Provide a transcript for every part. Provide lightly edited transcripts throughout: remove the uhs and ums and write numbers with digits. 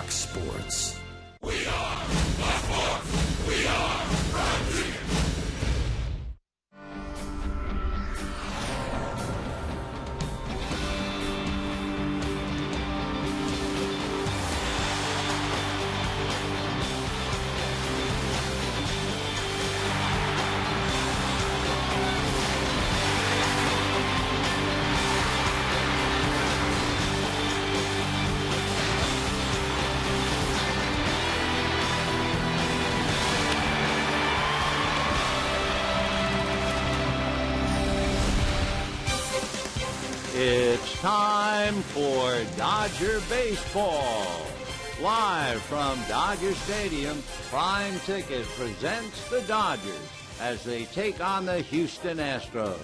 Fox Sports. We are Fox Sports. We are Pregame. It's time for Dodger Baseball. Live from Dodger Stadium, Prime Ticket presents the Dodgers as they take on the Houston Astros.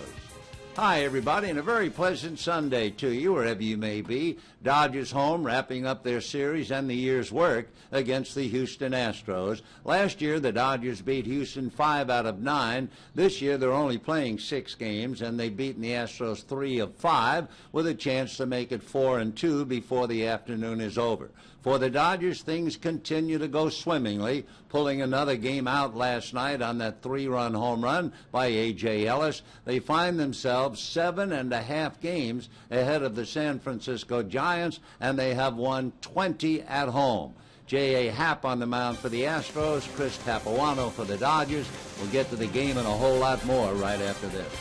Hi, everybody, and a very pleasant Sunday to you, wherever you may be. Dodgers home, wrapping up their series and the year's work against the Houston Astros. Last year, the Dodgers beat Houston 5 out of 9. This year, they're only playing 6 games, and they've beaten the Astros 3 of 5, with a chance to make it 4-2 before the afternoon is over. For the Dodgers, things continue to go swimmingly, pulling another game out last night on that 3-run home run by A.J. Ellis. They find themselves 7.5 games ahead of the San Francisco Giants, and they have won 20 at home. J.A. Happ on the mound for the Astros, Chris Capuano for the Dodgers. We'll get to the game and a whole lot more right after this.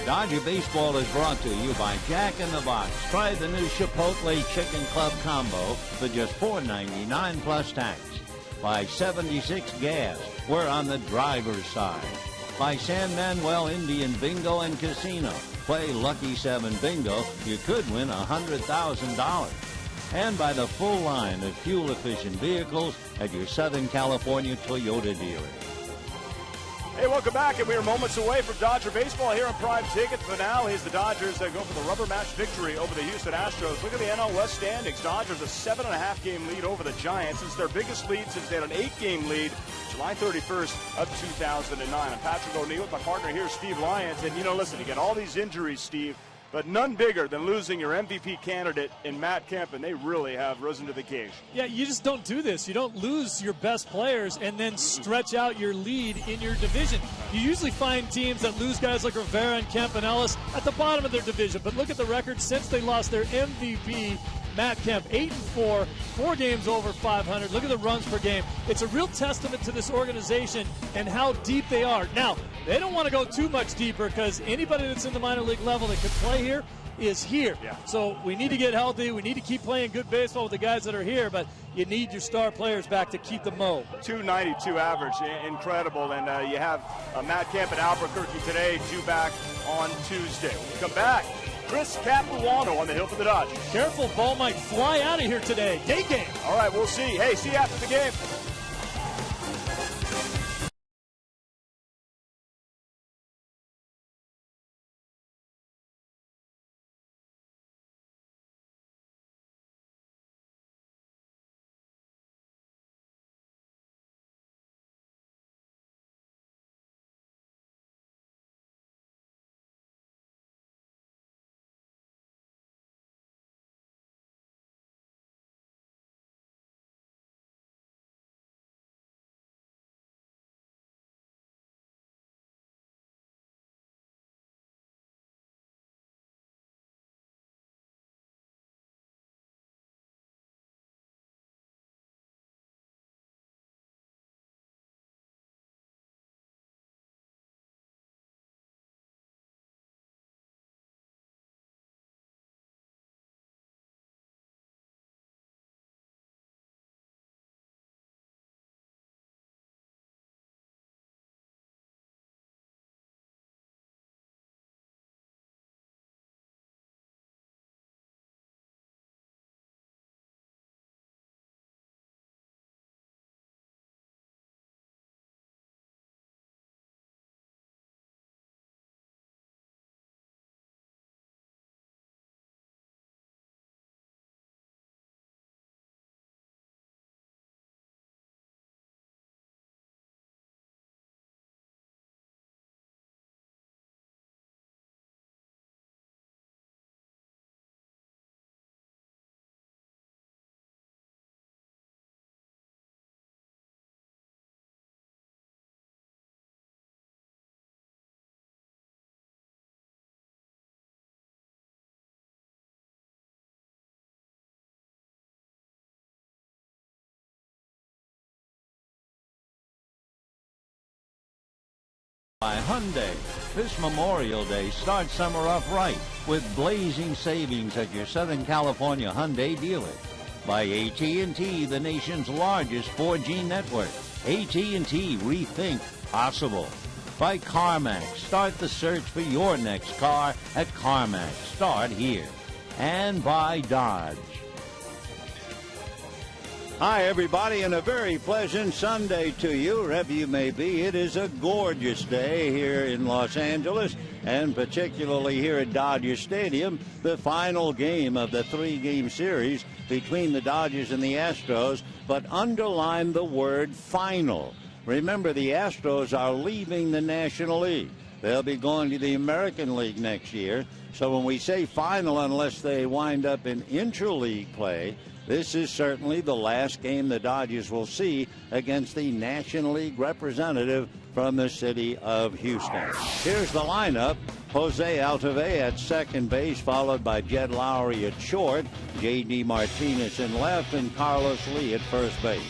Dodger Baseball is brought to you by Jack in the Box. Try the new Chipotle Chicken Club Combo for just $4.99 plus tax. By 76 Gas, we're on the driver's side. By San Manuel Indian Bingo and Casino. Play Lucky 7 Bingo, you could win $100,000. And by the full line of fuel-efficient vehicles at your Southern California Toyota dealer. Hey, welcome back, and we are moments away from Dodger baseball here on Prime Ticket. For now, here's the Dodgers that go for the rubber match victory over the Houston Astros. Look at the NL West standings. Dodgers a 7.5-game lead over the Giants. It's their biggest lead since they had an 8-game lead July 31st of 2009. I'm Patrick O'Neill with my partner here, Steve Lyons. And, listen, you get all these injuries, Steve, but none bigger than losing your MVP candidate in Matt Kemp, and they really have risen to the occasion. Yeah, you just don't do this. You don't lose your best players and then stretch out your lead in your division. You usually find teams that lose guys like Rivera and Kemp and Ellis at the bottom of their division. But look at the record since they lost their MVP, Matt Kemp, 8-4, 4 games over 500. Look at the runs per game. It's a real testament to this organization and how deep they are. Now, they don't want to go too much deeper because anybody that's in the minor league level that could play here is here. Yeah. So we need to get healthy. We need to keep playing good baseball with the guys that are here, but you need your star players back to keep the mo. 292 average, incredible. And you have Matt Kemp at Albuquerque today, due back on Tuesday. When we come back, Chris Capuano on the hill for the Dodgers. Careful, ball might fly out of here today. Day game. All right, we'll see. Hey, see you after the game. By Hyundai. This Memorial Day, start summer off right with blazing savings at your Southern California Hyundai dealer. By AT&T, the nation's largest 4G network. AT&T, rethink possible. By CarMax, start the search for your next car at CarMax. Start here. And by Dodge. Hi, everybody, and a very pleasant Sunday to you, wherever you may be. It is a gorgeous day here in Los Angeles, and particularly here at Dodger Stadium, the final game of the 3-game series between the Dodgers and the Astros, but underline the word final. Remember, the Astros are leaving the National League. They'll be going to the American League next year, so when we say final, unless they wind up in interleague play, this is certainly the last game the Dodgers will see against the National League representative from the city of Houston. Here's the lineup. Jose Altuve at second base, followed by Jed Lowry at short, J.D. Martinez in left, and Carlos Lee at first base.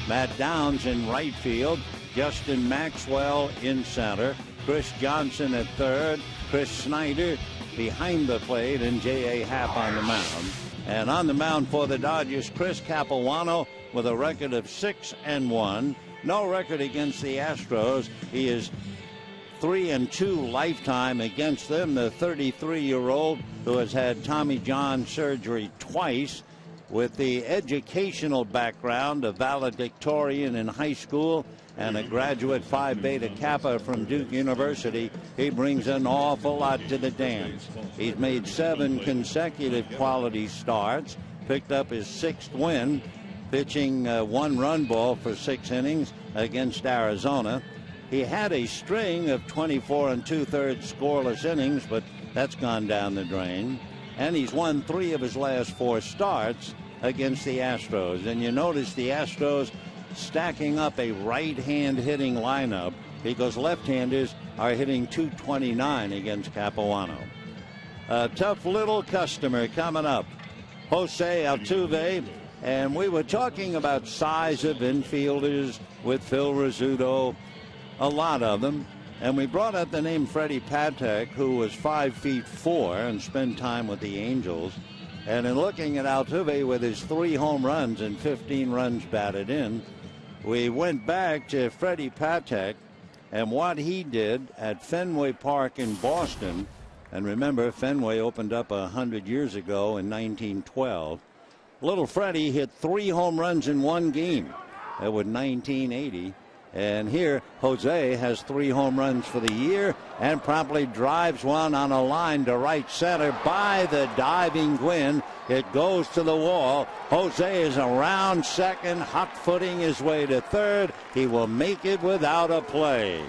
Matt Downs in right field, Justin Maxwell in center, Chris Johnson at third, Chris Snyder behind the plate, and J.A. Happ on the mound. And on the mound for the Dodgers, Chris Capuano with a record of 6-1. No record against the Astros. He is 3-2 lifetime against them. The 33-year-old who has had Tommy John surgery twice with the educational background, a valedictorian in high school and a graduate Phi Beta Kappa from Duke University, he brings an awful lot to the dance. He's made 7 consecutive quality starts, picked up his 6th win, pitching 1-run ball for 6 innings against Arizona. He had a string of 24 2/3 scoreless innings, but that's gone down the drain. And he's won 3 of his last 4 starts against the Astros. And you notice the Astros stacking up a right-hand hitting lineup because left-handers are hitting .229 against Capuano. A tough little customer coming up, Jose Altuve. And we were talking about size of infielders with Phil Rizzuto, a lot of them. And we brought up the name Freddie Patek, who was 5'4" and spent time with the Angels. And in looking at Altuve with his 3 home runs and 15 runs batted in, we went back to Freddie Patek and what he did at Fenway Park in Boston. And remember, Fenway opened up 100 years ago in 1912. Little Freddie hit 3 home runs in 1 game. That was 1980. And here, Jose has 3 home runs for the year and promptly drives one on a line to right center by the diving Gwynn. It goes to the wall. Jose is around second, hot-footing his way to third. He will make it without a play.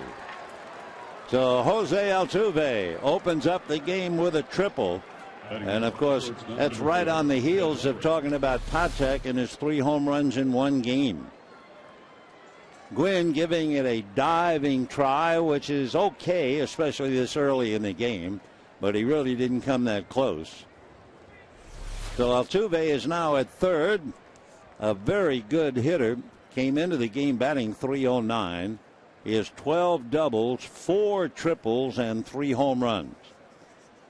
So Jose Altuve opens up the game with a triple. And, of course, that's right on the heels of talking about Patek and his 3 home runs in 1 game. Gwynn giving it a diving try, which is okay, especially this early in the game, but he really didn't come that close. So Altuve is now at third, a very good hitter. Came into the game batting .309. He has 12 doubles, 4 triples, and 3 home runs.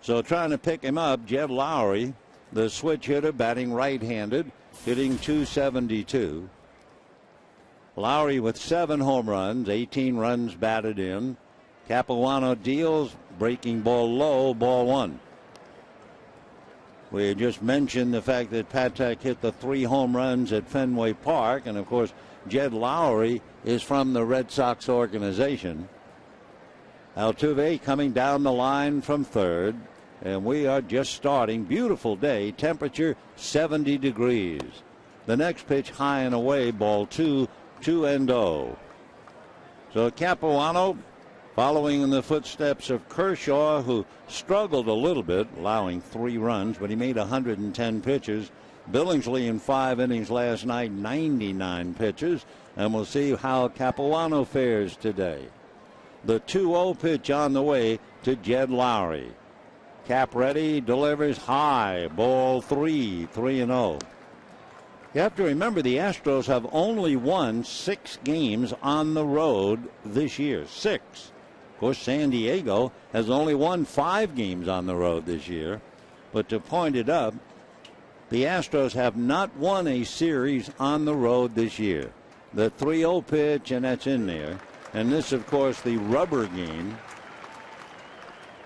So trying to pick him up, Jed Lowry, the switch hitter, batting right-handed, hitting .272. Lowry with 7 home runs, 18 runs batted in. Capuano deals, breaking ball low, ball 1. We just mentioned the fact that Patek hit the 3 home runs at Fenway Park, and of course Jed Lowry is from the Red Sox organization. Altuve coming down the line from third, and we are just starting. Beautiful day, temperature 70 degrees. The next pitch high and away, ball 2, 2-0. So Capuano following in the footsteps of Kershaw, who struggled a little bit, allowing 3 runs, but he made 110 pitches. Billingsley in 5 innings last night, 99 pitches, and we'll see how Capuano fares today. The 2-0 pitch on the way to Jed Lowry. Cap ready, delivers high, ball 3, 3-0. You have to remember the Astros have only won 6 games on the road this year. 6. Of course, San Diego has only won 5 games on the road this year. But to point it up, the Astros have not won a series on the road this year. The 3-0 pitch, and that's in there. And this, of course, the rubber game,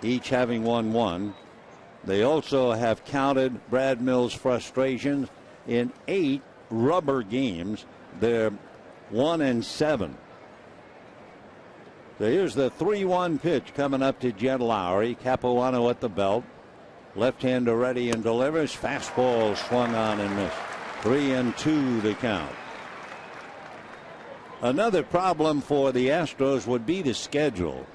each having won 1. They also have counted Brad Mills' frustrations in 8 rubber games. They're 1-7. So here's the 3-1 pitch coming up to Jed Lowry. Capuano at the belt. Left-hander ready and delivers. Fastball swung on and missed. 3-2 the count. Another problem for the Astros would be the schedule.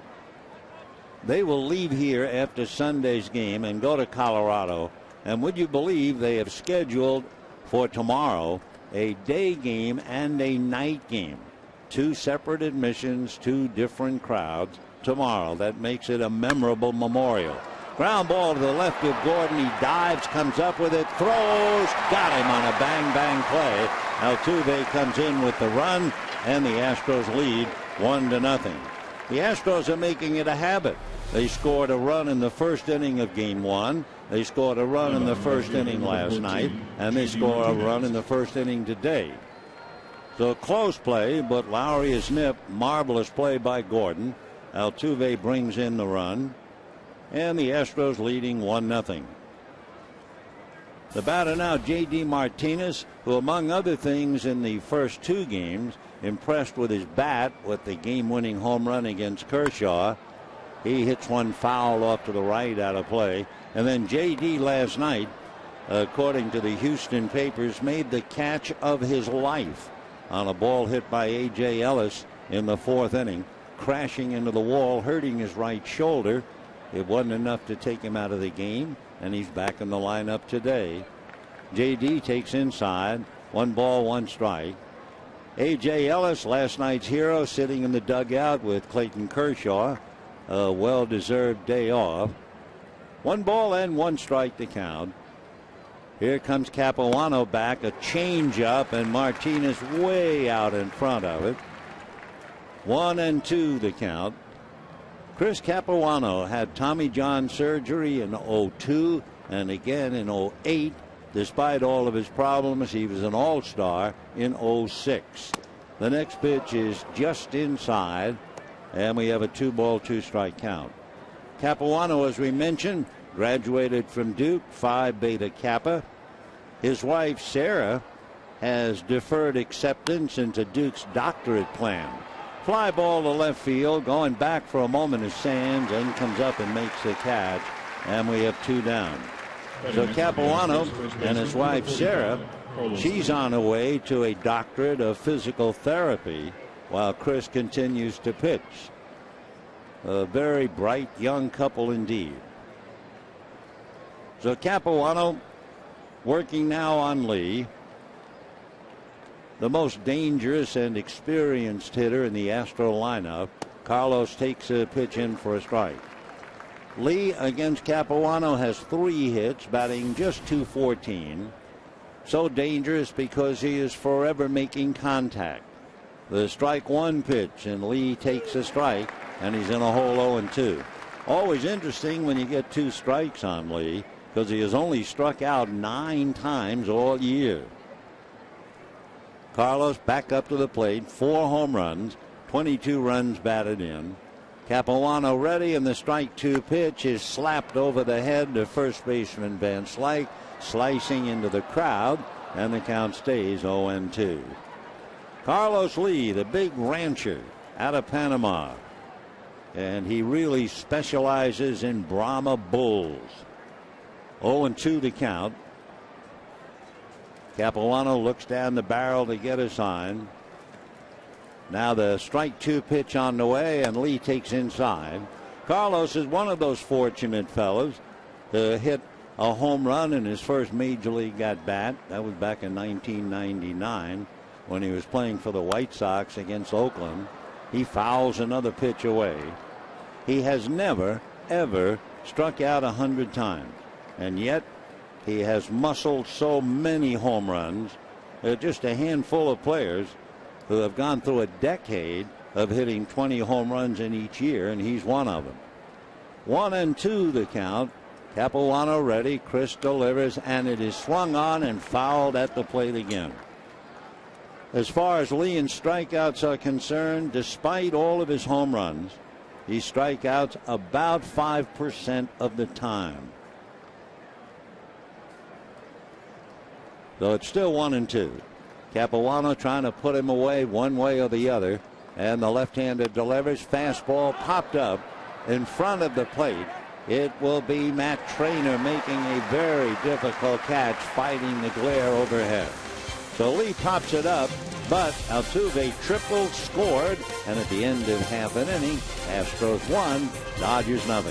They will leave here after Sunday's game and go to Colorado. And would you believe they have scheduled for tomorrow a day game and a night game? 2 separate admissions, 2 different crowds tomorrow. That makes it a memorable memorial. Ground ball to the left of Gordon. He dives, comes up with it, throws, got him on a bang play. Altuve comes in with the run, and the Astros lead 1-0. The Astros are making it a habit. They scored a run in the first inning of Game 1. They scored a run in the first inning last night, and they score a run in the first inning today. So close play, but Lowry is nipped. Marvelous play by Gordon. Altuve brings in the run, and the Astros leading 1-0. The batter now, J.D. Martinez, who among other things in the first two games impressed with his bat with the game-winning home run against Kershaw. He hits one foul off to the right out of play. And then J.D. last night, according to the Houston papers, made the catch of his life on a ball hit by A.J. Ellis in the fourth inning, crashing into the wall, hurting his right shoulder. It wasn't enough to take him out of the game, and he's back in the lineup today. J.D. takes inside, 1 ball, 1 strike. A.J. Ellis, last night's hero, sitting in the dugout with Clayton Kershaw. A well-deserved day off. 1 ball and 1 strike to count. Here comes Capuano back, a changeup, and Martinez way out in front of it. 1-2 the count. Chris Capuano had Tommy John surgery in 2002 and again in 2008. Despite all of his problems, he was an all-star in 2006. The next pitch is just inside, and we have a 2-ball, 2-strike count. Capuano, as we mentioned, graduated from Duke, Phi Beta Kappa. His wife, Sarah, has deferred acceptance into Duke's doctorate plan. Fly ball to left field, going back for a moment is Sands, and comes up and makes the catch, and we have 2 down. So Capuano and his wife, Sarah, she's on her way to a doctorate of physical therapy while Chris continues to pitch. A very bright young couple indeed. So Capuano working now on Lee, the most dangerous and experienced hitter in the Astro lineup. Carlos takes a pitch in for a strike. Lee against Capuano has 3 hits, batting just .214. So dangerous because he is forever making contact. The strike 1 pitch, and Lee takes a strike, and he's in a hole 0-2. Always interesting when you get 2 strikes on Lee, because he has only struck out 9 times all year. Carlos back up to the plate, 4 home runs, 22 runs batted in. Capuano ready, and the strike 2 pitch is slapped over the head to first baseman Van Slyke, slicing into the crowd, and the count stays 0-2. Carlos Lee, the big rancher out of Panama, and he really specializes in Brahma bulls. 0-2 to count. Capuano looks down the barrel to get a sign. Now the strike 2 pitch on the way, and Lee takes inside. Carlos is one of those fortunate fellows to hit a home run in his first major league at bat. That was back in 1999 when he was playing for the White Sox against Oakland. He fouls another pitch away. He has never, ever struck out 100 times, and yet he has muscled so many home runs. There are just a handful of players who have gone through a decade of hitting 20 home runs in each year, and he's one of them. 1-2 the count. Capuano ready. Chris delivers, and it is swung on and fouled at the plate again. As far as Lee and strikeouts are concerned, despite all of his home runs, he strikeouts about 5% of the time. So it's still 1-2. Capuano trying to put him away one way or the other, and the left-hander delivers. Fastball popped up in front of the plate. It will be Matt Trainer making a very difficult catch, fighting the glare overhead. So Lee pops it up, but Altuve triple scored, and at the end of half an inning, Astros 1, Dodgers 0.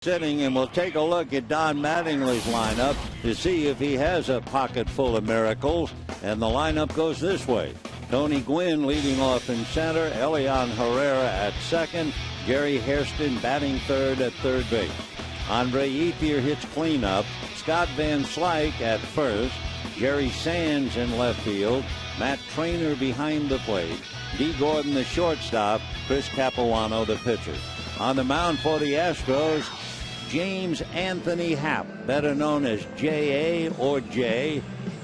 inning, and we'll take a look at Don Mattingly's lineup to see if he has a pocket full of miracles. And the lineup goes this way. Tony Gwynn leading off in center, Elian Herrera at second, Jerry Hairston batting third at third base. Andre Ethier hits cleanup, Scott Van Slyke at first, Jerry Sands in left field, Matt Trainer behind the plate, D. Gordon the shortstop, Chris Capuano the pitcher. On the mound for the Astros, James Anthony Happ, better known as J.A. or J.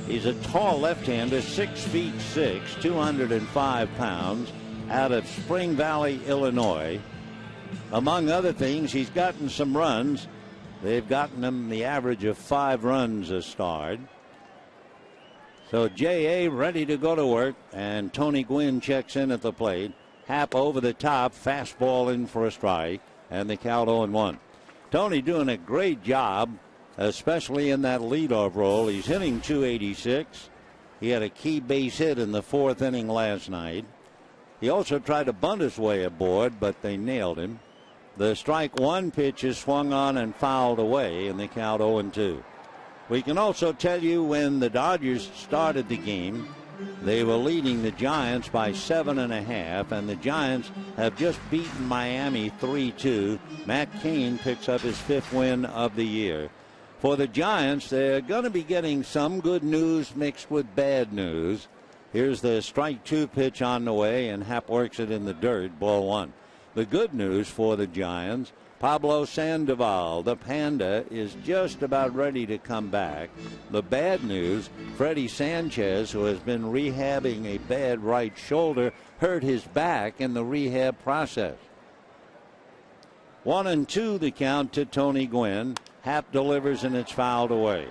He's a tall left-hander, 6'6", 205 pounds, out of Spring Valley, Illinois. Among other things, he's gotten some runs. They've gotten him the average of 5 runs a start. So J.A. ready to go to work, and Tony Gwynn checks in at the plate. Happ over the top, fastball in for a strike, and the count 0-1. Tony doing a great job, especially in that leadoff role. He's hitting .286. He had a key base hit in the 4th inning last night. He also tried to bunt his way aboard, but they nailed him. The strike one pitch is swung on and fouled away, and the count 0-2. We can also tell you when the Dodgers started the game, they were leading the Giants by 7.5, and the Giants have just beaten Miami 3-2. Matt Cain picks up his 5th win of the year. For the Giants, they're going to be getting some good news mixed with bad news. Here's the strike 2 pitch on the way, and Happ works it in the dirt, ball 1. The good news for the Giants, Pablo Sandoval, the Panda, is just about ready to come back. The bad news, Freddie Sanchez, who has been rehabbing a bad right shoulder, hurt his back in the rehab process. 1-2 the count to Tony Gwynn. Happ delivers and it's fouled away.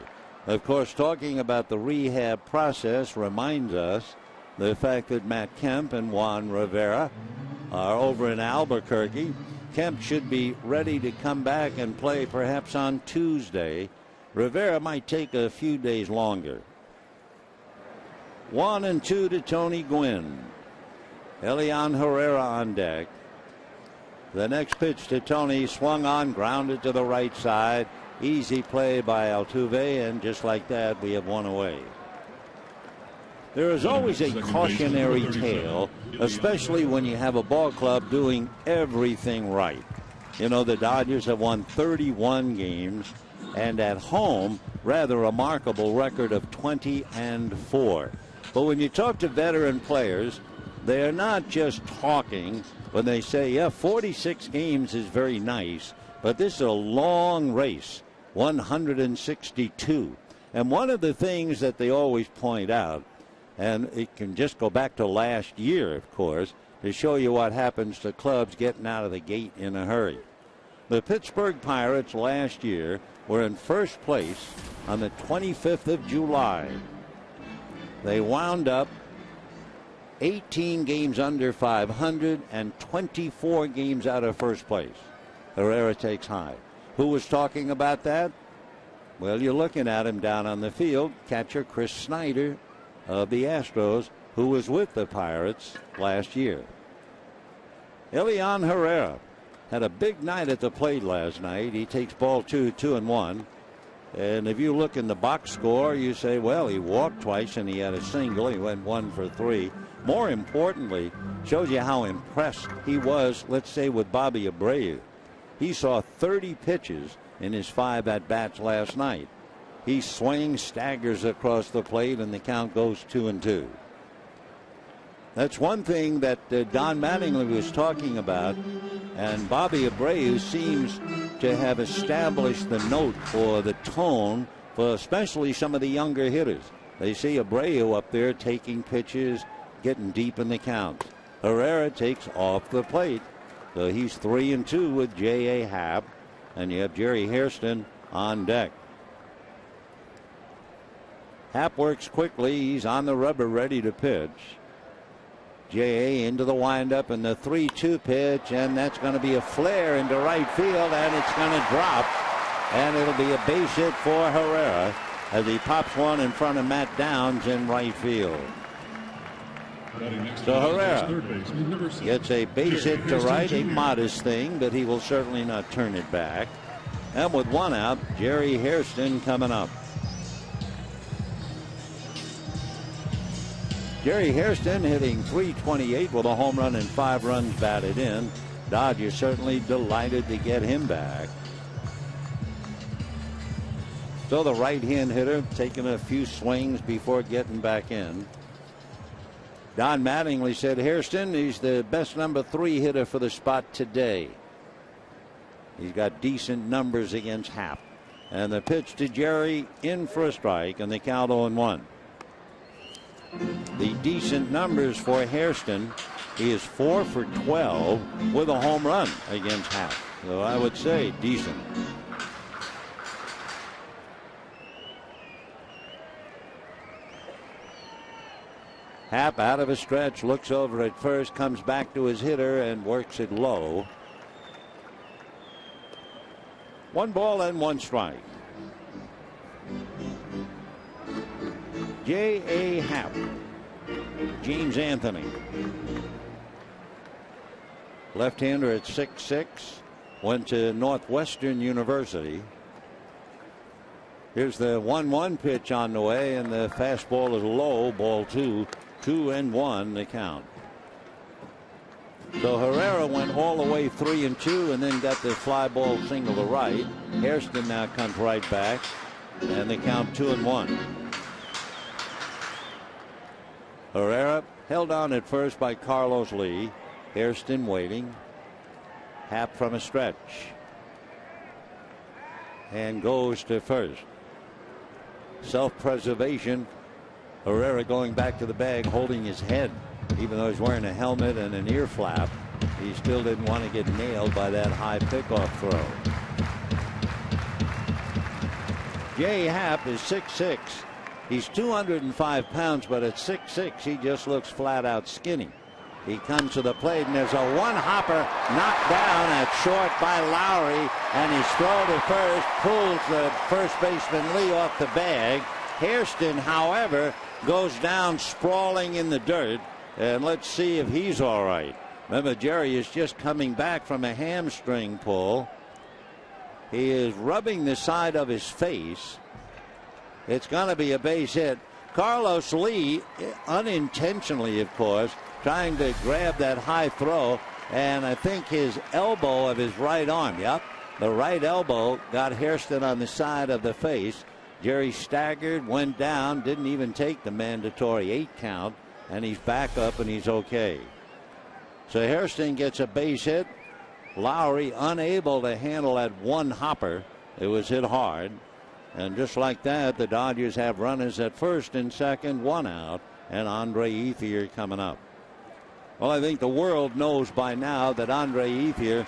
Of course, talking about the rehab process reminds us the fact that Matt Kemp and Juan Rivera are over in Albuquerque. Kemp should be ready to come back and play perhaps on Tuesday. Rivera might take a few days longer. 1-2 to Tony Gwynn. Elian Herrera on deck. The next pitch to Tony, swung on, grounded to the right side. Easy play by Altuve, and just like that, we have one away. There is always a cautionary tale, especially when you have a ball club doing everything right. You know, the Dodgers have won 31 games, and at home, rather remarkable record of 20-4. But when you talk to veteran players, they are not just talking when they say, yeah, 46 games is very nice, but this is a long race, 162. And one of the things that they always point out, and it can just go back to last year, of course, to show you what happens to clubs getting out of the gate in a hurry. The Pittsburgh Pirates last year were in first place on the 25th of July. They wound up 18 games under 500 and 24 games out of first place. Herrera takes high. Who was talking about that? Well, you're looking at him down on the field. Catcher Chris Snyder of the Astros, who was with the Pirates last year. Elian Herrera had a big night at the plate last night. He takes ball 2, 2-1. And if you look in the box score, you say, well, he walked twice and he had a single. He went 1 for 3. More importantly, shows you how impressed he was, let's say, with Bobby Abreu. He saw 30 pitches in his 5 at-bats last night. He swings, staggers across the plate, and the count goes 2-2. That's one thing that Don Mattingly was talking about, and Bobby Abreu seems to have established the note or the tone for especially some of the younger hitters. They see Abreu up there taking pitches, getting deep in the count. Herrera takes off the plate, so he's 3-2 with J.A. Happ, and you have Jerry Hairston on deck. Happ works quickly. He's on the rubber, ready to pitch. J.A. into the windup, and the 3-2 pitch, and that's going to be a flare into right field, and it's going to drop, and it'll be a base hit for Herrera as he pops one in front of Matt Downs in right field. So Herrera gets a base hit to right, a modest thing, but he will certainly not turn it back. And with one out, Jerry Hairston coming up. Jerry Hairston hitting .328 with a home run and 5 runs batted in. Dodgers certainly delighted to get him back. So the right-hand hitter taking a few swings before getting back in. Don Mattingly said Hairston, he's the best number 3 hitter for the spot today. He's got decent numbers against Happ. And the pitch to Jerry in for a strike, and the count 0-1. The decent numbers for Hairston, he is 4 for 12 with a home run against Happ. So I would say decent. Happ out of a stretch, looks over at first, comes back to his hitter and works it low. 1 ball and 1 strike. J.A. Happ. James Anthony. Left-hander at 6'6". Went to Northwestern University. Here's the 1-1 pitch on the way, and the fastball is low. Ball 2. 2-1 the count. So Herrera went all the way 3-2 and then got the fly ball single to right. Hairston now comes right back, and the count 2-1. Herrera held on at first by Carlos Lee. Hairston waiting. Happ from a stretch. And goes to first. Self-preservation. Herrera going back to the bag, holding his head. Even though he's wearing a helmet and an ear flap, he still didn't want to get nailed by that high pickoff throw. Jay Happ is 6'6". He's 205 pounds, but at 6'6", he just looks flat out skinny. He comes to the plate, and there's a one-hopper knocked down at short by Lowry, and his throw to first pulls the first baseman Lee off the bag. Hairston, however, goes down sprawling in the dirt, and let's see if he's all right. Remember, Jerry is just coming back from a hamstring pull. He is rubbing the side of his face. It's going to be a base hit. Carlos Lee, unintentionally, of course, trying to grab that high throw, and I think his elbow of his right arm, the right elbow got Hairston on the side of the face. Jerry staggered, went down, didn't even take the mandatory 8 count, and he's back up and he's okay. So Hairston gets a base hit. Lowry unable to handle that one hopper. It was hit hard. And just like that, the Dodgers have runners at first and second, 1 out, and Andre Ethier coming up. Well, I think the world knows by now that Andre Ethier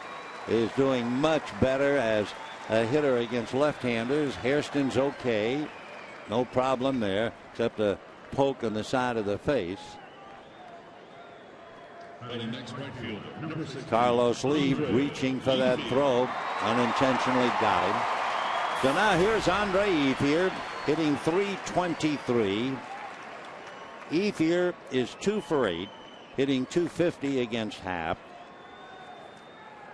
is doing much better as a hitter against left-handers. Hairston's okay. No problem there, except a poke on the side of the face. Carlos Lee reaching for that throw, unintentionally got him. So now here's Andre Ethier hitting .323. Ethier is 2 for 8, hitting .250 against Happ.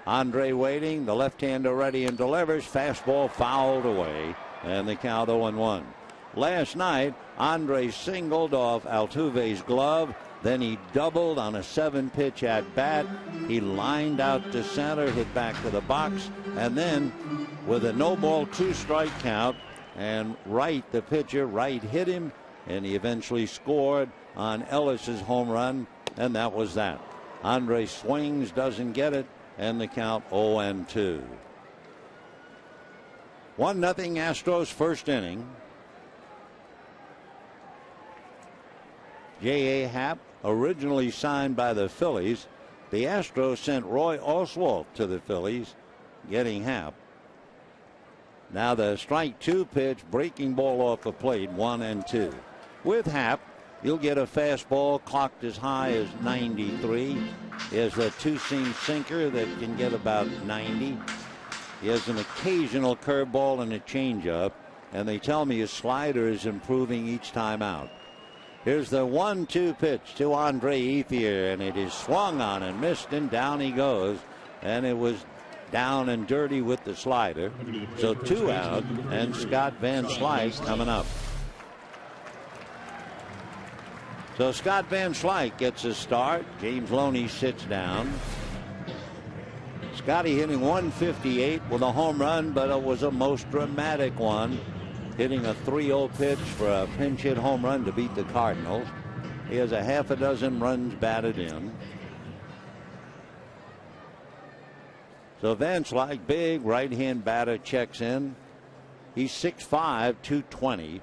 Andre waiting, the left-hander ready and delivers. Fastball fouled away, and the count 0-1. Last night, Andre singled off Altuve's glove. Then he doubled on a 7-pitch at bat. He lined out to center, hit back to the box, and then with a no-ball 2-strike count, and Wright, the pitcher, Wright hit him, and he eventually scored on Ellis's home run, and that was that. Andre swings, doesn't get it, and the count 0-2. 1-0 Astros first inning. J.A. Happ, originally signed by the Phillies. The Astros sent Roy Oswalt to the Phillies, getting Happ. Now the strike 2 pitch, breaking ball off the plate, 1-2. With Happ, you'll get a fastball clocked as high as 93. He has a 2-seam sinker that can get about 90. He has an occasional curveball and a changeup, and they tell me his slider is improving each time out. Here's the 1-2 pitch to Andre Ethier, and it is swung on and missed, and down he goes. And it was down and dirty with the slider. So 2 out, and Scott Van Slyke coming up. So Scott Van Slyke gets a start. James Loney sits down. Scotty hitting 158 with a home run, but it was a most dramatic one. Hitting a 3-0 pitch for a pinch hit home run to beat the Cardinals. He has a half a dozen runs batted in. So Van Slyke, big right-hand batter, checks in. He's 6'5", 220.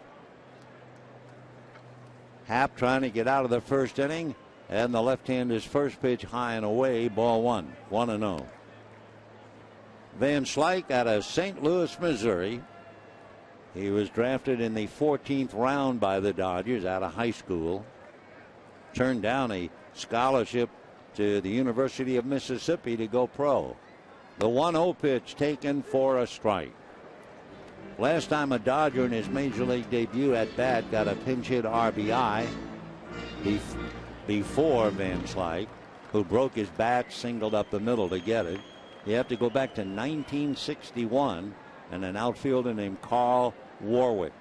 Happ trying to get out of the first inning, and the left-hander's first pitch high and away, ball 1, 1-0. Van Slyke out of St. Louis, Missouri. He was drafted in the 14th round by the Dodgers out of high school. Turned down a scholarship to the University of Mississippi to go pro. The 1-0 pitch taken for a strike. Last time a Dodger in his major league debut at bat got a pinch hit RBI before Van Slyke, who broke his bat, singled up the middle to get it. You have to go back to 1961 and an outfielder named Carl Warwick.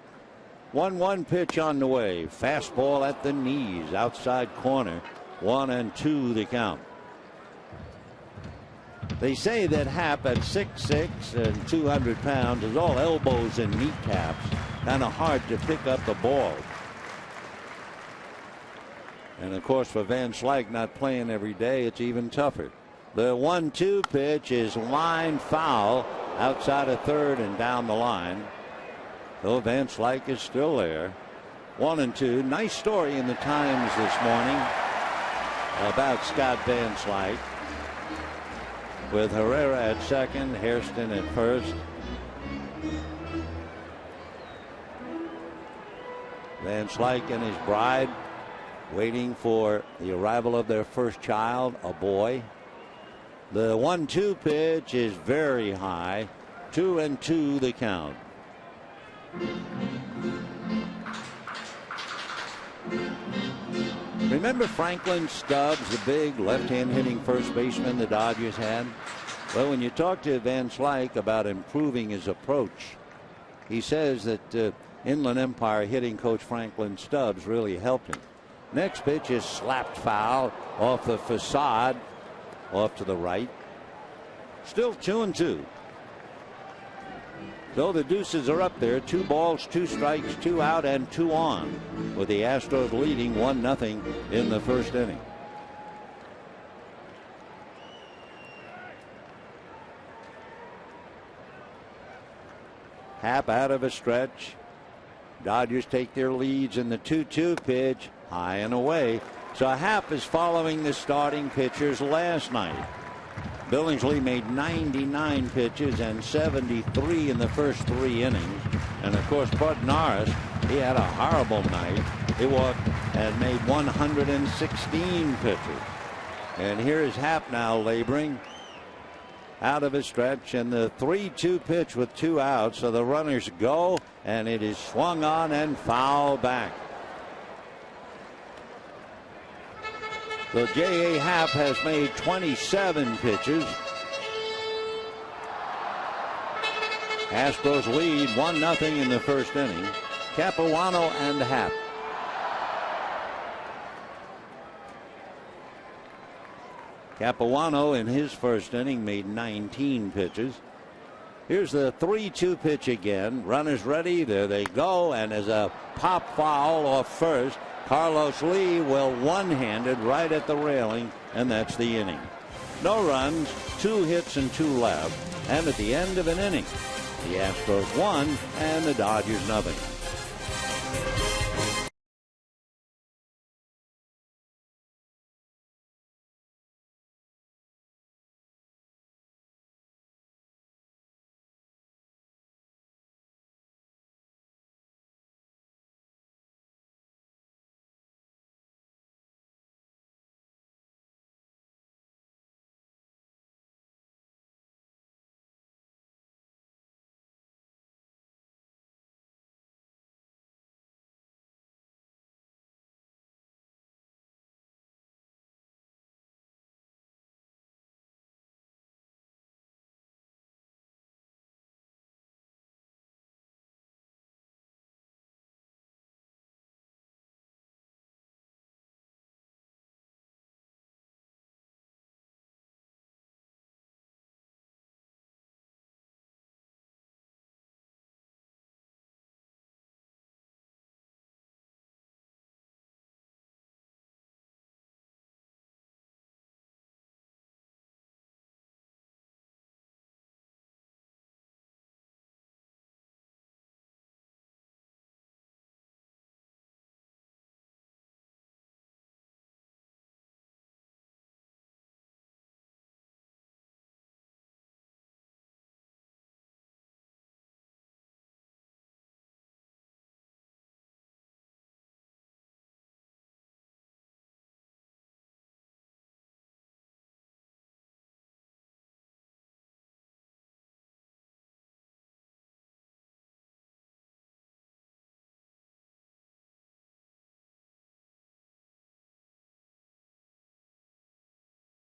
1-1 pitch on the way. Fastball at the knees, outside corner. 1-2 the count. They say that Happ at 6'6" and 200 pounds is all elbows and kneecaps. Kind of hard to pick up the ball. And of course, for Van Slyke not playing every day, it's even tougher. The 1-2 pitch is line foul outside of third and down the line. Though Van Slyke is still there. 1-2. Nice story in the Times this morning about Scott Van Slyke, with Herrera at second, Hairston at first. Van Slyke and his bride waiting for the arrival of their first child, a boy. The 1-2 pitch is very high. 2-2 the count. Remember Franklin Stubbs, the big left-hand hitting first baseman the Dodgers had? Well, when you talk to Van Slyke about improving his approach, he says that Inland Empire hitting coach Franklin Stubbs really helped him. Next pitch is slapped foul off the facade, off to the right. Still 2-2. So the deuces are up there. 2 balls, 2 strikes, 2 out, and 2 on, with the Astros leading 1-0 in the first inning. Happ out of a stretch. Dodgers take their leads in the 2-2 pitch, high and away. So Happ is following the starting pitchers last night. Billingsley made 99 pitches and 73 in the first 3 innings. And of course, Bud Norris, he had a horrible night. He walked and made 116 pitches. And here is Happ now laboring out of his stretch, and the 3-2 pitch with 2 outs. So the runners go, and it is swung on and foul back. So J.A. Happ has made 27 pitches. Astros lead 1-0 in the first inning. Capuano and Happ. Capuano in his first inning made 19 pitches. Here's the 3-2 pitch again. Runners ready. There they go. And as a pop foul off first, Carlos Lee will one-handed right at the railing, and that's the inning. No runs, 2 hits and 2 left. And at the end of an inning, the Astros won and the Dodgers nothing.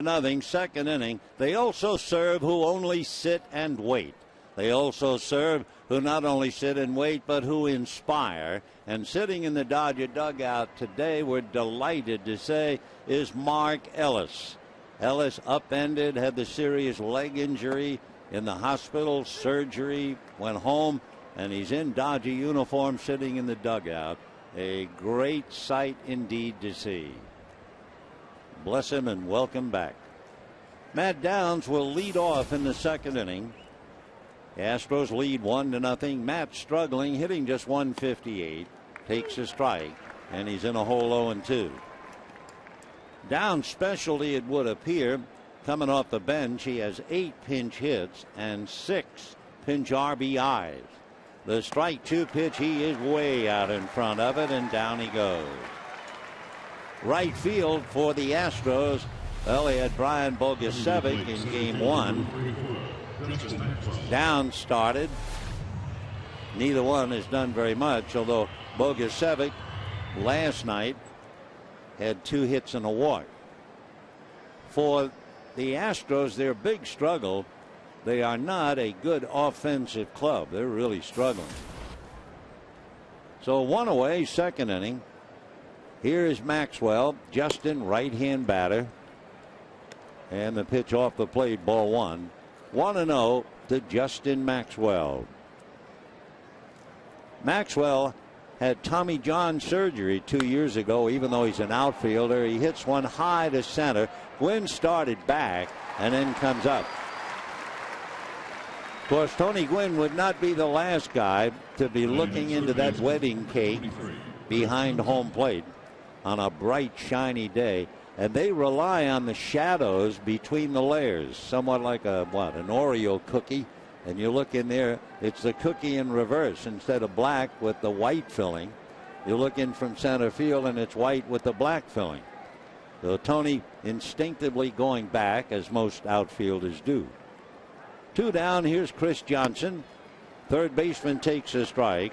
Nothing, second inning. They also serve who only sit and wait. They also serve who not only sit and wait, but who inspire. And sitting in the Dodger dugout today, we're delighted to say, is Mark Ellis. Ellis upended, had the serious leg injury, in the hospital, surgery, went home, and he's in Dodger uniform sitting in the dugout. A great sight indeed to see. Bless him and welcome back. Matt Downs will lead off in the second inning. The Astros lead 1-0. Matt struggling, hitting just 158. Takes a strike, and he's in a hole 0-2. Downs' specialty, it would appear, coming off the bench, he has 8 pinch hits and 6 pinch RBIs. The strike 2 pitch, he is way out in front of it, and down he goes. Right field for the Astros. Well, they had Brian Bogusevic in game 1. Downs started. Neither one has done very much, although Bogusevic last night had 2 hits and a walk. For the Astros, their big struggle, they are not a good offensive club. They're really struggling. So 1 away, second inning. Here is Maxwell, Justin, right-hand batter. And the pitch off the plate, ball 1. 1-0 to Justin Maxwell. Maxwell had Tommy John surgery 2 years ago. Even though he's an outfielder, he hits one high to center. Gwynn started back and then comes up. Of course, Tony Gwynn would not be the last guy to be looking into that wedding cake behind home plate on a bright, shiny day. And they rely on the shadows between the layers, somewhat like an Oreo cookie. And you look in there, it's the cookie in reverse. Instead of black with the white filling, you look in from center field and it's white with the black filling. So Tony instinctively going back, as most outfielders do. 2 down, here's Chris Johnson. Third baseman takes a strike.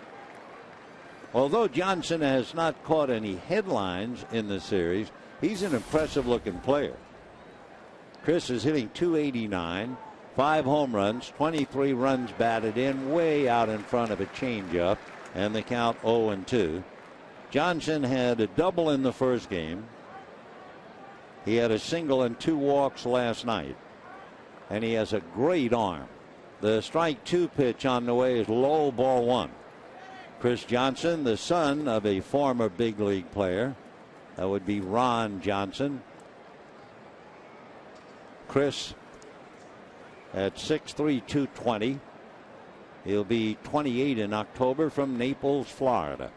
Although Johnson has not caught any headlines in the series, he's an impressive looking player. Chris is hitting .289, 5 home runs, 23 runs batted in, way out in front of a changeup, and the count 0-2. Johnson had a double in the first game. He had a single and 2 walks last night. And he has a great arm. The strike 2 pitch on the way is low, ball 1. Chris Johnson, the son of a former big league player. That would be Ron Johnson. Chris at 6'3", 220. He'll be 28 in October, from Naples, Florida.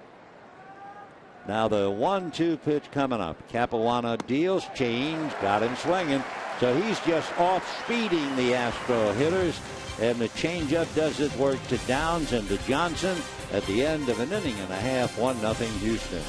Now the 1-2 pitch coming up. Capuano deals, change, got him swinging. So he's just off speeding the Astro hitters. And the changeup does its work to Downs and to Johnson at the end of an inning and a half. 1-0 Houston.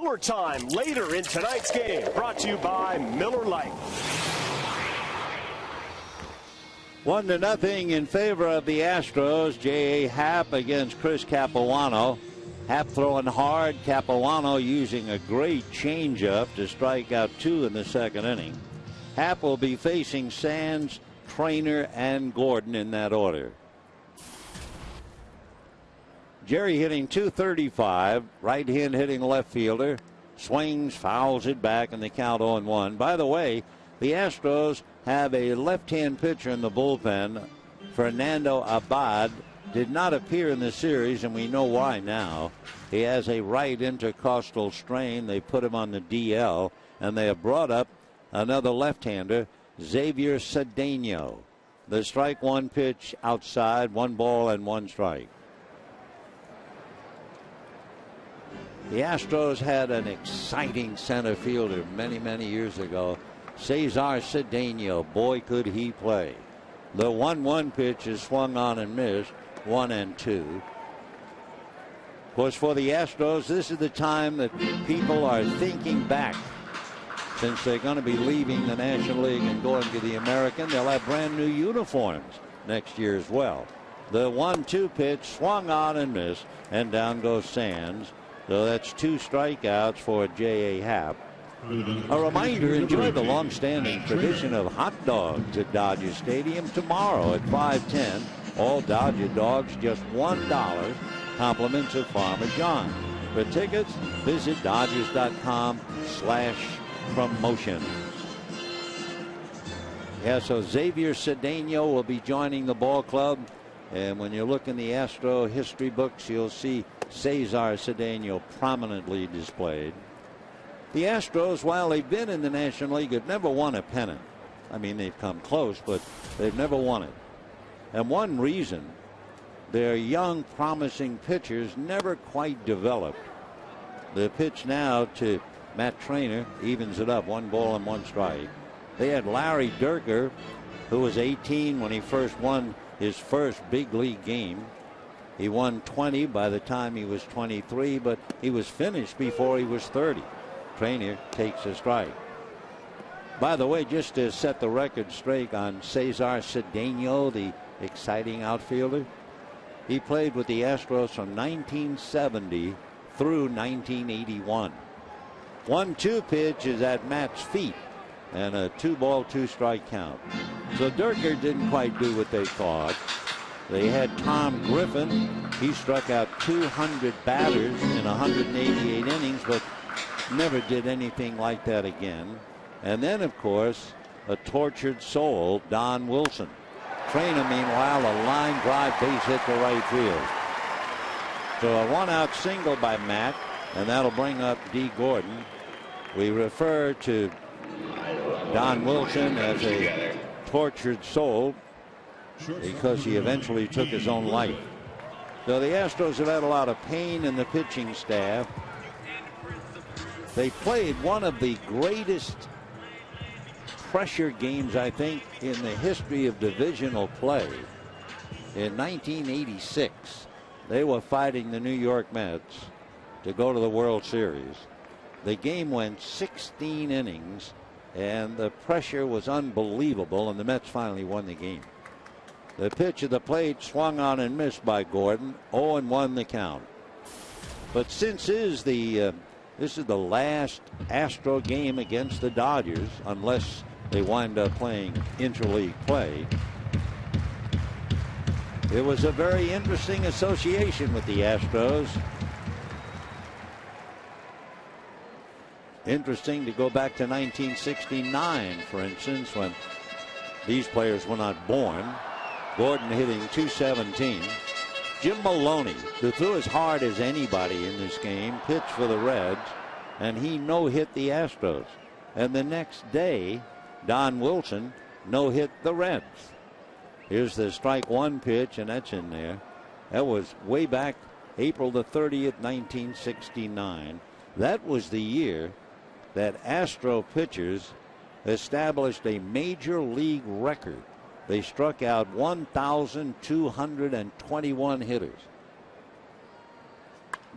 Miller time later in tonight's game. Brought to you by Miller Lite. 1-0 in favor of the Astros. J.A. Happ against Chris Capuano. Happ throwing hard. Capuano using a great changeup to strike out 2 in the second inning. Happ will be facing Sands, Trainer, and Gordon in that order. Jerry hitting .235. Right hand hitting left fielder. Swings, fouls it back, and the count 0-1. By the way, the Astros have a left-hand pitcher in the bullpen. Fernando Abad did not appear in the series, and we know why now. He has a right intercostal strain. They put him on the DL, and they have brought up another left-hander, Xavier Cedeno. The strike one pitch outside, 1 ball and 1 strike. The Astros had an exciting center fielder many, many years ago. Cesar Cedeno, boy, could he play. The 1-1 pitch is swung on and missed, 1-2. Of course, for the Astros, this is the time that people are thinking back. Since they're going to be leaving the National League and going to the American, they'll have brand new uniforms next year as well. The 1-2 pitch swung on and missed, and down goes Sands. So that's 2 strikeouts for J.A. Happ. A reminder, enjoy the long-standing tradition of hot dogs at Dodger Stadium tomorrow at 5:10. All Dodger dogs just $1. Compliments of Farmer John. For tickets, visit Dodgers.com/promotions. Yeah, so Xavier Cedeno will be joining the ball club. And when you look in the Astro history books, you'll see Cesar Cedeno prominently displayed. The Astros, while they've been in the National League, have never won a pennant. I mean, they've come close, but they've never won it. And one reason, their young, promising pitchers never quite developed. The pitch now to Matt Trainer evens it up, 1 ball and 1 strike. They had Larry Durker, who was 18 when he first won his first big league game. He won 20 by the time he was 23, but he was finished before he was 30. Trainer takes a strike. By the way, just to set the record straight on Cesar Cedeno, the exciting outfielder, he played with the Astros from 1970 through 1981. 1-2 pitch is at Matt's feet, and a 2-ball, 2-strike count. So Durker didn't quite do what they thought. They had Tom Griffin. He struck out 200 batters in 188 innings, but never did anything like that again. And then, of course, a tortured soul, Don Wilson. Trainer, meanwhile, a line drive base hit to right field. So a 1-out single by Matt, and that'll bring up D. Gordon. We refer to Don Wilson as a tortured soul because he eventually took his own life. So the Astros have had a lot of pain in the pitching staff. They played one of the greatest pressure games, I think, in the history of divisional play. In 1986, they were fighting the New York Mets to go to the World Series. The game went 16 innings, and the pressure was unbelievable, and the Mets finally won the game. The pitch at the plate swung on and missed by Gordon. 0-1 the count. But since this is the last Astro game against the Dodgers, unless they wind up playing interleague play, it was a very interesting association with the Astros. Interesting to go back to 1969, for instance, when these players were not born. Gordon hitting .217. Jim Maloney, who threw as hard as anybody in this game, pitched for the Reds, and he no-hit the Astros. And the next day, Don Wilson no-hit the Reds. Here's the strike one pitch, and that's in there. That was way back April the 30th, 1969. That was the year that Astro pitchers established a major league record. They struck out 1,221 hitters.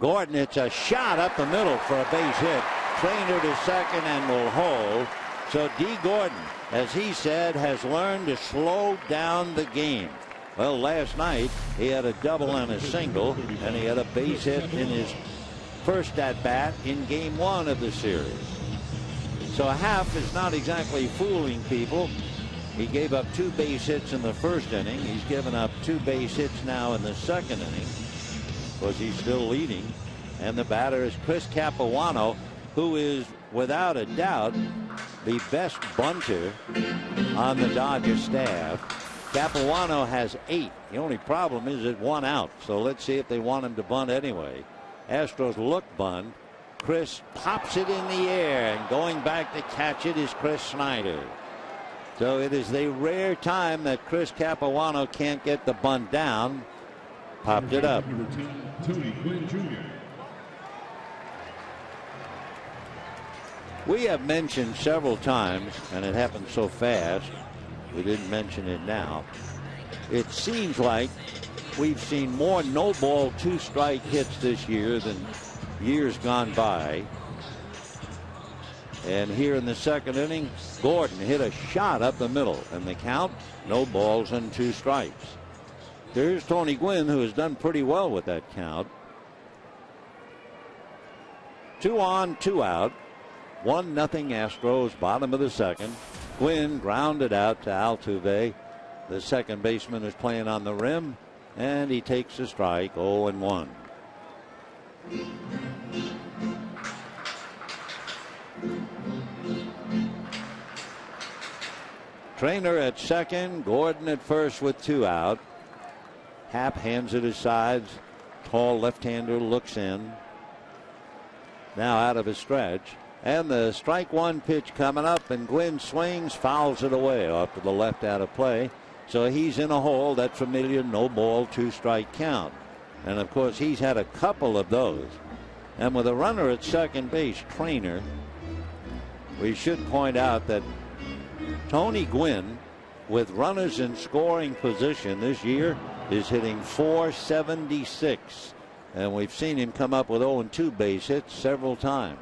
Gordon, it's a shot up the middle for a base hit. Trainer to second and will hold. So D. Gordon, as he said, has learned to slow down the game. Well, last night he had a double and a single, and he had a base hit in his first at-bat in Game 1 of the series. So Happ is not exactly fooling people. He gave up 2 base hits in the first inning. He's given up 2 base hits now in the second inning, because he's still leading. And the batter is Chris Capuano, who is without a doubt the best bunter on the Dodgers staff. Capuano has 8. The only problem is at 1 out. So let's see if they want him to bunt anyway. Astros look bunt. Chris pops it in the air, and going back to catch it is Chris Snyder. So it is the rare time that Chris Capuano can't get the bunt down. Popped it up. We have mentioned several times, and it happened so fast, we didn't mention it now. It seems like we've seen more no-ball 2-strike hits this year than years gone by. And here in the second inning, Gordon hit a shot up the middle, and the count, no balls and 2 strikes. There's Tony Gwynn, who has done pretty well with that count. 2 on, 2 out. 1-0 Astros, bottom of the second. Gwynn grounded out to Altuve. The second baseman is playing on the rim, and he takes a strike, 0-1. Trainer at second, Gordon at first with 2 out. Happ hands it aside. Tall left-hander looks in. Now out of his stretch. And the strike 1 pitch coming up, and Gwynn swings, fouls it away off to the left out of play. So he's in a hole. That familiar no ball 2-strike count. And of course he's had a couple of those. And with a runner at second base, Trainer, we should point out that Tony Gwynn, with runners in scoring position this year, is hitting .476. And we've seen him come up with 0-2 base hits several times.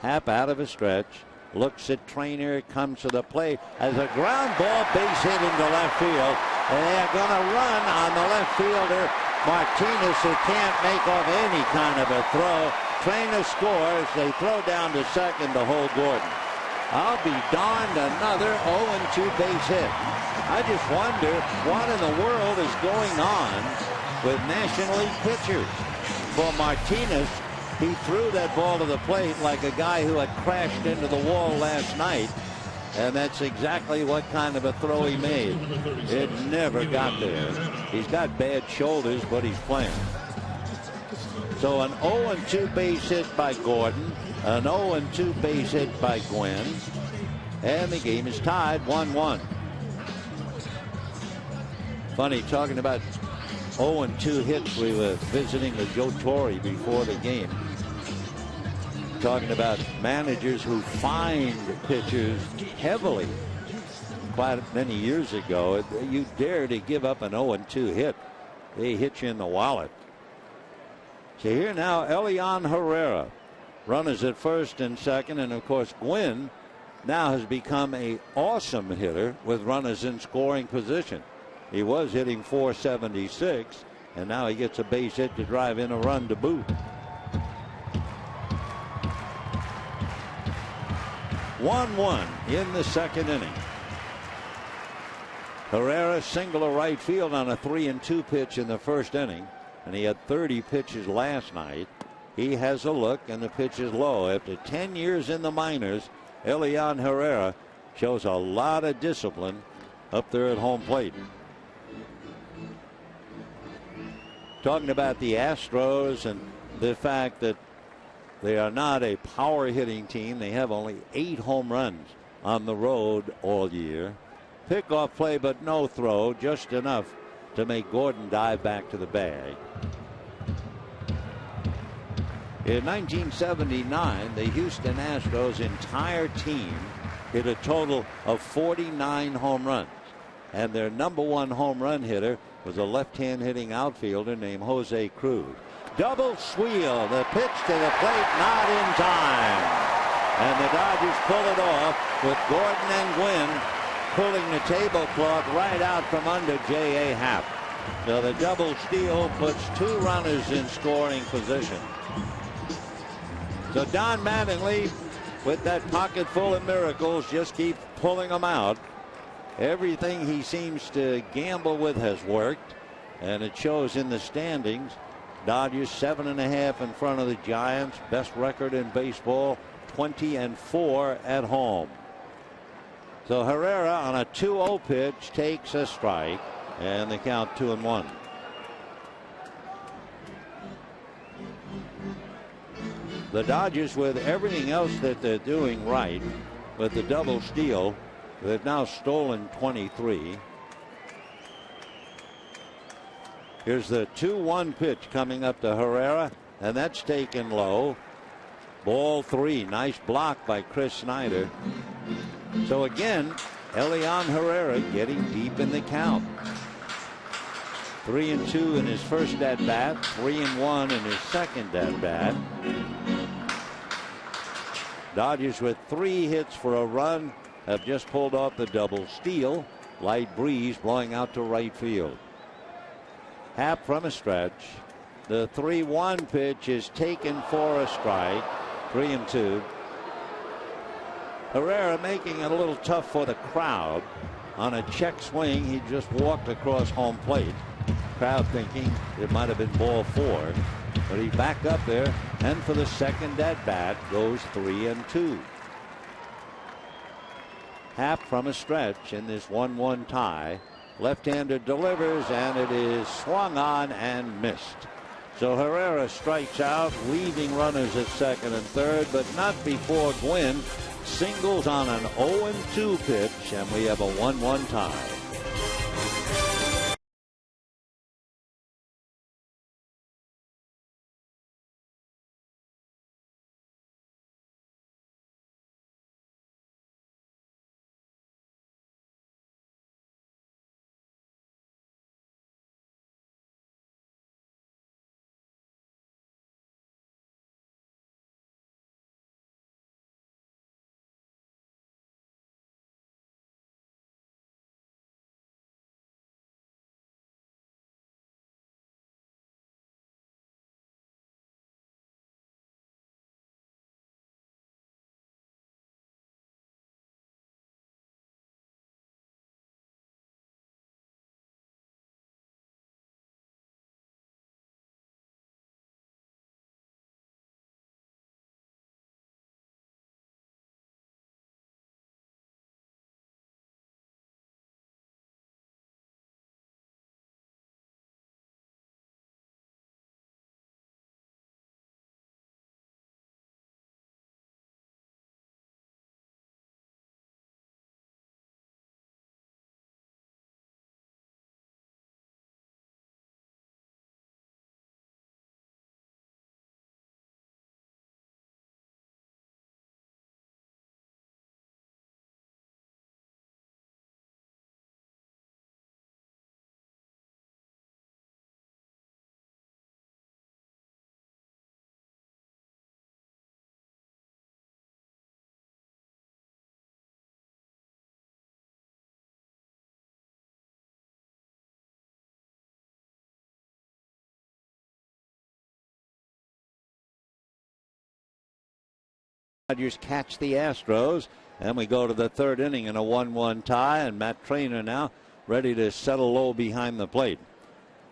Happ out of a stretch, looks at Trainer, comes to the plate, has a ground ball base hit into left field, and they're going to run on the left fielder Martinez, who can't make off any kind of a throw. Trainer scores. They throw down to second to hold Gordon. I'll be darned, another 0-2 base hit. I just wonder what in the world is going on with National League pitchers. For Martinez, he threw that ball to the plate like a guy who had crashed into the wall last night, and that's exactly what kind of a throw he made. It never got there. He's got bad shoulders, but he's playing. So an 0-2 base hit by Gordon, an 0-2 base hit by Gwynn, and the game is tied 1-1. Funny, talking about 0-2 hits, we were visiting with Joe Torre before the game, talking about managers who fined pitchers heavily quite many years ago. You dare to give up an 0-2 hit, they hit you in the wallet. So here now, Elian Herrera, runners at first and second, and of course Gwynn now has become an awesome hitter with runners in scoring position. He was hitting .476, and now he gets a base hit to drive in a run to boot. 1-1 in the second inning. Herrera single to right field on a 3-2 pitch in the first inning, and he had 30 pitches last night. He has a look, and the pitch is low. After 10 years in the minors, Elian Herrera shows a lot of discipline up there at home plate. Talking about the Astros and the fact that they are not a power hitting team. They have only 8 home runs on the road all year. Pickoff play, but no throw, just enough to make Gordon dive back to the bag. In 1979, the Houston Astros entire team hit a total of 49 home runs, and their number 1 home run hitter was a left-hand hitting outfielder named Jose Cruz. double sweel. The pitch to the plate, not in time. And the Dodgers pull it off with Gordon and Gwynn pulling the tablecloth right out from under J.A. Happ. So the double steal puts 2 runners in scoring position. So Don Mattingly, with that pocket full of miracles, just keeps pulling them out. Everything he seems to gamble with has worked, and it shows in the standings. Dodgers 7.5 in front of the Giants. Best record in baseball, 20-4 at home. So Herrera on a 2-0 pitch takes a strike, and the count 2-1. The Dodgers, with everything else that they're doing right, with the double steal, they've now stolen 23. Here's the 2-1 pitch coming up to Herrera, and that's taken low. Ball 3. Nice block by Chris Snyder. So again, Elian Herrera getting deep in the count. 3-2 in his first at bat, 3-1 in his second at bat. Dodgers with 3 hits for a run have just pulled off the double steal. Light breeze blowing out to right field. Happ from a stretch. The 3-1 pitch is taken for a strike. 3-2. Herrera making it a little tough for the crowd. On a check swing, he just walked across home plate. Crowd thinking it might have been ball 4. But he backed up there, and for the second at bat goes 3-2. Happ from a stretch in this 1-1 tie. Left-hander delivers, and it is swung on and missed. So Herrera strikes out, leaving runners at second and third, but not before Gwynn singles on an 0-2 pitch, and we have a 1-1 tie. Dodgers catch the Astros, and we go to the third inning in a 1-1 tie, and Matt Trainer now ready to settle low behind the plate.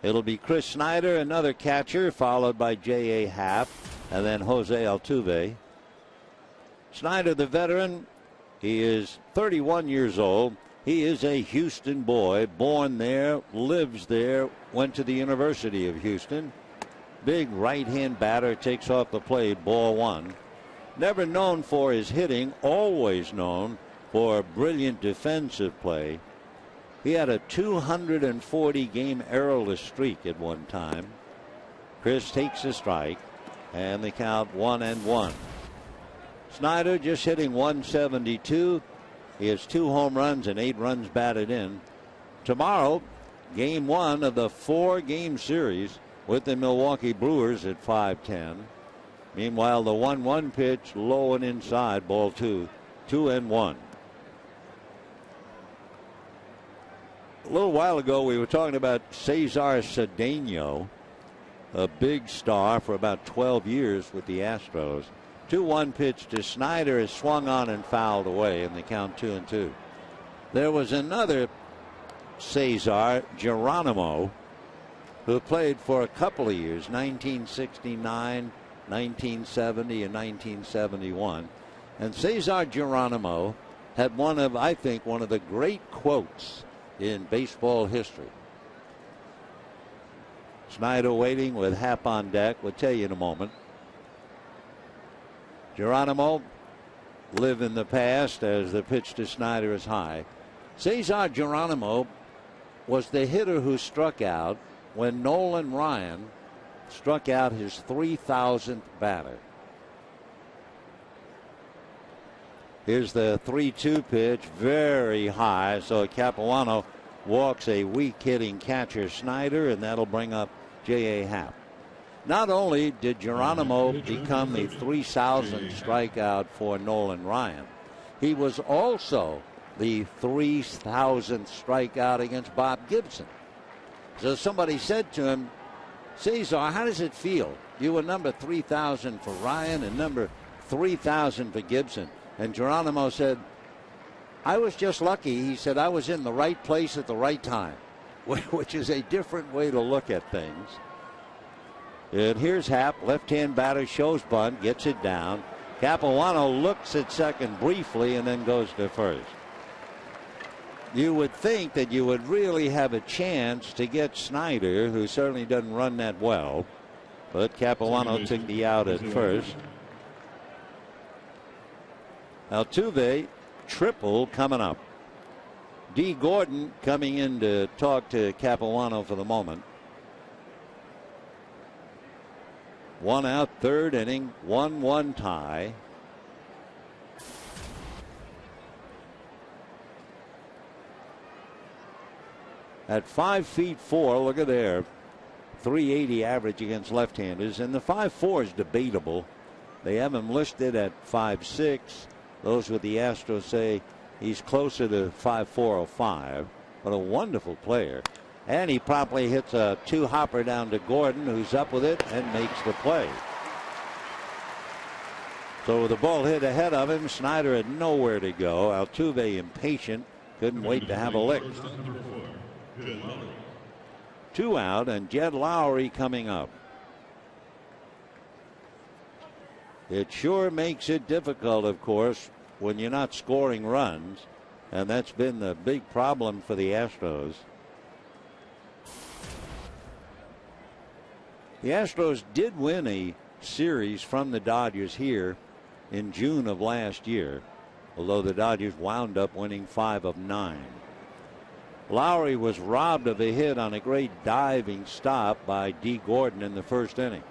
It'll be Chris Snyder, another catcher, followed by J.A. Happ, and then Jose Altuve. Snyder, the veteran, he is 31 years old. He is a Houston boy, born there, lives there, went to the University of Houston. Big right-hand batter, takes off the plate, ball 1. Never known for his hitting, always known for brilliant defensive play. He had a 240 game errorless streak at one time. Chris takes a strike, and the count 1-1. Snyder just hitting 172. He has 2 home runs and 8 runs batted in. Tomorrow, game 1 of the 4-game series with the Milwaukee Brewers at 5-10. Meanwhile, the 1-1 pitch low and inside, ball 2, 2-1. A little while ago, we were talking about Cesar Cedeno, a big star for about 12 years with the Astros. 2-1 pitch to Snyder is swung on and fouled away, and they count 2-2. There was another Cesar, Geronimo, who played for a couple of years, 1969, 1970, and 1971. And Cesar Geronimo had one of the great quotes in baseball history. Snyder waiting with Happ on deck. We'll tell you in a moment. Geronimo live in the past as the pitch to Snyder is high. Cesar Geronimo was the hitter who struck out when Nolan Ryan struck out his 3,000th batter. Here's the 3-2 pitch, very high, so Capuano walks a weak hitting catcher Snyder, and that'll bring up J.A. Happ. Not only did Geronimo become the 3,000th strikeout for Nolan Ryan, he was also the 3,000th strikeout against Bob Gibson. So somebody said to him, Cesar, how does it feel? You were number 3,000 for Ryan and number 3,000 for Gibson. And Geronimo said, I was just lucky. He said, I was in the right place at the right time, which is a different way to look at things. And here's Happ, left-hand batter, shows bunt, gets it down. Capuano looks at second briefly and then goes to first. You would think that you would really have a chance to get Snyder, who certainly doesn't run that well, but Capuano took the out at first. Altuve triple coming up. D. Gordon coming in to talk to Capuano for the moment. 1 out, third inning, 1-1 tie. At 5'4", look at there, 380 average against left-handers, and the 5'4" is debatable. They have him listed at 5'6". Those with the Astros say he's closer to 5'4" or 5. But a wonderful player. And he promptly hits a two-hopper down to Gordon, who's up with it and makes the play. So with the ball hit ahead of him, Snyder had nowhere to go. Altuve impatient, couldn't wait to have a lick. 2 out, and Jed Lowry coming up. It sure makes it difficult, of course, when you're not scoring runs, and that's been the big problem for the Astros. The Astros did win a series from the Dodgers here in June of last year, although the Dodgers wound up winning 5 of 9. Lowry was robbed of a hit on a great diving stop by D. Gordon in the first inning.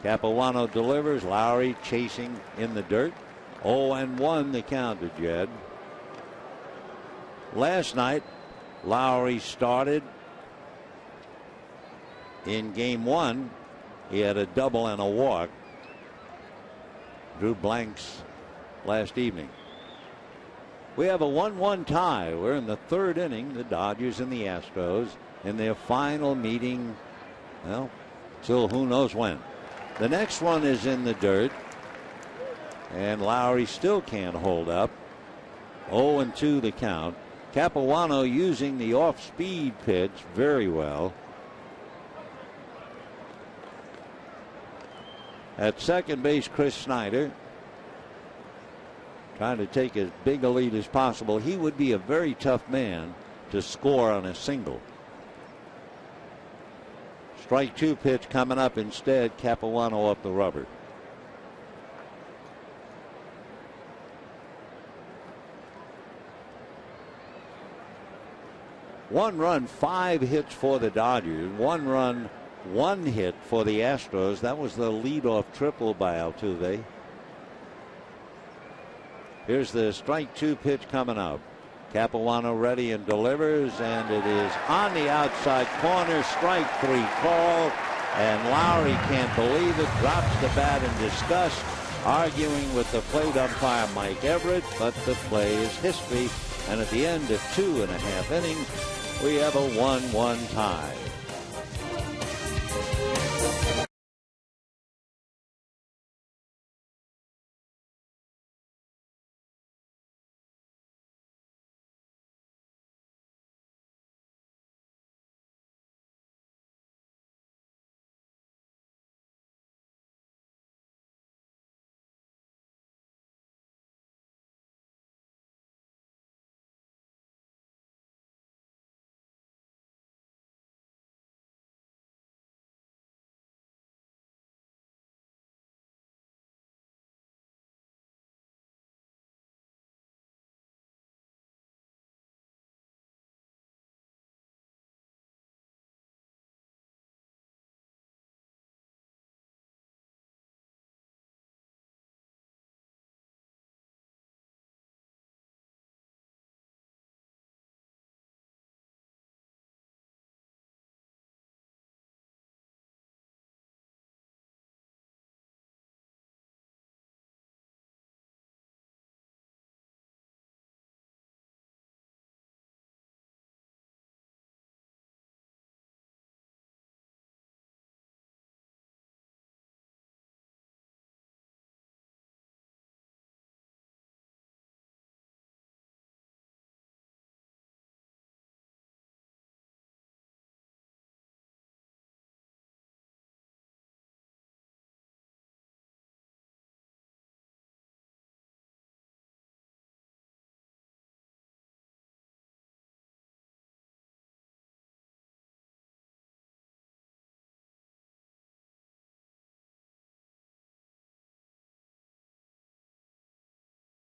Capuano delivers. Lowry chasing in the dirt. 0-1 the count to Jed. Last night, Lowry started. In game 1, he had a double and a walk. Drew blanks last evening. We have a 1-1 tie. We're in the third inning. The Dodgers and the Astros in their final meeting, well, till who knows when. The next one is in the dirt, and Lowry still can't hold up. 0-2 the count. Capuano using the off-speed pitch very well. At second base, Chris Snyder trying to take as big a lead as possible. He would be a very tough man to score on a single. Strike 2 pitch coming up instead. Capuano up the rubber. One run, 5 hits for the Dodgers. 1 run, 1 hit for the Astros. That was the leadoff triple by Altuve. Here's the strike 2 pitch coming up. Capuano ready and delivers, and it is on the outside corner. Strike 3 call, and Lowry can't believe it, drops the bat in disgust, arguing with the plate umpire Mike Everett, but the play is history, and at the end of 2.5 innings, we have a 1-1 tie.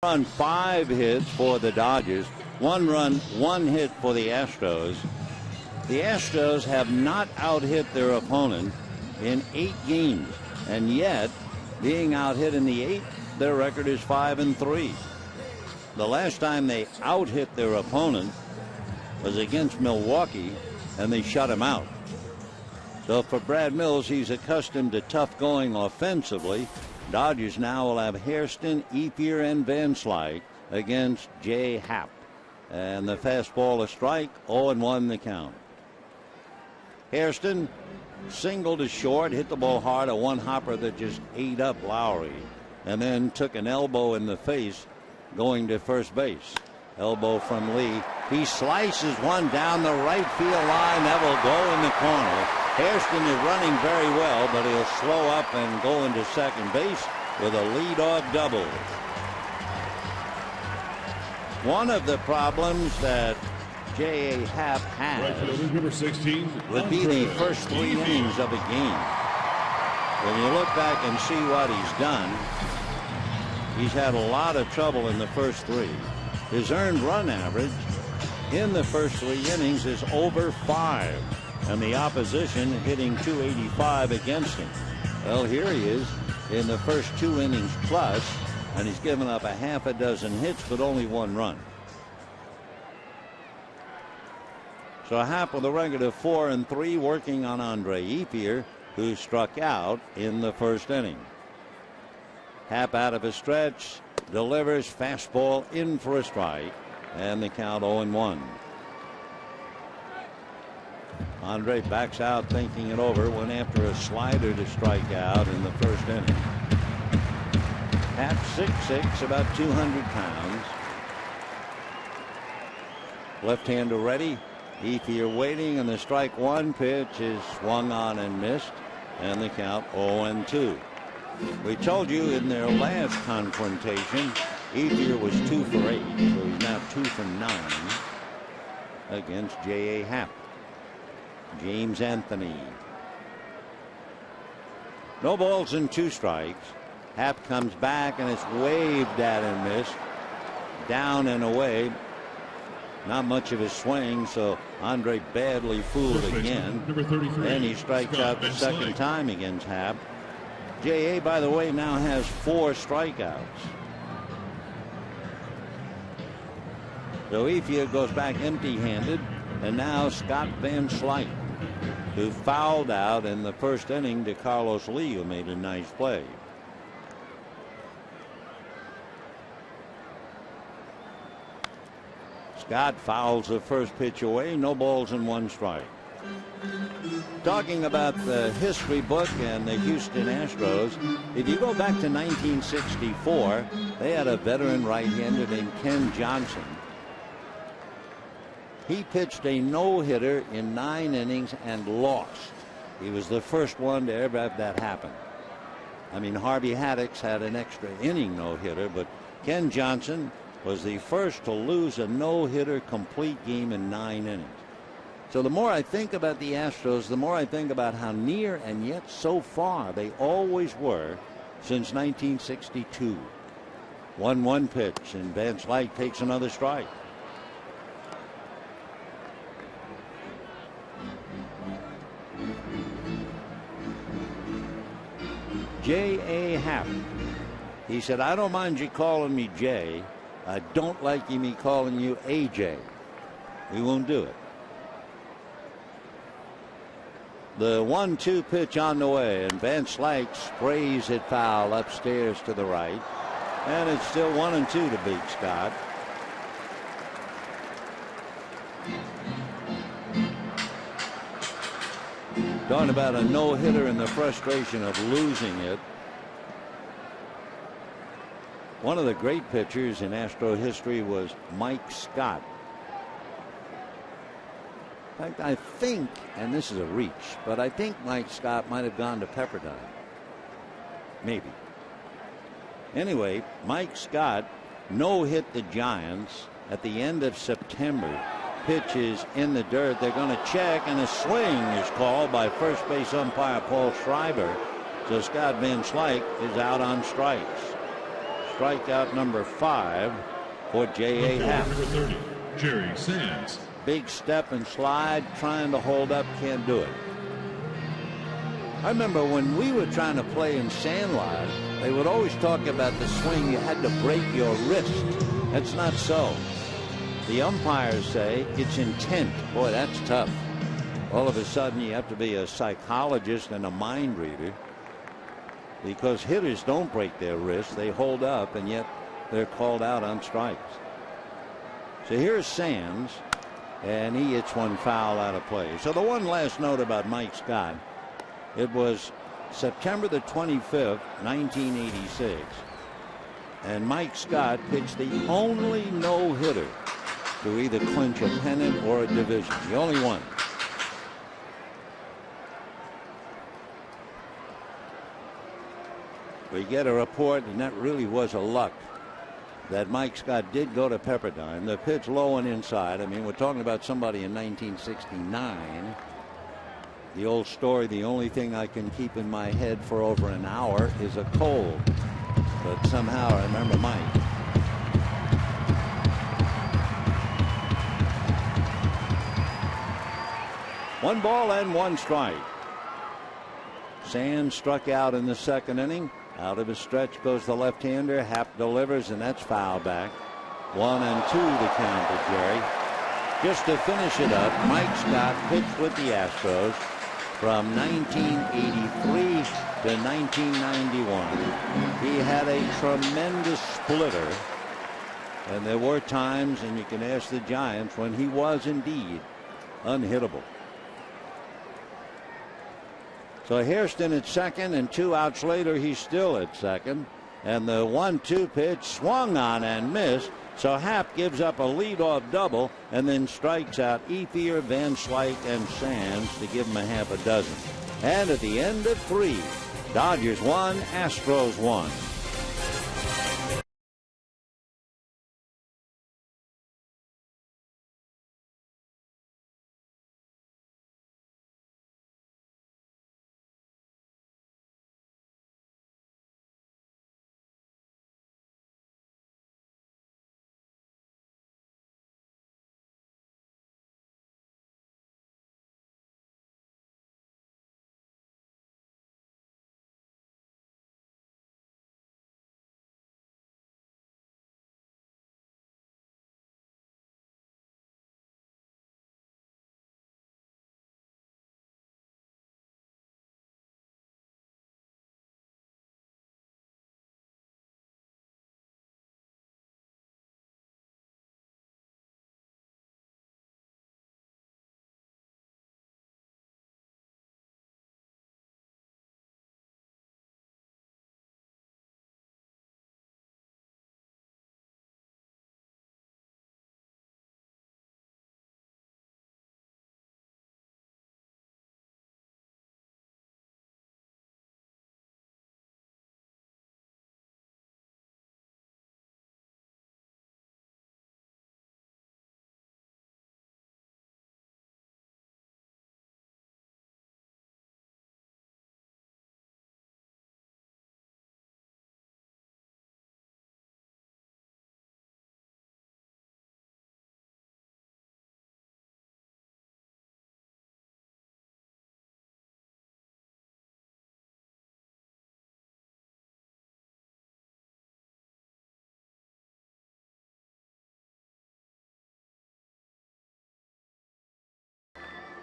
Run, 5 hits for the Dodgers, 1 run, 1 hit for the Astros. The Astros have not out-hit their opponent in 8 games, and yet, being out-hit in the 8th, their record is 5-3. The last time they out-hit their opponent was against Milwaukee, and they shut him out. So for Brad Mills, he's accustomed to tough going offensively. Dodgers now will have Hairston, Epier, and Van Slyke against Jay Happ. And the fastball a strike, 0-1 the count. Hairston singled to short, hit the ball hard, a one-hopper that just ate up Lowry, and then took an elbow in the face going to first base. Elbow from Lee. He slices one down the right field line. That will go in the corner. Hairston is running very well, but he'll slow up and go into second base with a leadoff double. One of the problems that J.A. Happ has number 16 would be the first 3 innings of a game. When you look back and see what he's done, he's had a lot of trouble in the first 3. His earned run average in the first 3 innings is over 5, and the opposition hitting .285 against him. Well, here he is in the first 2 innings plus, and he's given up a half a dozen hits but only 1 run. So Happ with a record of 4-3, working on Andre Epier, who struck out in the first inning. Happ out of a stretch, delivers, fastball in for a strike, and the count 0-1. Andre backs out, thinking it over, went after a slider to strike out in the first inning. Happ 6'6", about 200 pounds. Left-hander ready. Epier waiting, and the strike 1 pitch is swung on and missed, and the count 0-2. We told you in their last confrontation, Epier was 2 for 8, so he's now 2 for 9 against J.A. Happ. James Anthony. No balls and 2 strikes. Happ comes back, and it's waved at and missed. Down and away. Not much of a swing, so Andre badly fooled again. And he strikes out the second time against Happ. J.A., by the way, now has 4 strikeouts. So Ethier goes back empty-handed, and now Scott Van Slyke, who fouled out in the first inning to Carlos Lee, who made a nice play. Scott fouls the first pitch away. No balls and 1 strike. Talking about the history book and the Houston Astros, if you go back to 1964, they had a veteran right-hander named Ken Johnson. He pitched a no-hitter in 9 innings and lost. He was the first one to ever have that happen. I mean, Harvey Haddix had an extra inning no-hitter, but Ken Johnson was the first to lose a no-hitter complete game in 9 innings. So the more I think about the Astros, the more I think about how near and yet so far they always were since 1962. 1-1 pitch, and Van Slyke takes another strike. J.A. Happ. He said, I don't mind you calling me Jay. I don't like me calling you AJ. We won't do it. The 1-2 pitch on the way, and Van Slyke sprays it foul upstairs to the right. And it's still 1-2 to Big Scott. Talking about a no-hitter and the frustration of losing it. One of the great pitchers in Astro history was Mike Scott. In fact, I think, and this is a reach, but I think Mike Scott might have gone to Pepperdine. Maybe. Anyway, Mike Scott no-hit the Giants at the end of September. Pitch is in the dirt. They're going to check, and a swing is called by first base umpire Paul Schreiber. So Scott Van Slyke is out on strikes. Strikeout number 5 for J.A. Happ. Number 30, Jerry Sands. Big step and slide, trying to hold up, can't do it. I remember when we were trying to play in Sandlot, they would always talk about the swing. You had to break your wrist. That's not so. The umpires say it's intent. Boy, that's tough. All of a sudden, you have to be a psychologist and a mind reader, because hitters don't break their wrists. They hold up, and yet they're called out on strikes. So here's Sands, and he hits one foul out of play. So the one last note about Mike Scott, it was September the 25th, 1986, and Mike Scott pitched the only no-hitter to either clinch a pennant or a division. The only one. We get a report, and that really was a luck, that Mike Scott did go to Pepperdine. The pitch low and inside. I mean, we're talking about somebody in 1969. The old story, the only thing I can keep in my head for over an hour is a cold. But somehow I remember Mike. One ball and 1 strike. Sands struck out in the second inning. Out of his stretch goes the left-hander. Happ delivers, and that's foul back. 1-2 to count to Jerry. Just to finish it up, Mike Scott pitched with the Astros from 1983 to 1991. He had a tremendous splitter, and there were times, and you can ask the Giants, when he was indeed unhittable. So Hairston at second, and 2 outs later he's still at second, and the 1-2 pitch swung on and missed. So Happ gives up a leadoff double and then strikes out Ethier, Van Slyke, and Sands to give him a half a dozen. And at the end of 3, Dodgers 1, Astros 1.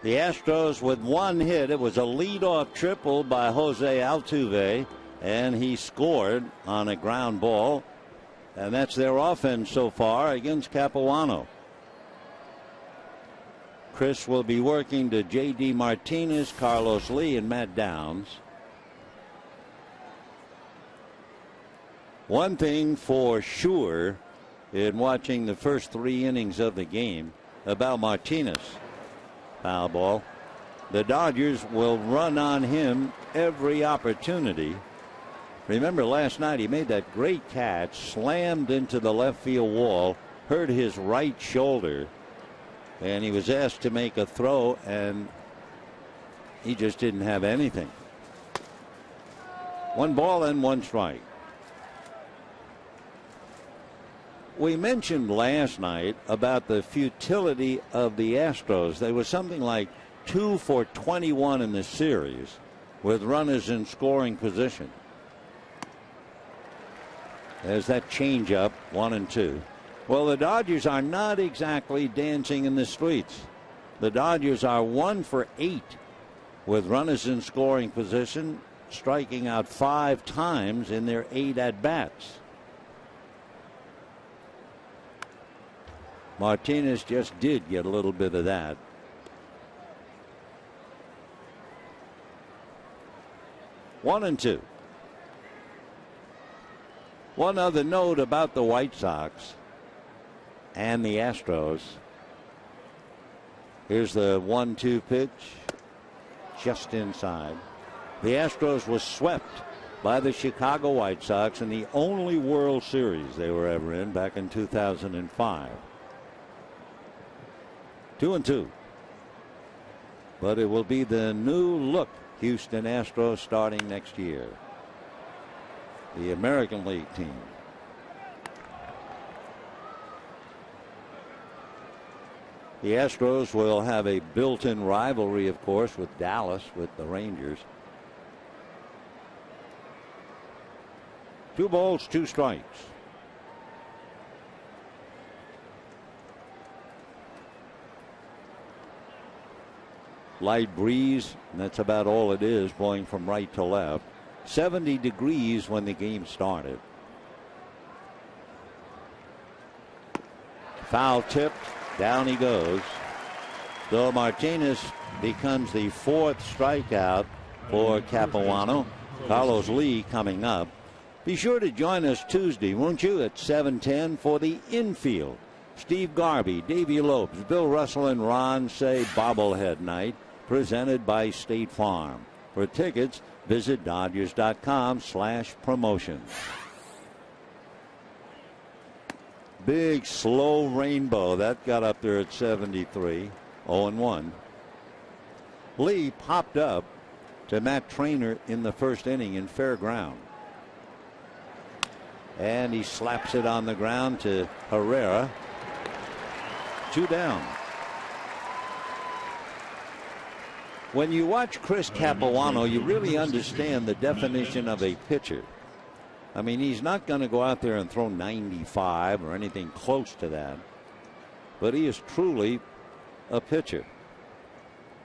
The Astros with one hit. It was a leadoff triple by Jose Altuve, and he scored on a ground ball. And that's their offense so far against Capuano. Chris will be working to J.D. Martinez, Carlos Lee, and Matt Downs. One thing for sure in watching the first 3 innings of the game about Martinez. Foul ball. The Dodgers will run on him every opportunity. Remember last night he made that great catch, slammed into the left field wall, hurt his right shoulder, and he was asked to make a throw, and he just didn't have anything. 1 ball and 1 strike. We mentioned last night about the futility of the Astros. They were something like 2 for 21 in the series with runners in scoring position. There's that changeup, 1-2. Well, the Dodgers are not exactly dancing in the streets. The Dodgers are 1 for 8 with runners in scoring position, striking out 5 times in their 8 at-bats. Martinez just did get a little bit of that. One and two. One other note about the White Sox and the Astros. Here's the 1-2 pitch, just inside. The Astros was swept by the Chicago White Sox in the only World Series they were ever in back in 2005. 2-2. But it will be the new look Houston Astros starting next year. The American League team. The Astros will have a built-in rivalry, of course, with Dallas, with the Rangers. 2 balls, 2 strikes. Light breeze, and that's about all it is, blowing from right to left. 70 degrees when the game started. Foul tipped, down he goes. So Martinez becomes the 4th strikeout for Capuano. Carlos Lee coming up. Be sure to join us Tuesday, won't you, at 7:10 for the infield. Steve Garvey, Davey Lopes, Bill Russell, and Ron Say bobblehead night, presented by State Farm. For tickets, visit Dodgers.com/promotions. Big slow rainbow that got up there at 73. 0-1. Lee popped up to Matt Trainer in the first inning in fair ground. And he slaps it on the ground to Herrera. 2 down. When you watch Chris Capuano, you really understand the definition of a pitcher. I mean, he's not going to go out there and throw 95 or anything close to that. But he is truly a pitcher.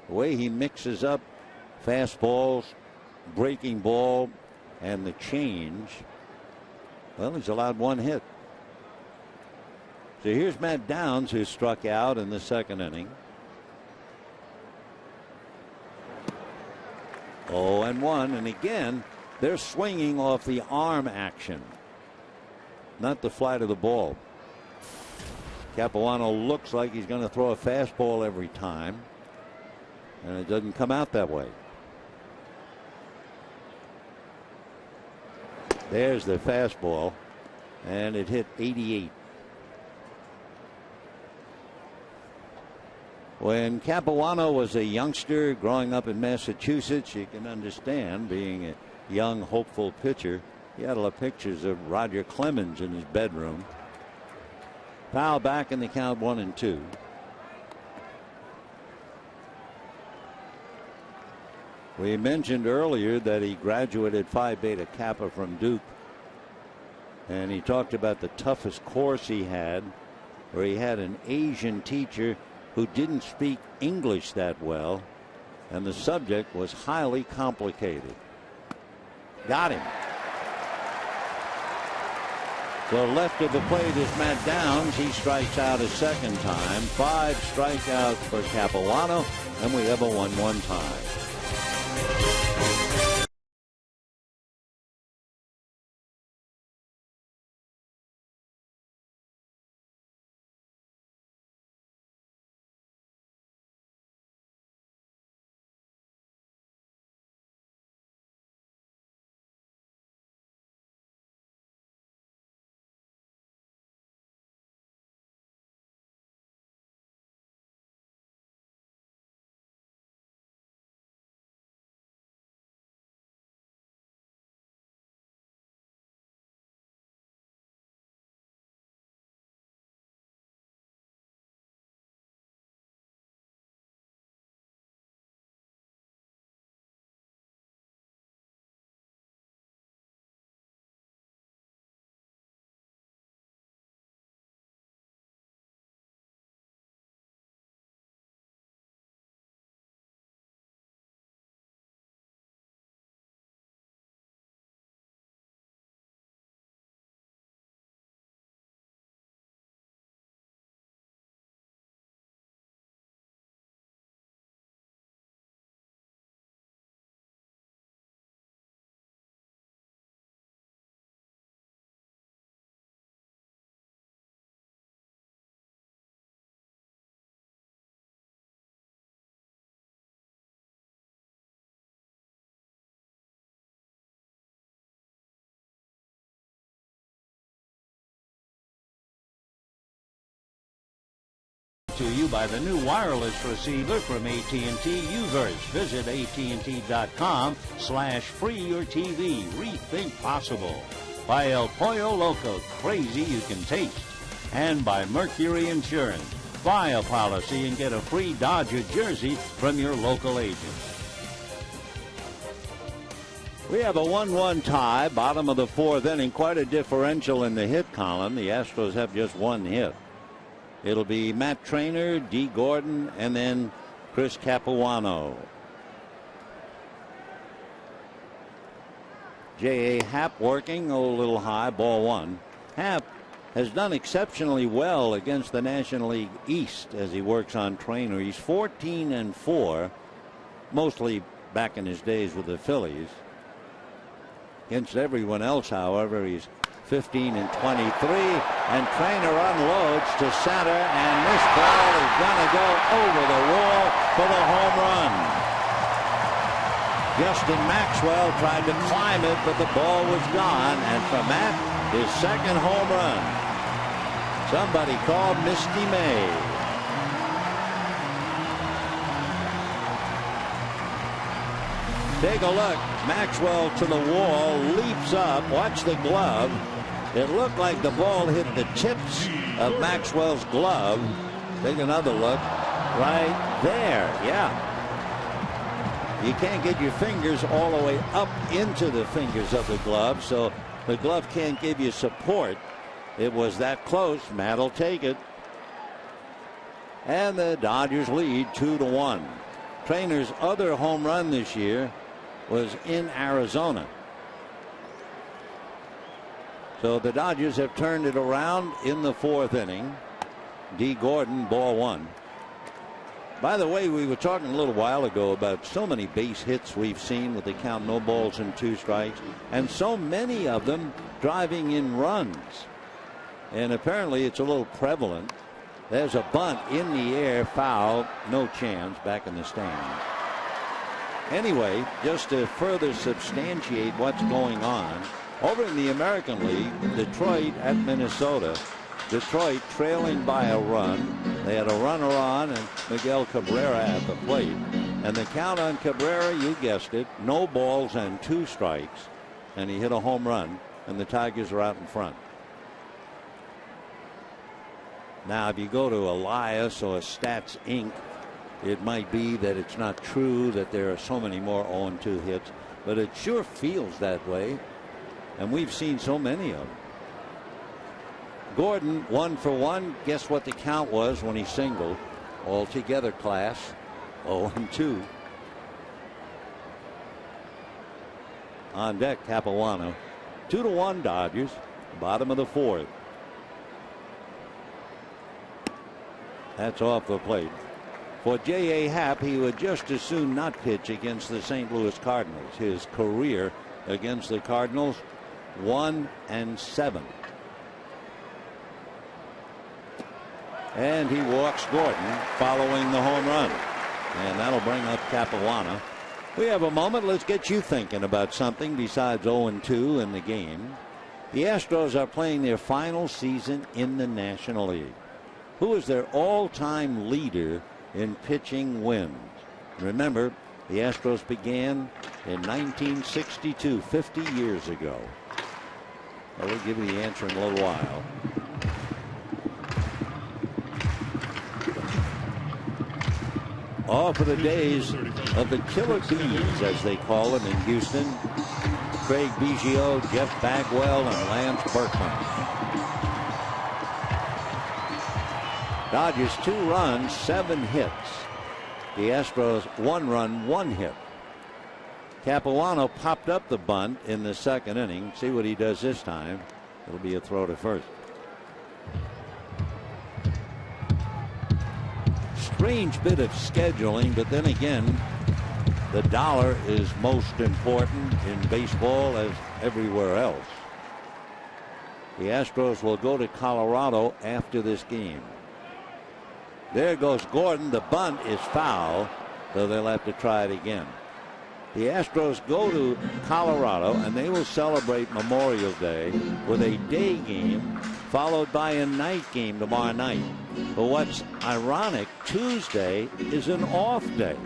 The way he mixes up fastballs, breaking ball, and the change. Well, he's allowed 1 hit. So here's Matt Downs, who struck out in the second inning. 0-1, and again, they're swinging off the arm action, not the flight of the ball. Capuano looks like he's going to throw a fastball every time, and it doesn't come out that way. There's the fastball, and it hit 88. When Capuano was a youngster growing up in Massachusetts, you can understand, being a young, hopeful pitcher. He had a lot of pictures of Roger Clemens in his bedroom. Foul back in the count, 1-2. We mentioned earlier that he graduated Phi Beta Kappa from Duke. And he talked about the toughest course he had, where he had an Asian teacher who didn't speak English that well, and the subject was highly complicated. Got him. So left of the plate is Matt Downs. He strikes out a second time. 5 strikeouts for Capuano, and we have a 1-1 tie. To you by the new wireless receiver from AT&T Uverse. Visit AT&T.com/free your TV. Rethink possible. By El Pollo Loco, crazy you can taste. And by Mercury Insurance. Buy a policy and get a free Dodger jersey from your local agent. We have a 1-1 tie, bottom of the 4th inning. Quite a differential in the hit column. The Astros have just 1 hit. It'll be Matt Trainer, D. Gordon, and then Chris Capuano. J.A. Happ working a little high, ball 1. Happ has done exceptionally well against the National League East as he works on Trainer. He's 14-4, mostly back in his days with the Phillies. Against everyone else, however, he's 15-23, and Trainer unloads to center, and this ball is going to go over the wall for the home run. Justin Maxwell tried to climb it, but the ball was gone, and for Matt, his second home run. Somebody called Misty May. Take a look. Maxwell to the wall, leaps up. Watch the glove. It looked like the ball hit the tips of Maxwell's glove. Take another look. Right there. Yeah. You can't get your fingers all the way up into the fingers of the glove, so the glove can't give you support. It was that close. Matt will take it. And the Dodgers lead 2-1. Trainer's other home run this year was in Arizona. So the Dodgers have turned it around in the 4th inning. D. Gordon, ball 1. By the way, we were talking a little while ago about so many base hits we've seen with the count no balls and 2 strikes, and so many of them driving in runs. And apparently it's a little prevalent. There's a bunt in the air, foul, no chance, back in the stands. Anyway, just to further substantiate what's going on, over in the American League, Detroit at Minnesota. Detroit trailing by a run. They had a runner on and Miguel Cabrera at the plate. And the count on Cabrera, you guessed it, no balls and 2 strikes. And he hit a home run, and the Tigers are out in front. Now, if you go to Elias or Stats Inc., it might be that it's not true that there are so many more 0-2 hits, but it sure feels that way. And we've seen so many of them. Gordon 1 for 1. Guess what the count was when he singled? altogether class, 0-2. On deck, Capuano. 2-1 Dodgers. Bottom of the fourth. That's off the plate. For J.A. Happ, he would just as soon not pitch against the St. Louis Cardinals. His career against the Cardinals, 1-7. And he walks Gordon following the home run. And that'll bring up Capuano. We have a moment. Let's get you thinking about something besides 0-2 in the game. The Astros are playing their final season in the National League. Who is their all-time leader in pitching wins? Remember, the Astros began in 1962, 50 years ago. Well, we'll give you the answer in a little while. All for the days of the Killer Bees, as they call them in Houston. Craig Biggio, Jeff Bagwell, and Lance Berkman. Dodgers 2 runs, 7 hits. The Astros 1 run, 1 hit. Capuano popped up the bunt in the second inning. See what he does this time. It'll be a throw to first. Strange bit of scheduling, but then again, the dollar is most important in baseball as everywhere else. The Astros will go to Colorado after this game. There goes Gordon. The bunt is foul, so they'll have to try it again. The Astros go to Colorado, and they will celebrate Memorial Day with a day game followed by a night game tomorrow night. But what's ironic, Tuesday is an off day.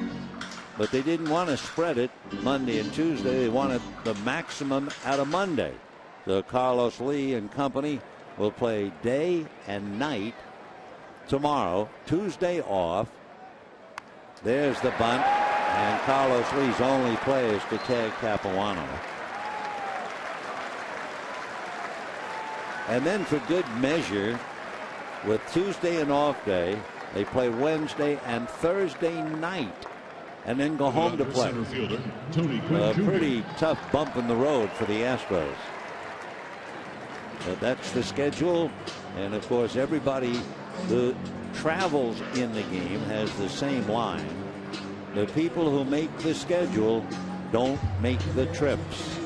But they didn't want to spread it Monday and Tuesday. They wanted the maximum out of Monday. So Carlos Lee and company will play day and night tomorrow. Tuesday off. There's the bunt. And Carlos Lee's only play is to tag Capuano. And then for good measure, with Tuesday an off day, they play Wednesday and Thursday night and then go home to play. A pretty tough bump in the road for the Astros. But that's the schedule. And of course, everybody who travels in the game has the same line. The people who make the schedule don't make the trips.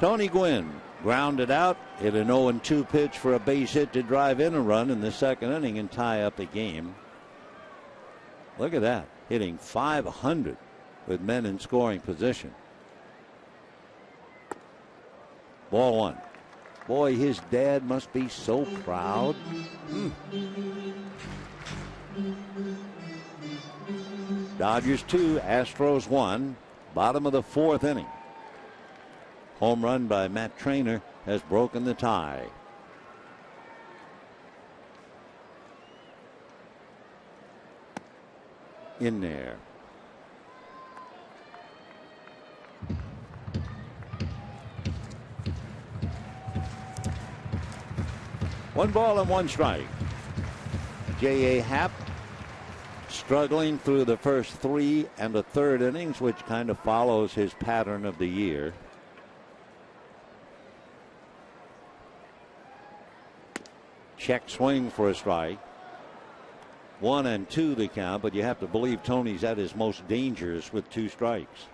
Tony Gwynn grounded out, hit an 0-2 pitch for a base hit to drive in a run in the second inning and tie up the game. Look at that, hitting .500 with men in scoring position. Ball one. Boy, his dad must be so proud. Dodgers 2, Astros 1, bottom of the fourth inning. Home run by Matt Trainer has broken the tie. In there. One ball and one strike. J.A. Happ struggling through the first 3 1/3 innings, which kind of follows his pattern of the year. Check swing for a strike. 1-2 the count, but you have to believe Tony's at his most dangerous with 2 strikes.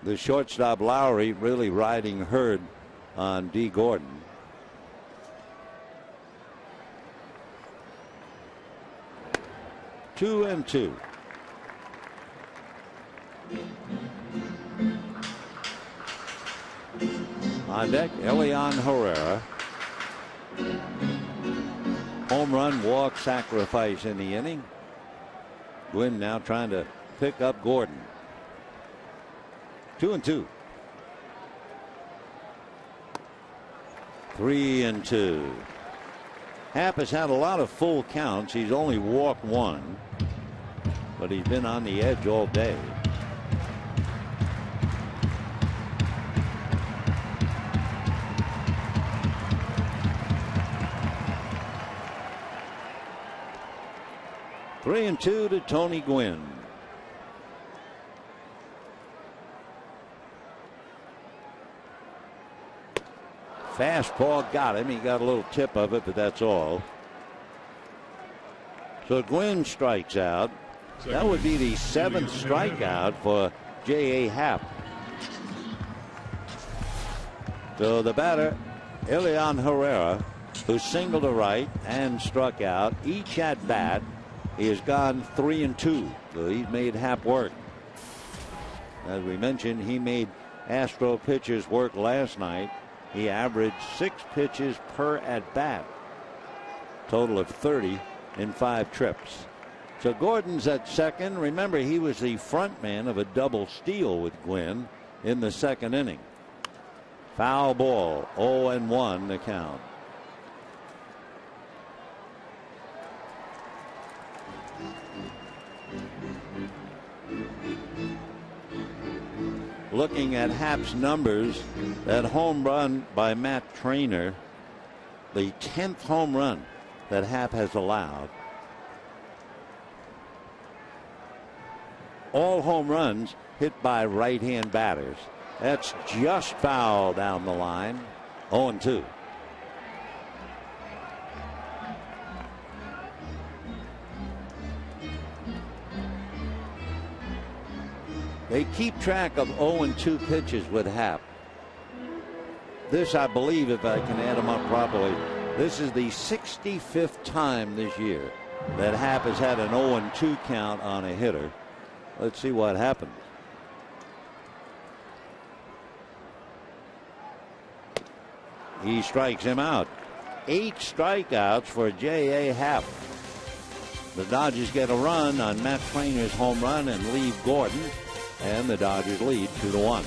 The shortstop Lowry really riding herd on D. Gordon. Two and two. On deck, Elian Herrera. Home run, walk, sacrifice in the inning. Gwynn now trying to pick up Gordon. 2-2. 3-2. Happ has had a lot of full counts. He's only walked 1. but he's been on the edge all day. Three and two to Tony Gwynn. Fastball got him. He got a little tip of it, but that's all. So Gwynn strikes out. That would be the 7th strikeout for J.A. Happ. So the batter, Elian Herrera, who singled to right and struck out, each at bat, he has gone 3 and 2. So he's made Happ work. As we mentioned, he made Astro pitchers work last night. He averaged 6 pitches per at bat. Total of 30 in 5 trips. So Gordon's at second. Remember, he was the front man of a double steal with Gwynn in the 2nd inning. Foul ball, 0-1 the count. Looking at Happ's numbers, that home run by Matt Trainer, the 10th home run that Happ has allowed. All home runs hit by right-hand batters. That's just foul down the line. 0-2. They keep track of 0-2 pitches with Happ. This, I believe, if I can add them up properly, this is the 65th time this year that Happ has had an 0-2 count on a hitter. Let's see what happens. He strikes him out. 8 strikeouts for J.A. Happ. The Dodgers get a run on Matt Trainer's home run and leave Gordon. And the Dodgers lead 2-1.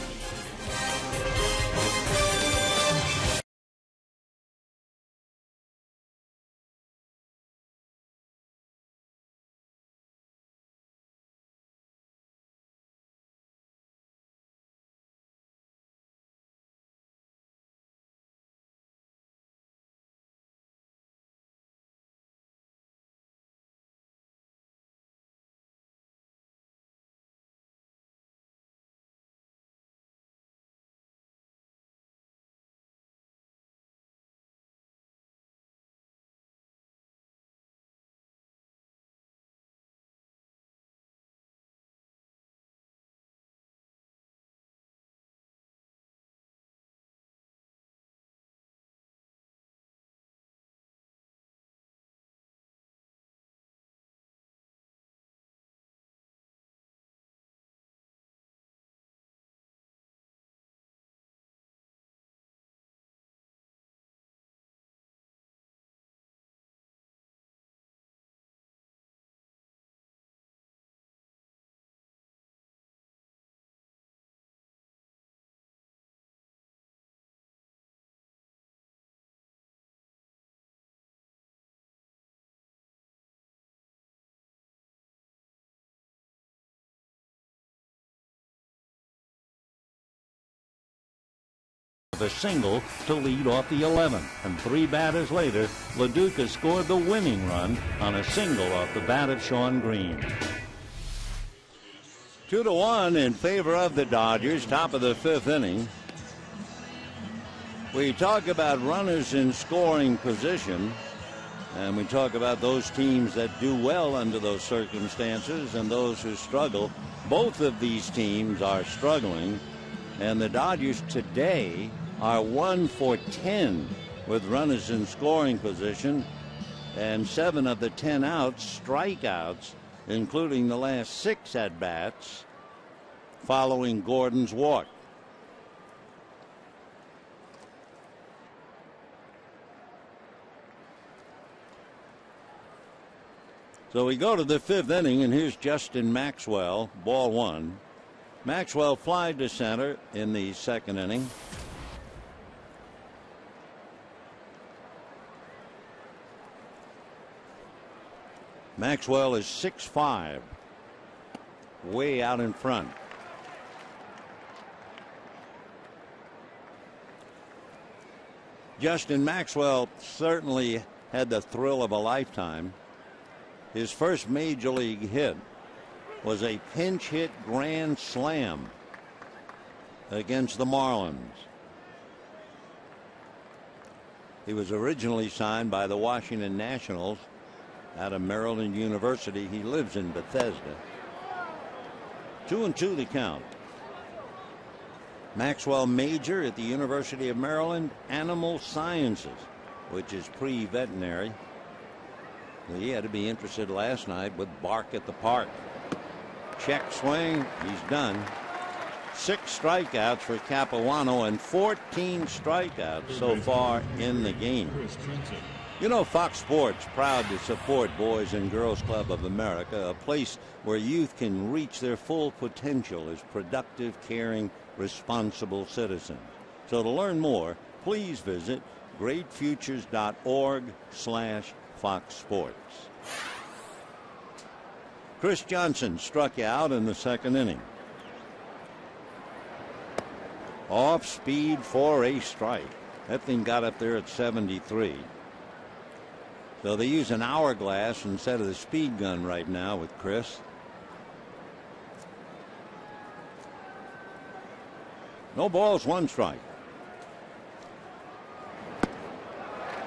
A single to lead off the 11th, and 3 batters later, LaDuca scored the winning run on a single off the bat of Sean Green. 2-1 in favor of the Dodgers, top of the 5th inning. We talk about runners in scoring position, and we talk about those teams that do well under those circumstances and those who struggle. Both of these teams are struggling, and the Dodgers today are 1 for 10 with runners in scoring position, and 7 of the 10 outs strikeouts, including the last 6 at bats following Gordon's walk. So we go to the 5th inning, and here's Justin Maxwell, ball 1. Maxwell flied to center in the 2nd inning. Maxwell is 6'5", way out in front. Justin Maxwell certainly had the thrill of a lifetime. His first major league hit was a pinch hit grand slam against the Marlins. He was originally signed by the Washington Nationals out of Maryland University. He lives in Bethesda. 2-2 the count. Maxwell major at the University of Maryland Animal Sciences, which is pre-veterinary. He had to be interested last night with Bark at the Park. Check swing, he's done. 6 strikeouts for Capuano and 14 strikeouts so far in the game. You know, Fox Sports proud to support Boys and Girls Club of America, a place where youth can reach their full potential as productive, caring, responsible citizens. So to learn more, please visit greatfutures.org/Fox Sports. Chris Johnson struck out in the second inning. Off speed for a strike. That thing got up there at 73. So they use an hourglass instead of the speed gun right now with Chris. No balls, 1 strike.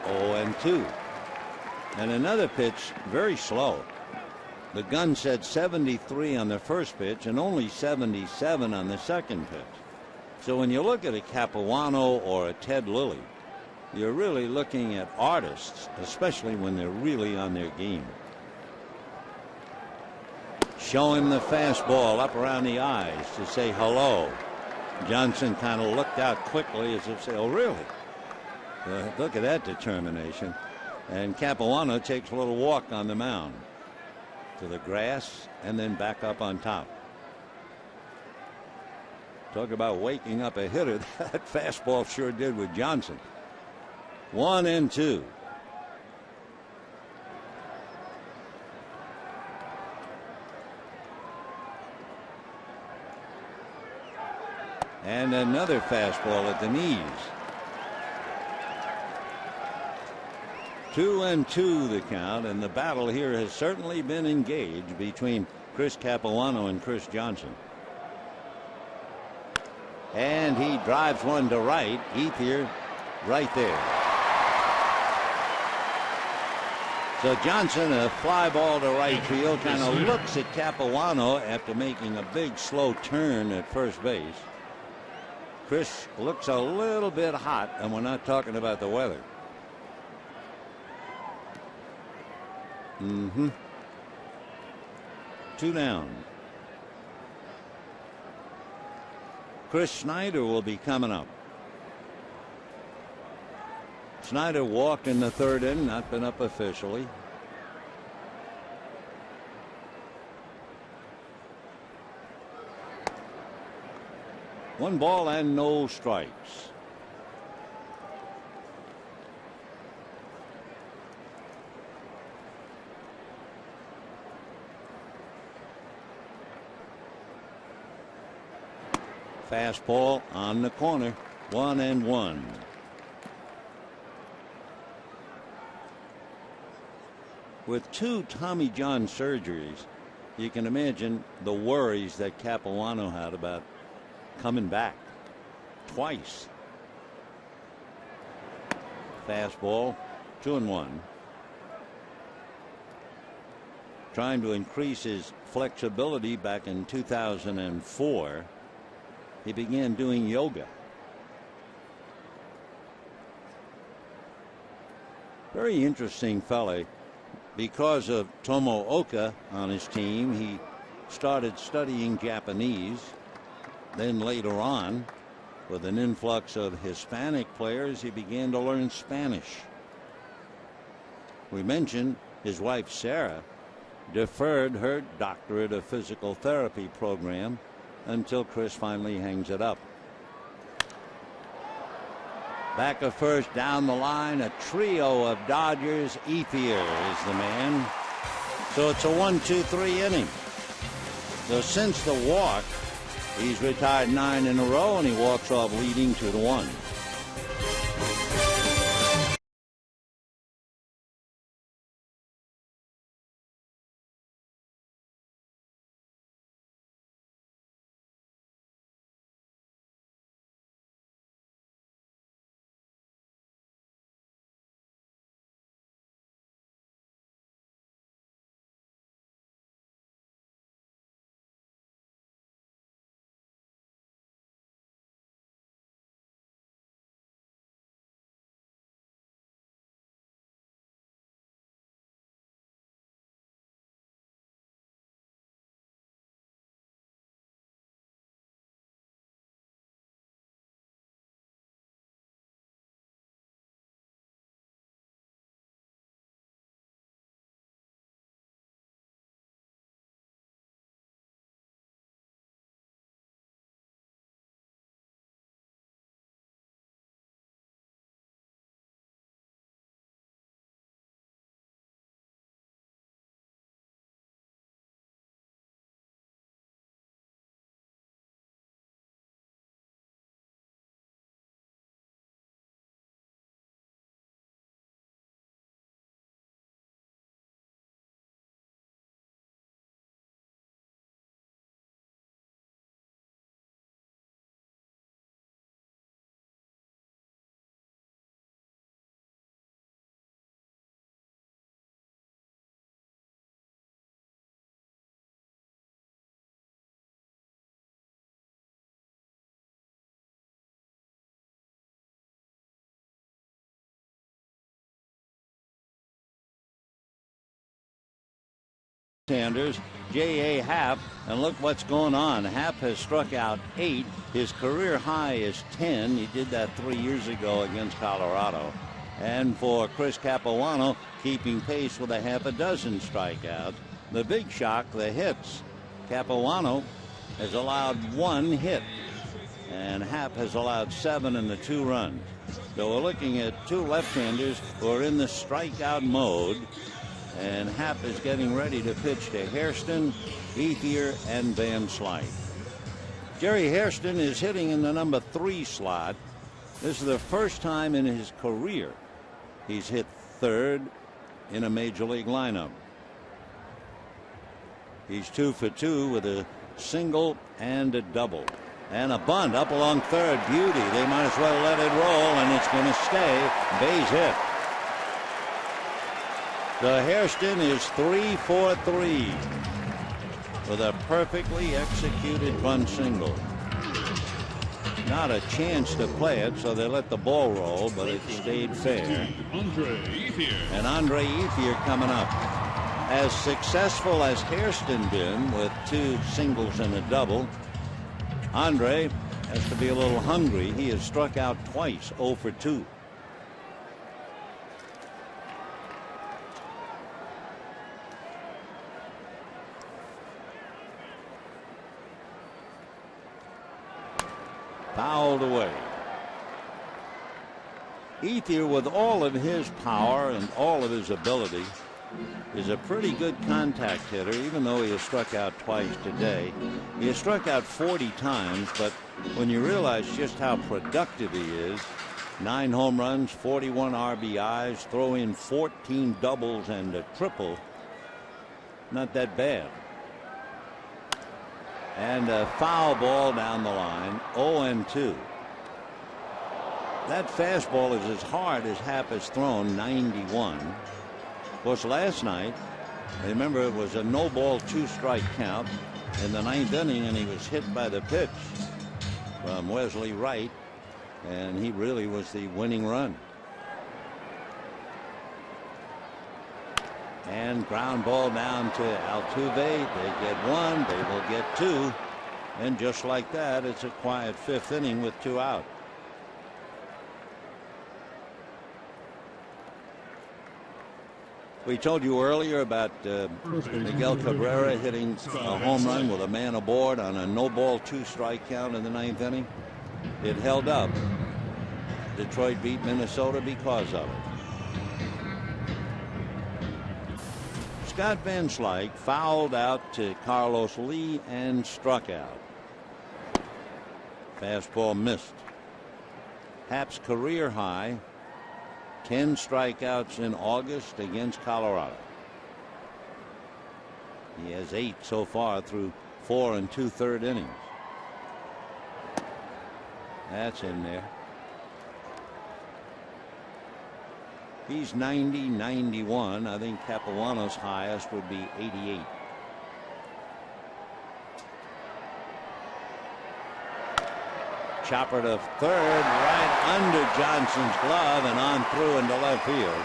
0-2. And another pitch, very slow. The gun said 73 on the first pitch and only 77 on the second pitch. So when you look at a Capuano or a Ted Lilly, you're really looking at artists, especially when they're really on their game. Show him the fastball up around the eyes to say hello. Johnson kind of looked out quickly as if say, oh, really? Look at that determination. And Capuano takes a little walk on the mound to the grass and then back up on top. Talk about waking up a hitter. That fastball sure did with Johnson. 1-2. And another fastball at the knees. 2-2 the count, and the battle here has certainly been engaged between Chris Capuano and Chris Johnson. And he drives one to right. Ethier right there. So Johnson, a fly ball to right field, kind of looks at Capuano after making a big slow turn at first base. Chris looks a little bit hot, and we're not talking about the weather. 2 down. Chris Snyder will be coming up. Snyder walked in the third inning, not been up officially. One ball and no strikes. Fastball on the corner. 1-1. With 2 Tommy John surgeries, you can imagine the worries that Capuano had about coming back twice. Fastball, 2-1. Trying to increase his flexibility back in 2004. He began doing yoga. Very interesting fella. Because of Tomo Oka on his team, he started studying Japanese. Then later on, with an influx of Hispanic players, he began to learn Spanish. We mentioned his wife Sarah deferred her doctorate of physical therapy program until Chris finally hangs it up. Back of first, down the line, a trio of Dodgers. Ethier is the man. So it's a 1-2-3 inning. So since the walk, he's retired 9 in a row, and he walks off leading 2-1. Sanders, J.A. Happ, and look what's going on. Happ has struck out 8. His career high is 10. He did that 3 years ago against Colorado. And for Chris Capuano, keeping pace with a half a dozen strikeouts. The big shock, the hits. Capuano has allowed 1 hit, and Happ has allowed 7 in the 2 runs. So we're looking at 2 left-handers who are in the strikeout mode. And Happ is getting ready to pitch to Hairston, Ethier, and Van Slyke. Jerry Hairston is hitting in the number 3 slot. This is the first time in his career he's hit 3rd in a major league lineup. He's 2 for 2 with a single and a double. And a bunt up along 3rd. Beauty. They might as well let it roll, and it's going to stay. Base hit. The Hairston is 3 for 3 with a perfectly executed bunt single. Not a chance to play it, so they let the ball roll, but it stayed fair. And Andre Ethier coming up. As successful as Hairston been with 2 singles and a double, Andre has to be a little hungry. He has struck out twice, 0 for 2. Fouled away. Ethier, with all of his power and all of his ability, is a pretty good contact hitter, even though he has struck out twice today. He has struck out 40 times, but when you realize just how productive he is, 9 home runs, 41 RBIs, throw in 14 doubles and a triple, not that bad. And a foul ball down the line, 0-2. That fastball is as hard as Happ has thrown, 91. Of course, last night, remember, it was a no-ball 2-strike count in the 9th inning, and he was hit by the pitch from Wesley Wright, and he really was the winning run. And ground ball down to Altuve. They get 1, they will get 2, and just like that, it's a quiet 5th inning with 2 out. We told you earlier about Miguel Cabrera hitting a home run with a man aboard on a no-ball 2-strike count in the 9th inning. It held up. Detroit beat Minnesota because of it. Scott Van Slyke fouled out to Carlos Lee and struck out. Fastball missed. Happ's career high, 10 strikeouts in August against Colorado. He has 8 so far through 4 2/3 innings. That's in there. He's 90, 91. I think Capuano's highest would be 88. Chopper to third, right under Johnson's glove and on through into left field.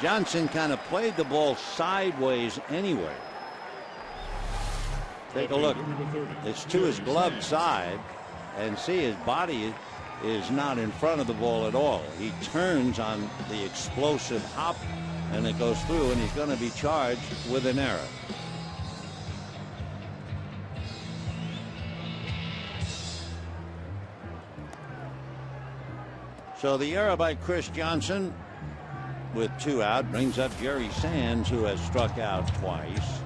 Johnson kind of played the ball sideways anyway. Take a look. It's to his gloved side, and see his body is not in front of the ball at all. He turns on the explosive hop, and it goes through, and he's going to be charged with an error. So the error by Chris Johnson with 2 out brings up Jerry Sands, who has struck out twice.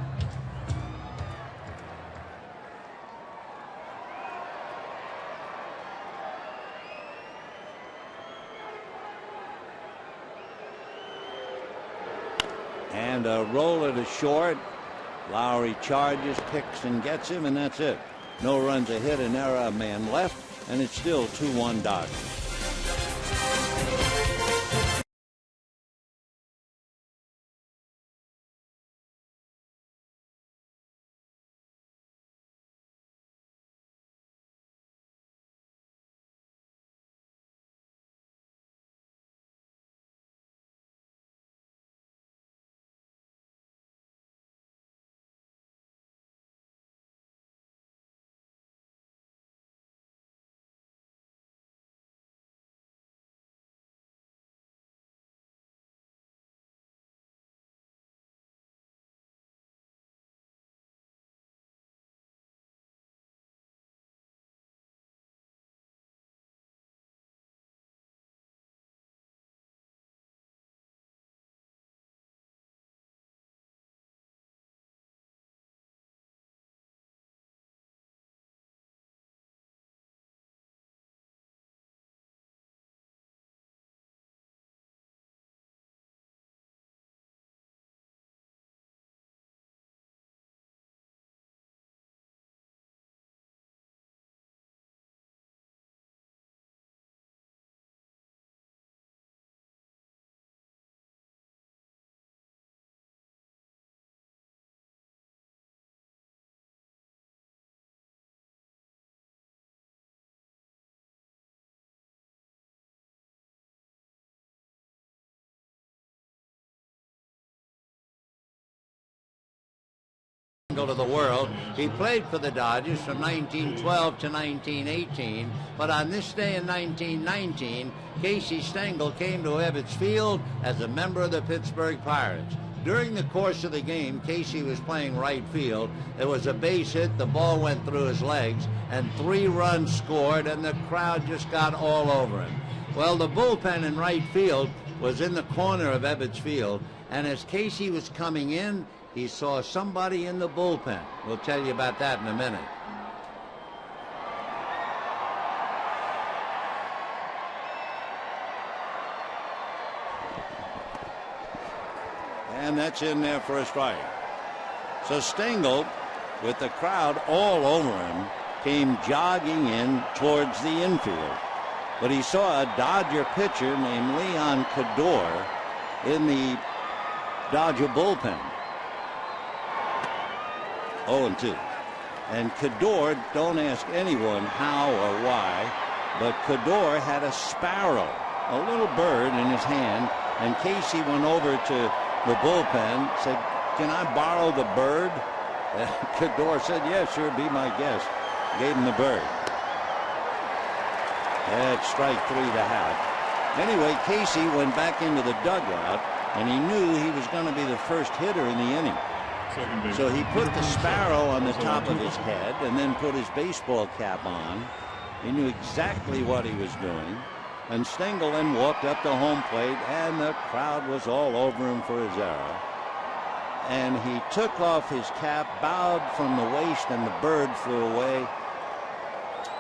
And a roller to short. Lowry charges, picks, and gets him, and that's it. No runs, a hit, an error, a man left, and it's still 2-1 Dodgers. To the world. He played for the Dodgers from 1912 to 1918, but on this day in 1919, Casey Stengel came to Ebbets Field as a member of the Pittsburgh Pirates. During the course of the game, Casey was playing right field. There was a base hit, the ball went through his legs, and 3 runs scored, and the crowd just got all over him. Well, the bullpen in right field was in the corner of Ebbets Field, and as Casey was coming in, he saw somebody in the bullpen. We'll tell you about that in a minute. And that's in there for a strike. So Stengel, with the crowd all over him, came jogging in towards the infield. But he saw a Dodger pitcher named Leon Cador in the Dodger bullpen. 0-2. And Cador, don't ask anyone how or why, but Cador had a sparrow, a little bird in his hand, and Casey went over to the bullpen, said, "Can I borrow the bird?" And Cador said, "Yeah, sure, be my guest." Gave him the bird. That's strike 3 to Happ. Anyway, Casey went back into the dugout, and he knew he was going to be the first hitter in the inning. So he put the sparrow on the top of his head and then put his baseball cap on. He knew exactly what he was doing. And Stengel then walked up to home plate, and the crowd was all over him for his error. and he took off his cap, bowed from the waist, and the bird flew away.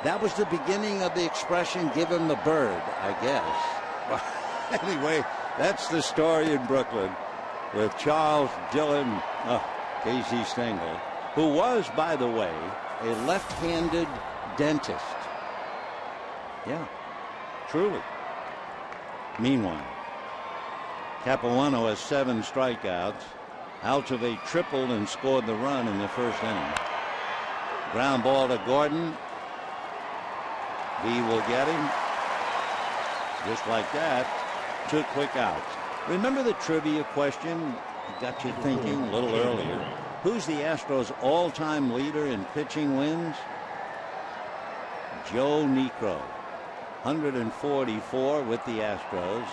That was the beginning of the expression, give him the bird, I guess. Anyway, that's the story in Brooklyn with Charles Dillon, Casey Stengel, who was, by the way, a left-handed dentist. Yeah, truly. Meanwhile, Capuano has 7 strikeouts. Altuve tripled and scored the run in the first inning. Ground ball to Gordon. V will get him. Just like that. 2 quick outs. Remember the trivia question? Got you thinking a little earlier. Who's the Astros' all-time leader in pitching wins? Joe Niekro. 144 with the Astros.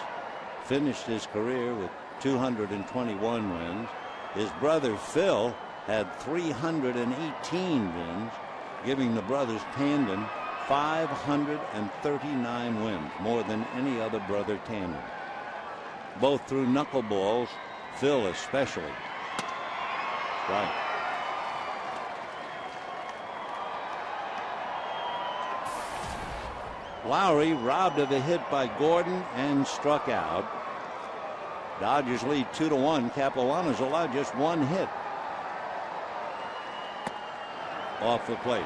Finished his career with 221 wins. His brother Phil had 318 wins, giving the brothers tandem 539 wins, more than any other brother tandem. Both threw knuckleballs, Phil especially. Right. Lowry robbed of a hit by Gordon and struck out. Dodgers lead 2-1. Capuano's allowed just 1 hit off the plate.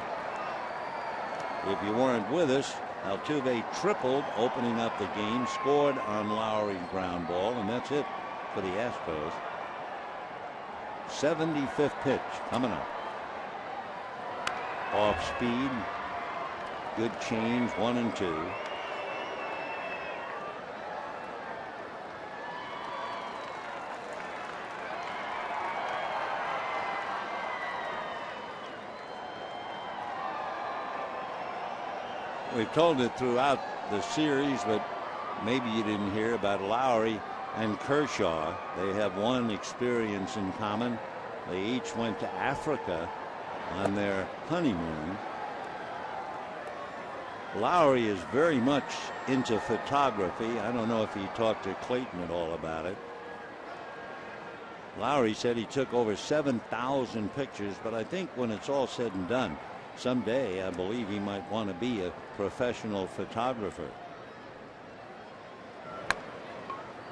If you weren't with us, Altuve tripled, opening up the game, scored on Lowry's ground ball, and that's it for the Astros. 75th pitch coming up. Off speed. Good change, 1 and 2. We've told it throughout the series, but maybe you didn't hear about Lowry and Kershaw. They have one experience in common. They each went to Africa on their honeymoon. Lowry is very much into photography. I don't know if he talked to Clayton at all about it. Lowry said he took over 7,000 pictures, but I think when it's all said and done, someday I believe he might want to be a professional photographer.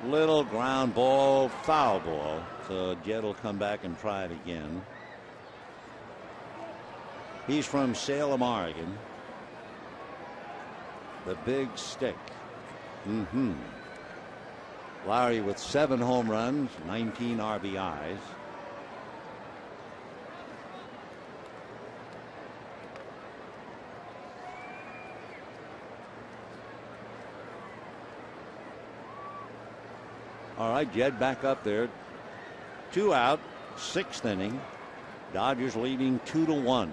Little ground ball, foul ball. So Jed will come back and try it again. He's from Salem, Oregon. The big stick. Lowry with 7 home runs, 19 RBIs. All right, Jed back up there. 2 out, 6th inning. Dodgers leading 2-1.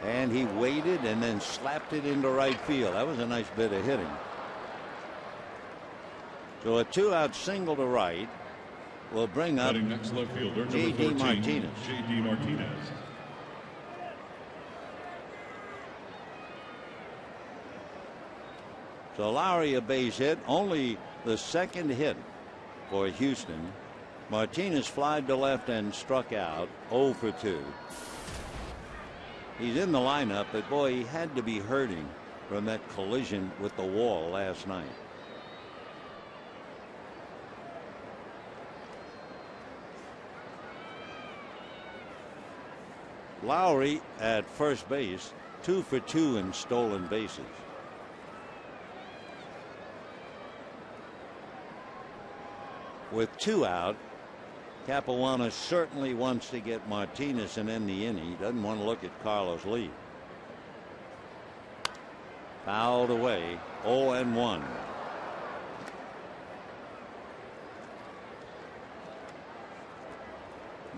And he waited and then slapped it into right field. That was a nice bit of hitting. So a 2-out single to right will bring up next left fielder, J.D. Martinez. J.D. Martinez. So Lowry a base hit, only the 2nd hit for Houston. Martinez flied to left and struck out, 0 for 2. He's in the lineup, but boy, he had to be hurting from that collision with the wall last night. Lowry at first base, 2 for 2 in stolen bases. With 2 out, Capuano certainly wants to get Martinez and end the inning. He doesn't want to look at Carlos Lee. Fouled away, 0-1.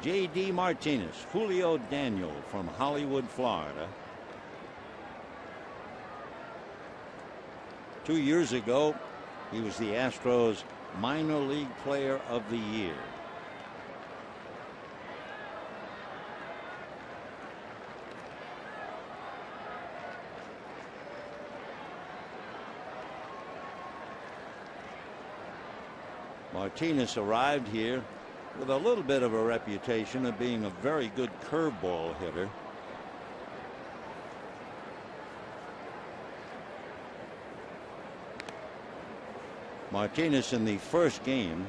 J.D. Martinez, Julio Daniel from Hollywood, Florida. 2 years ago, he was the Astros minor league player of the year. Martinez arrived here with a little bit of a reputation of being a very good curveball hitter. Martinez in the first game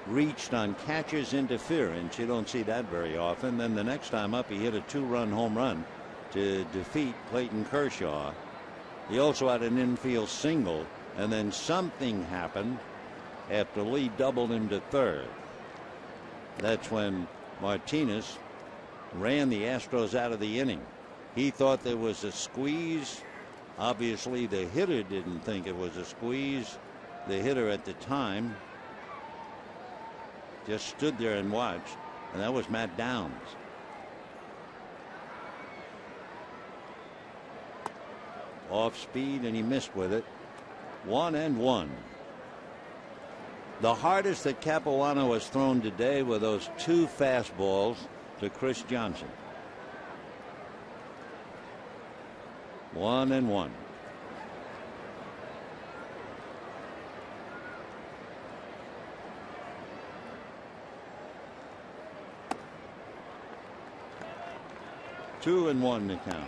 reached on catcher's interference. You don't see that very often. Then the next time up, he hit a 2-run home run to defeat Clayton Kershaw. He also had an infield single, and then something happened after Lee doubled him to third. That's when Martinez ran the Astros out of the inning. He thought there was a squeeze. Obviously, the hitter didn't think it was a squeeze. The hitter at the time just stood there and watched, and that was Matt Downs. Off speed, and he missed with it. 1-1. The hardest that Capuano has thrown today were those 2 fastballs to Chris Johnson. 1-1. Two and 1 to count.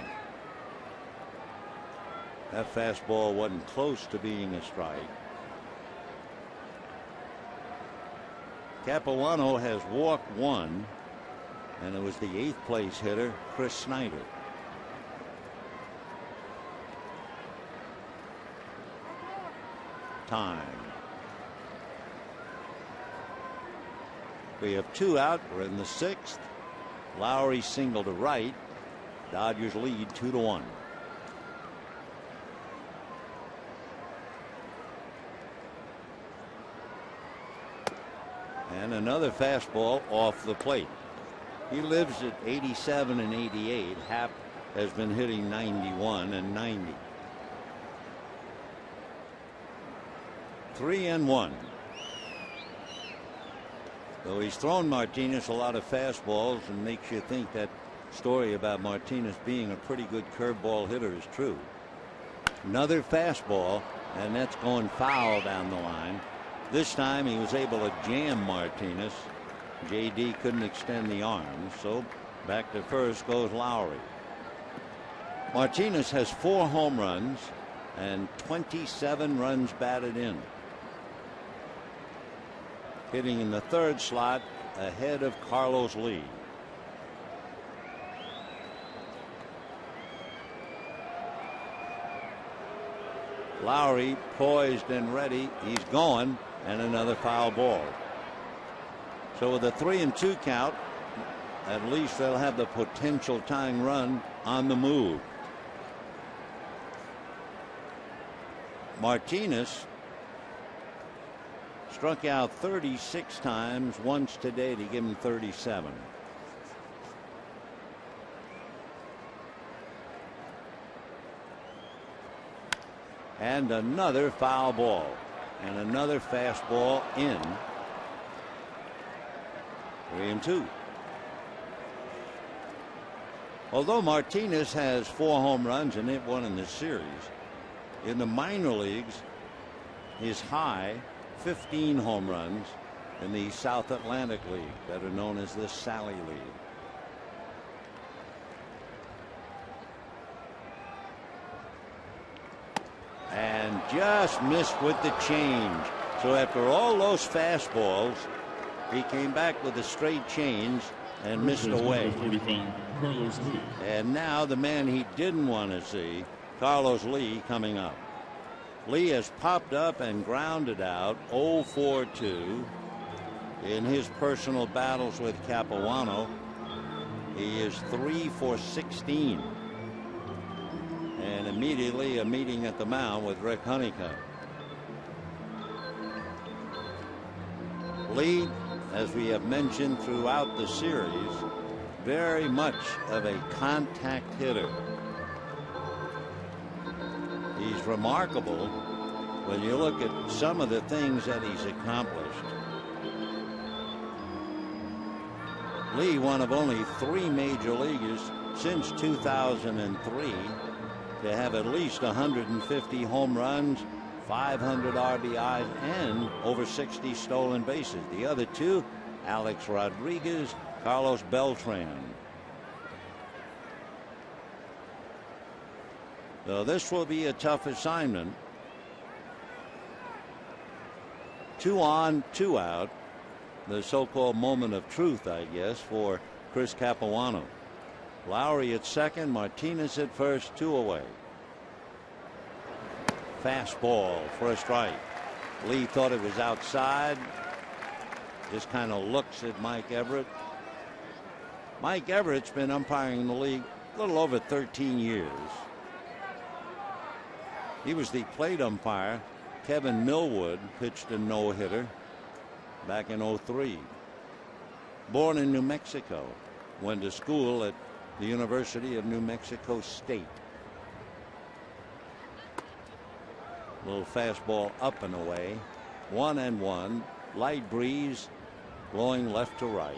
That fastball wasn't close to being a strike. Capuano has walked 1, and it was the 8th place hitter, Chris Snyder. Time. We have 2 out. We're in the 6th. Lowry single to right. Dodgers lead 2-1. And another fastball off the plate. He lives at 87 and 88. Happ has been hitting 91 and 90. 3-1. Though he's thrown Martinez a lot of fastballs, and makes you think that story about Martinez being a pretty good curveball hitter is true. Another fastball, and that's going foul down the line. This time he was able to jam Martinez. JD couldn't extend the arms, so back to first goes Lowry. Martinez has 4 home runs and 27 runs batted in. Hitting in the 3rd slot ahead of Carlos Lee. Lowry poised and ready. He's going, and another foul ball. So with a 3-2 count, at least they'll have the potential tying run on the move. Martinez struck out 36 times, once today to give him 37. And another foul ball, and another fastball in. 3-2. Although Martinez has 4 home runs and hit 1 in this series, in the minor leagues his high 15 home runs in the South Atlantic League, better known as the Sally League. And just missed with the change. So after all those fastballs, he came back with a straight change and missed away. And now the man he didn't want to see, Carlos Lee, coming up. Lee has popped up and grounded out 0-4-2 in his personal battles with Capuano. He is 3 for 16. And immediately a meeting at the mound with Rick Honeycutt. Lee, as we have mentioned throughout the series, very much of a contact hitter. He's remarkable when you look at some of the things that he's accomplished. Lee, one of only 3 major leaguers since 2003 to have at least 150 home runs, 500 RBIs and over 60 stolen bases. The other two, Alex Rodriguez, Carlos Beltran. So this will be a tough assignment. 2 on, 2 out. The so-called moment of truth, I guess, for Chris Capuano. Lowry at second, Martinez at first, 2 away. Fastball for a strike. Lee thought it was outside. Just kind of looks at Mike Everett. Mike Everett's been umpiring in the league a little over 13 years. He was the plate umpire. Kevin Millwood pitched a no-hitter back in '03. Born in New Mexico, went to school at the University of New Mexico State. Little fastball up and away. 1-1. Light breeze blowing left to right.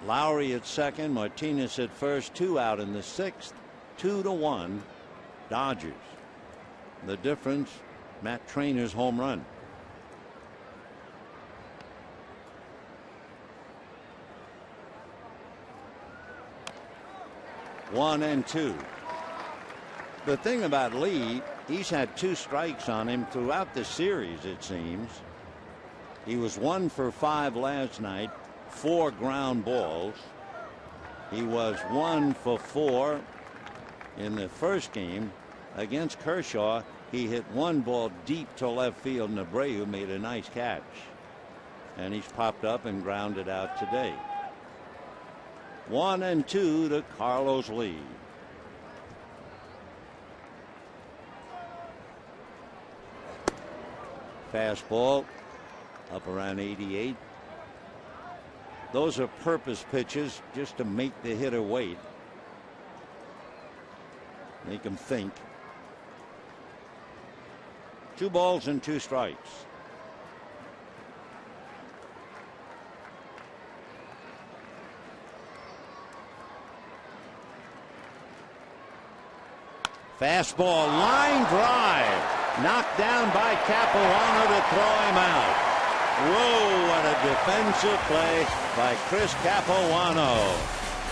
Lowry at second, Martinez at first, 2 out in the 6th. 2-1 Dodgers. The difference, Matt Trainor's home run. One and 2. The thing about Lee, he's had 2 strikes on him throughout the series, it seems. He was 1 for 5 last night, 4 ground balls. He was 1 for 4 in the first game against Kershaw. He hit 1 ball deep to left field, and Abreu made a nice catch. And he's popped up and grounded out today. 1-2 to Carlos Lee. Fastball up around 88. Those are purpose pitches just to make the hitter wait. Make him think. 2 balls and 2 strikes. Fastball, line drive, knocked down by Capuano to throw him out. Whoa, what a defensive play by Chris Capuano.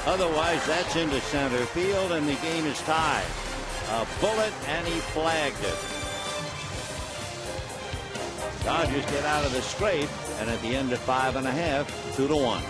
Otherwise, that's into center field, and the game is tied. A bullet, and he flagged it. Dodgers get out of the scrape, and at the end of 5.5, 2-1.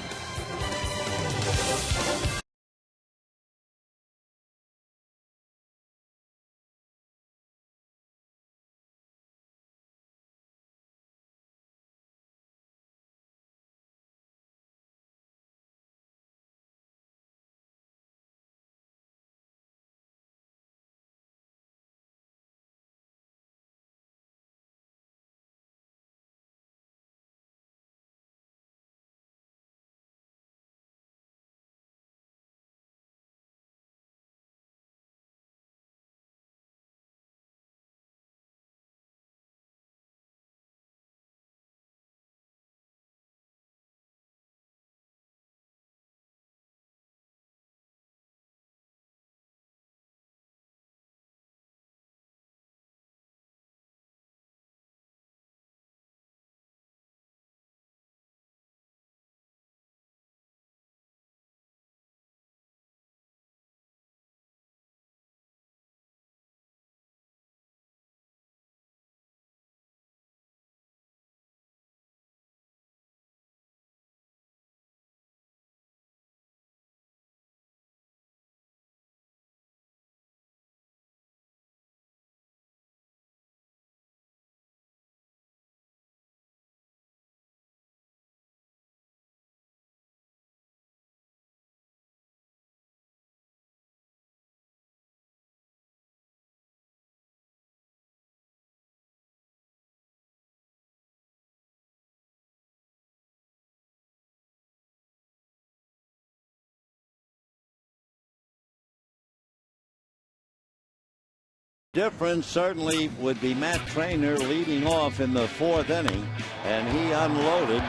Difference certainly would be Matt Trainer leading off in the 4th inning, and he unloaded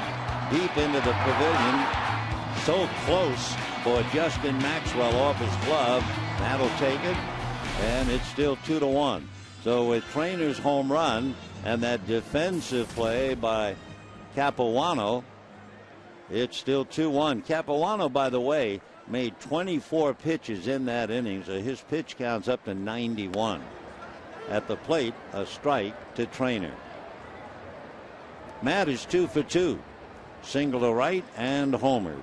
deep into the pavilion. So close for Justin Maxwell off his glove. That'll take it, and it's still 2-1. So with Trainer's home run and that defensive play by Capuano, it's still 2-1. Capuano, by the way, made 24 pitches in that inning, so his pitch count's up to 91. At the plate, a strike to Trainer. Matt is 2 for 2. Single to right and homered.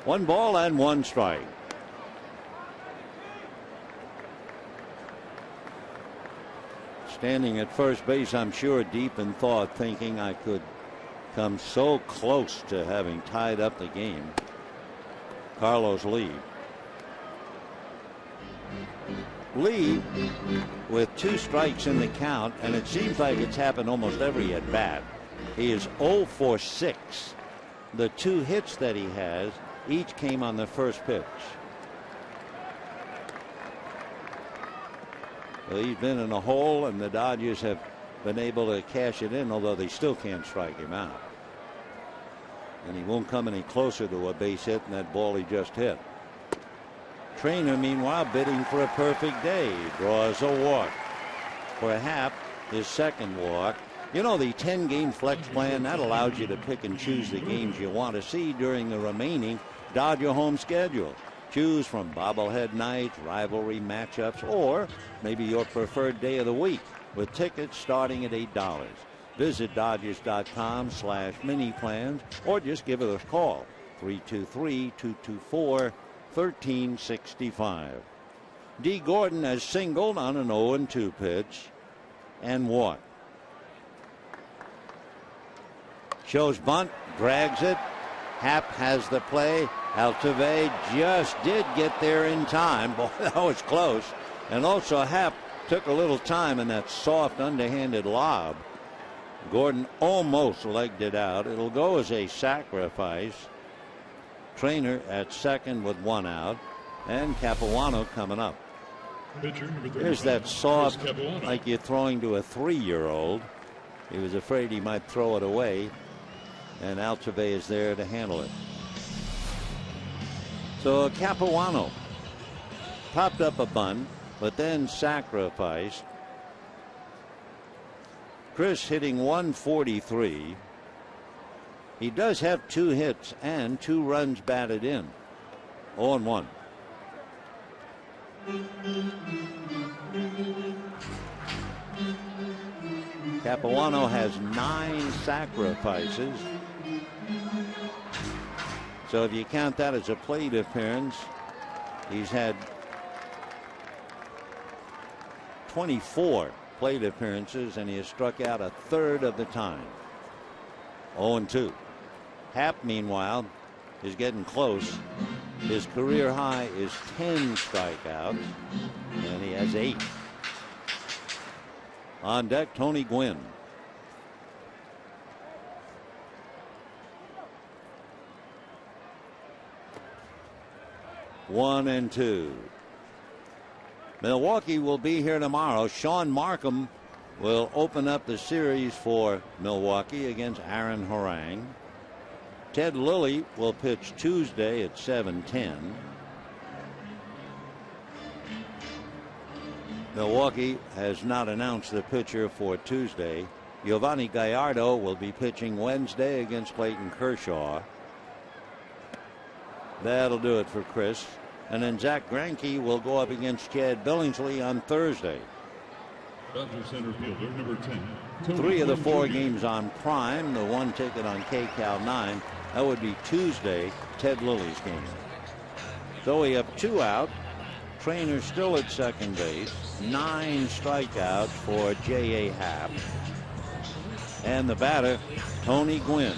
One ball and one strike. Standing at first base, I'm sure deep in thought, thinking I could come so close to having tied up the game. Carlos Lee. Lee with 2 strikes in the count, and it seems like it's happened almost every at bat. He is 0 for 6. The 2 hits that he has each came on the first pitch. Well, he's been in a hole, and the Dodgers have been able to cash it in, although they still can't strike him out. And he won't come any closer to a base hit than that ball he just hit. Trainer, meanwhile, bidding for a perfect day. Draws a walk. For Happ, his second walk. You know, the 10-game flex plan, that allows you to pick and choose the games you want to see during the remaining Dodger home schedule. Choose from bobblehead nights, rivalry matchups, or maybe your preferred day of the week with tickets starting at $8. Visit Dodgers.com/mini plans or just give us a call. 323-224-1365. D. Gordon has singled on an 0-2 pitch and walked. Shows bunt, drags it. Happ has the play. Altuve just did get there in time. Boy, that was close. And also Happ took a little time in that soft underhanded lob. Gordon almost legged it out. It'll go as a sacrifice. Trainer at second with 1 out. And Capuano coming up. There's that soft, like you're throwing to a 3-year-old. He was afraid he might throw it away. And Altuve is there to handle it. So Capuano popped up a bunt, but then sacrificed. Chris hitting 143. He does have 2 hits and 2 runs batted in. 0-1. Capuano has 9 sacrifices. So if you count that as a plate appearance, he's had 24 plate appearances, and he has struck out a third of the time. 0-2. Happ, meanwhile, is getting close. His career high is 10 strikeouts, and he has 8. On deck, Tony Gwynn. One and two. Milwaukee will be here tomorrow. Sean Markham will open up the series for Milwaukee against Aaron Harang. Ted Lilly will pitch Tuesday at 7:10. Milwaukee has not announced the pitcher for Tuesday. Giovanni Gallardo will be pitching Wednesday against Clayton Kershaw. That'll do it for Chris. And then Zach Greinke will go up against Chad Billingsley on Thursday. Dodger center fielder number 10. 3 of the 4 games on Prime. The 1 ticket on KCAL 9. That would be Tuesday, Ted Lilly's game. So we have 2 out. Trainer still at second base. 9 strikeouts for J.A. Happ. And the batter, Tony Gwynn.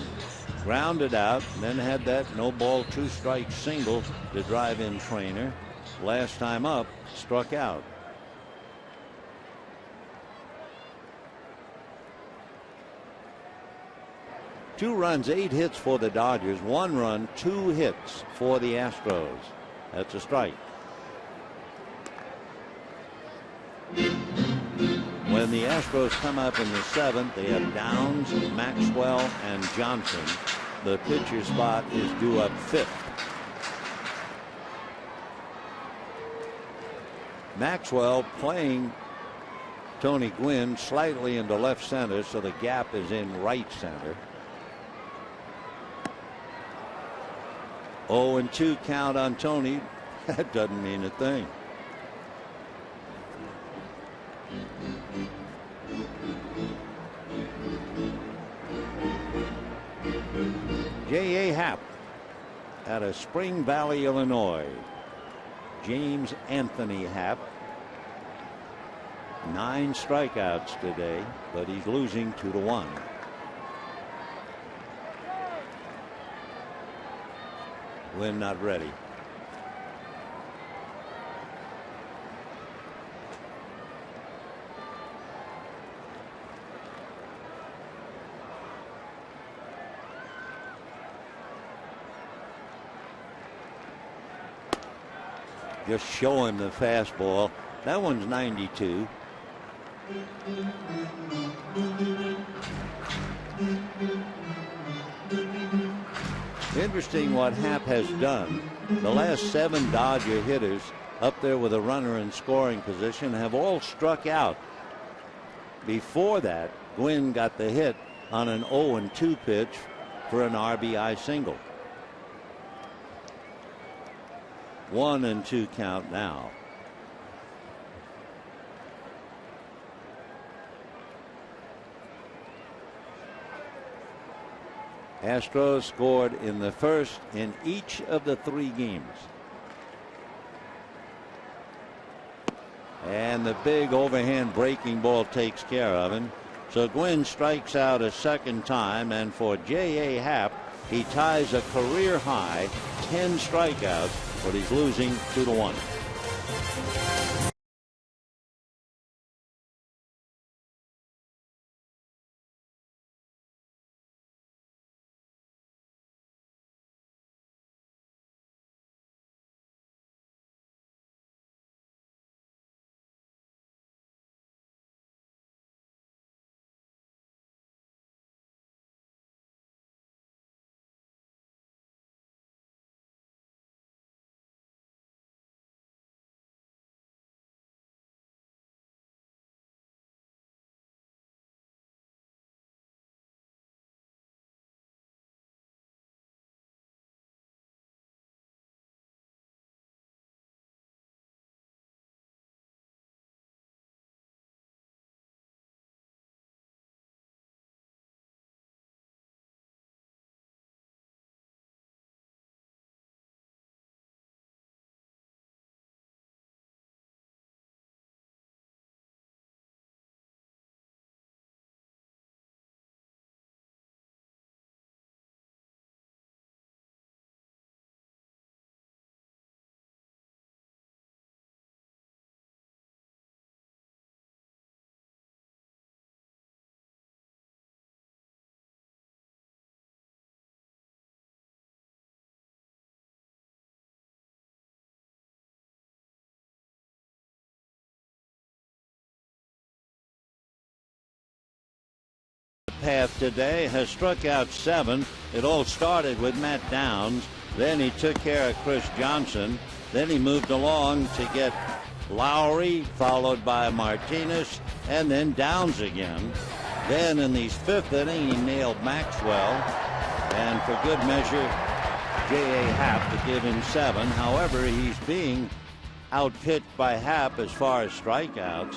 Grounded out, and then had that no ball 2 strike single to drive in Trainer. Last time up, struck out. Two runs, 8 hits for the Dodgers. 1 run, 2 hits for the Astros. That's a strike. When the Astros come up in the 7th, they have Downs, Maxwell, and Johnson. The pitcher spot is due up 5th. Maxwell playing Tony Gwynn slightly into left center, so the gap is in right center. 0-2 count on Tony. That doesn't mean a thing. J.A. Happ out of Spring Valley, Illinois. James Anthony Happ. 9 strikeouts today, but he's losing 2-1. Win not ready. Just show him the fastball. That one's 92. Interesting what Happ has done. The last 7 Dodger hitters up there with a runner in scoring position have all struck out. Before that, Gwynn got the hit on an 0-2 pitch for an RBI single. 1-2 count now. Astros scored in the first in each of the 3 games. And the big overhand breaking ball takes care of him. So Gwynn strikes out a second time, and for J.A. Happ, he ties a career high 10 strikeouts, but he's losing 2-1. Path today has struck out 7. It all started with Matt Downs. Then he took care of Chris Johnson. Then he moved along to get Lowry, followed by Martinez, and then Downs again. Then in the 5th inning, he nailed Maxwell. And for good measure, J.A. Happ to give him 7. However, he's being outpitched by Happ as far as strikeouts.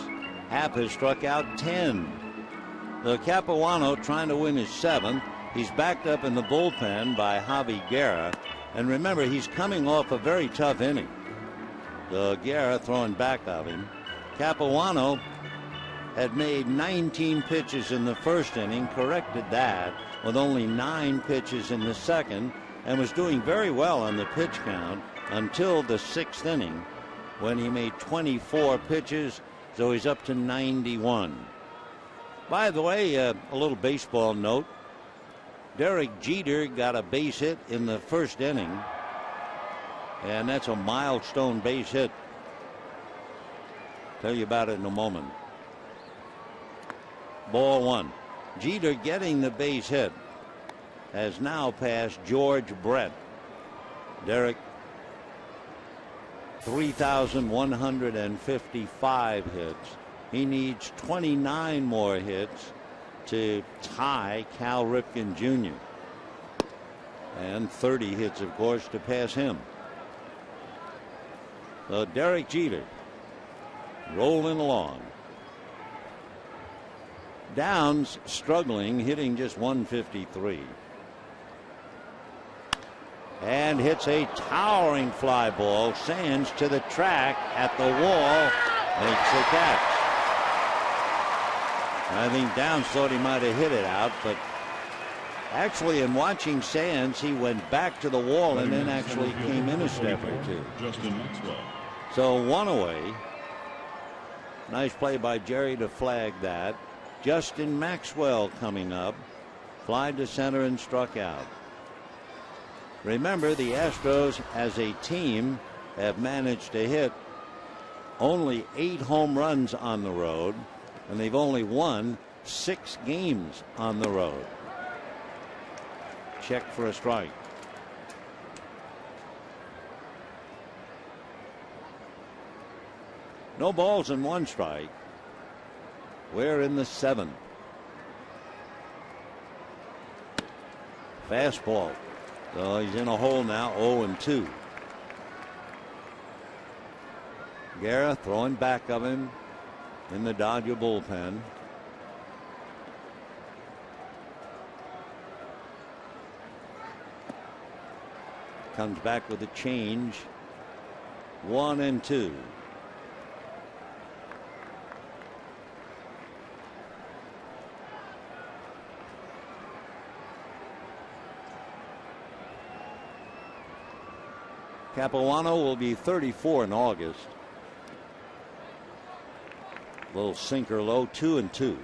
Happ has struck out 10. The Capuano trying to win his 7th. He's backed up in the bullpen by Javi Guerra. And remember, he's coming off a very tough inning. The Guerra throwing back of him. Capuano had made 19 pitches in the first inning, corrected that with only 9 pitches in the second, and was doing very well on the pitch count until the 6th inning when he made 24 pitches, so he's up to 91. By the way, a little baseball note. Derek Jeter got a base hit in the first inning, and that's a milestone base hit. Tell you about it in a moment. Ball 1. Jeter getting the base hit has now passed George Brett. Derek 3,155 hits. He needs 29 more hits to tie Cal Ripken Jr. And 30 hits, of course, to pass him. So Derek Jeter rolling along. Downs struggling, hitting just 153. And hits a towering fly ball. Sands to the track at the wall. Makes the catch. I think Downs thought he might have hit it out, but actually in watching Sands, he went back to the wall and then actually came in a step or two. So one away. Nice play by Jerry to flag that. Justin Maxwell coming up. Fly to center and struck out. Remember, the Astros as a team have managed to hit only 8 home runs on the road, and they've only won 6 games on the road. Check for a strike. No balls and 1 strike. We're in the 7th. Fastball. So he's in a hole now, 0-2. Guerra throwing back of him in the Dodger bullpen. Comes back with a change. 1-2. Capuano will be 34 in August. Little sinker low, 2-2.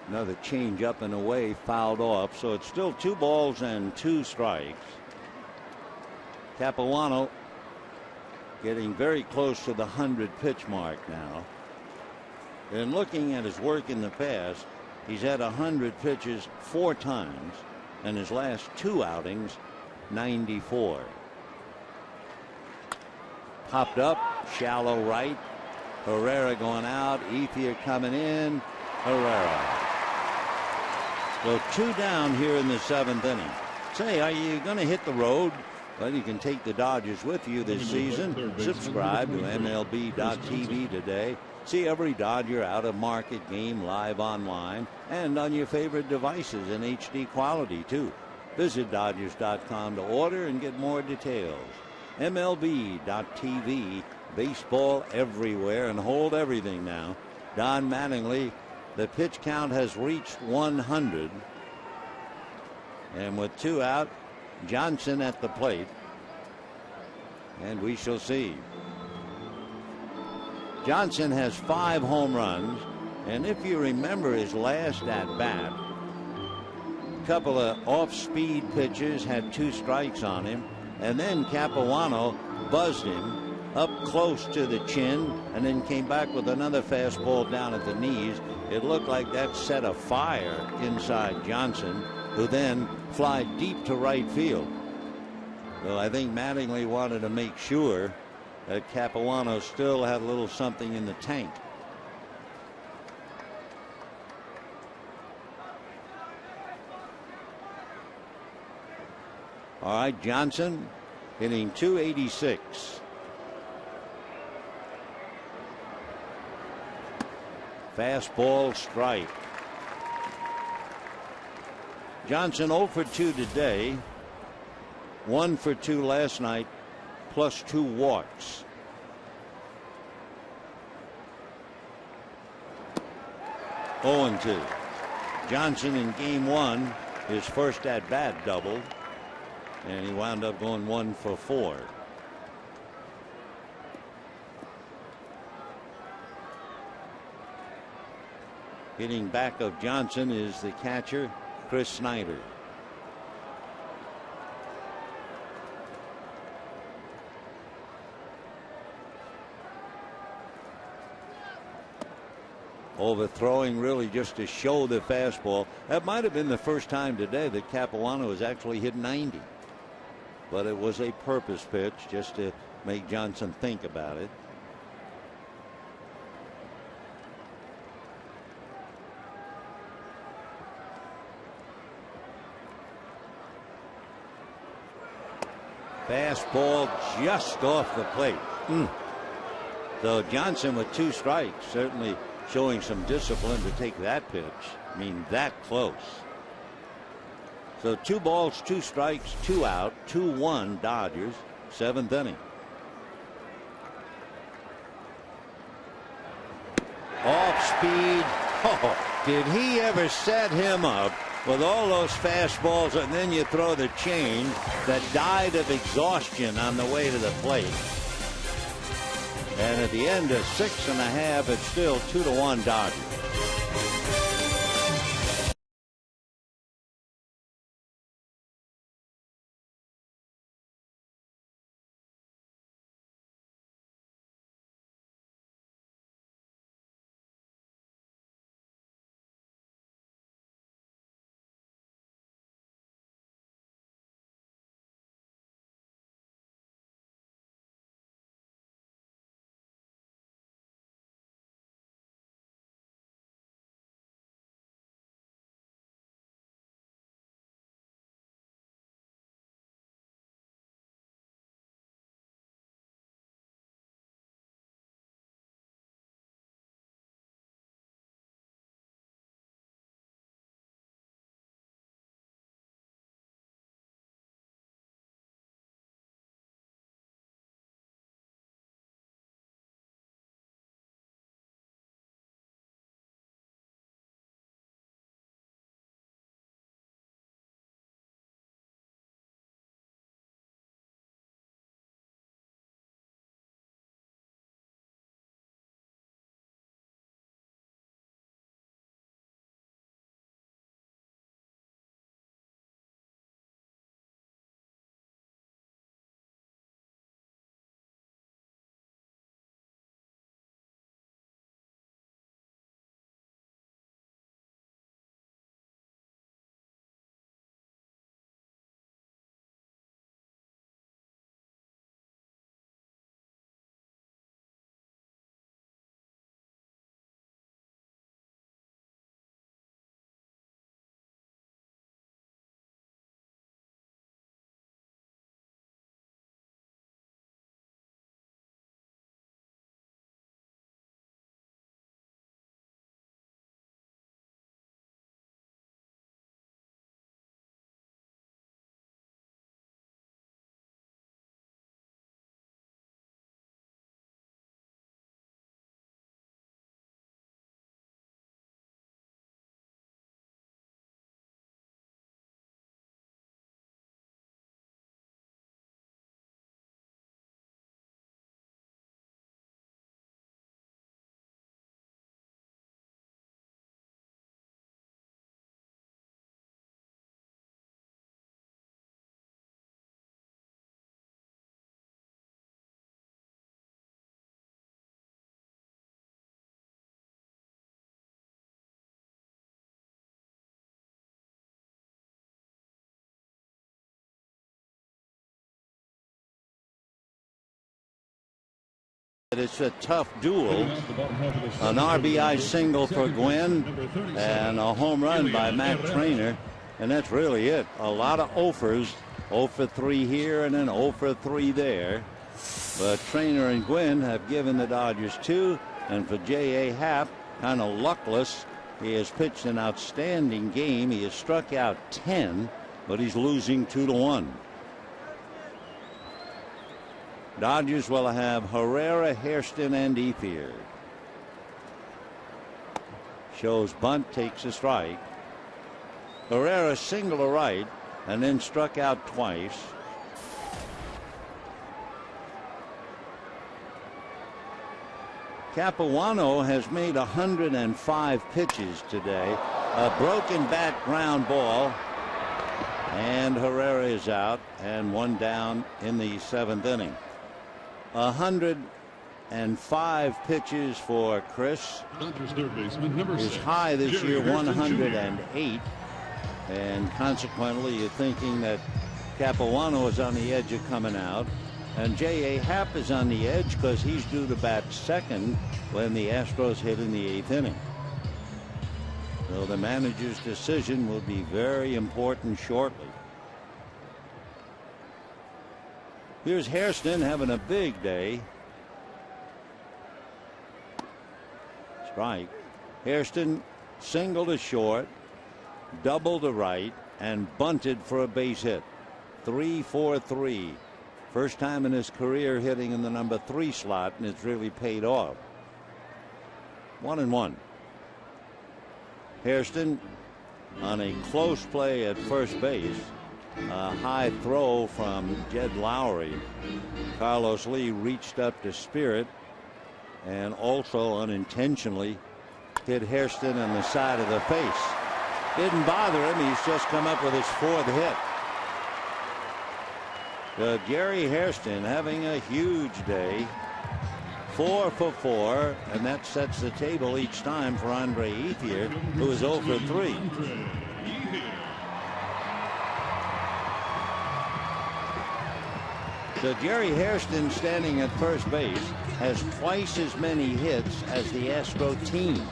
Another change up and away, fouled off, so it's still 2 balls and 2 strikes. Capuano getting very close to the 100 pitch mark now. And looking at his work in the past, he's had 100 pitches 4 times, and his last 2 outings 94. Popped up, shallow right. Herrera going out. Ethier coming in. Herrera. So 2 down here in the 7th inning. Say, are you going to hit the road? Well, you can take the Dodgers with you this season. Subscribe to MLB.TV today. See every Dodger out-of-market game live online and on your favorite devices in HD quality, too. Visit Dodgers.com to order and get more details. MLB.TV, baseball everywhere, and hold everything now. Don Mattingly. The pitch count has reached 100. And with 2 out, Johnson at the plate. And we shall see. Johnson has 5 home runs. And if you remember his last at bat, a couple of off-speed pitches had 2 strikes on him. And then Capuano buzzed him up close to the chin and then came back with another fastball down at the knees. It looked like that set a fire inside Johnson, who then fly deep to right field. So I think Mattingly wanted to make sure that Capuano still had a little something in the tank. All right, Johnson hitting .286. Fastball strike. Johnson 0 for 2 today. 1 for 2 last night, plus 2 walks. Oh, 0-2. Johnson in game 1, his first at bat doubled, and he wound up going 1 for 4. Hitting back of Johnson is the catcher, Chris Snyder. Overthrowing really just to show the fastball. That might have been the first time today that Capuano has actually hit 90. But it was a purpose pitch just to make Johnson think about it. Fastball just off the plate. So Johnson with 2 strikes, certainly showing some discipline to take that pitch. I mean, that close. So 2 balls, 2 strikes, 2 out, 2-1 Dodgers, 7th inning. Off speed. Oh, did he ever set him up with all those fastballs, and then you throw the change that died of exhaustion on the way to the plate. And at the end of 6.5, it's still 2-1 Dodgers. It's a tough duel. An RBI single for Gwynn and a home run by Matt Trainer. And that's really it. A lot of offers. 0 for 3 here and then 0 for 3 there. But Trainer and Gwynn have given the Dodgers 2. And for J.A. Happ, kind of luckless. He has pitched an outstanding game. He has struck out 10, but he's losing 2-1. Dodgers will have Herrera, Hairston, and Ethier. Shows bunt, takes a strike. Herrera single to right and then struck out twice. Capuano has made 105 pitches today. A broken bat ground ball. And Herrera is out and one down in the 7th inning. 105 pitches for Chris. His high this year, 108. And consequently, you're thinking that Capuano is on the edge of coming out. And J.A. Happ is on the edge because he's due to bat second when the Astros hit in the 8th inning. So the manager's decision will be very important shortly. Here's Hairston having a big day. Strike. Hairston singled to short, doubled to right, and bunted for a base hit. 3-4-3. First time in his career hitting in the number 3 slot, and it's really paid off. 1-1. Hairston on a close play at first base. A high throw from Jed Lowry. Carlos Lee reached up to spear it and also unintentionally hit Hairston on the side of the face. Didn't bother him. He's just come up with his 4th hit. Jerry Hairston having a huge day. 4 for 4, and that sets the table each time for Andre Ethier, who is 0 for 3. So Jerry Hairston, standing at first base, has twice as many hits as the Astro team.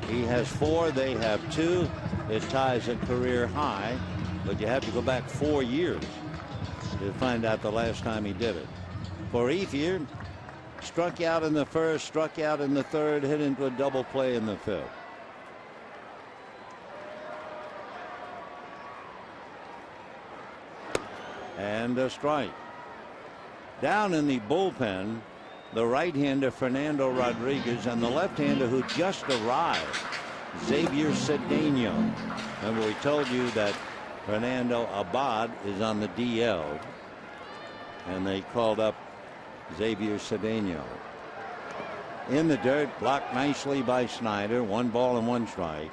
He has 4, they have 2. It ties a career high, but you have to go back 4 years to find out the last time he did it. For Ethier, struck out in the first, struck out in the 3rd, hit into a double play in the 5th. And a strike. Down in the bullpen, the right-hander Fernando Rodriguez and the left-hander who just arrived, Xavier Cedeno. Remember, we told you that Fernando Abad is on the DL, and they called up Xavier Cedeno. In the dirt, blocked nicely by Snyder. 1 ball and 1 strike.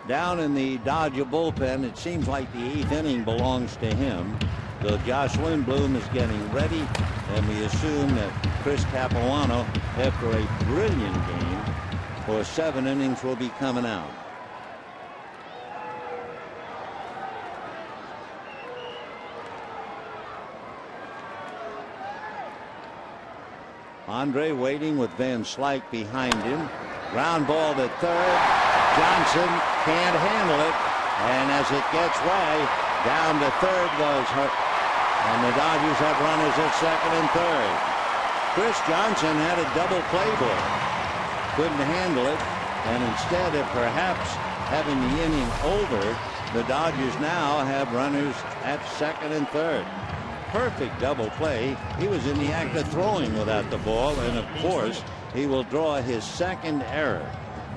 Down in the Dodger bullpen, it seems like the 8th inning belongs to him. So Josh Lindblom is getting ready, and we assume that Chris Capuano, after a brilliant game for 7 innings, will be coming out. Andre waiting with Van Slyke behind him. Ground ball to 3rd. Johnson can't handle it, and as it gets way down to 3rd goes Hurt. And the Dodgers have runners at 2nd and 3rd. Chris Johnson had a double play ball. Couldn't handle it. And instead of perhaps having the inning over, the Dodgers now have runners at 2nd and 3rd. Perfect double play. He was in the act of throwing without the ball. And of course, he will draw his 2nd error.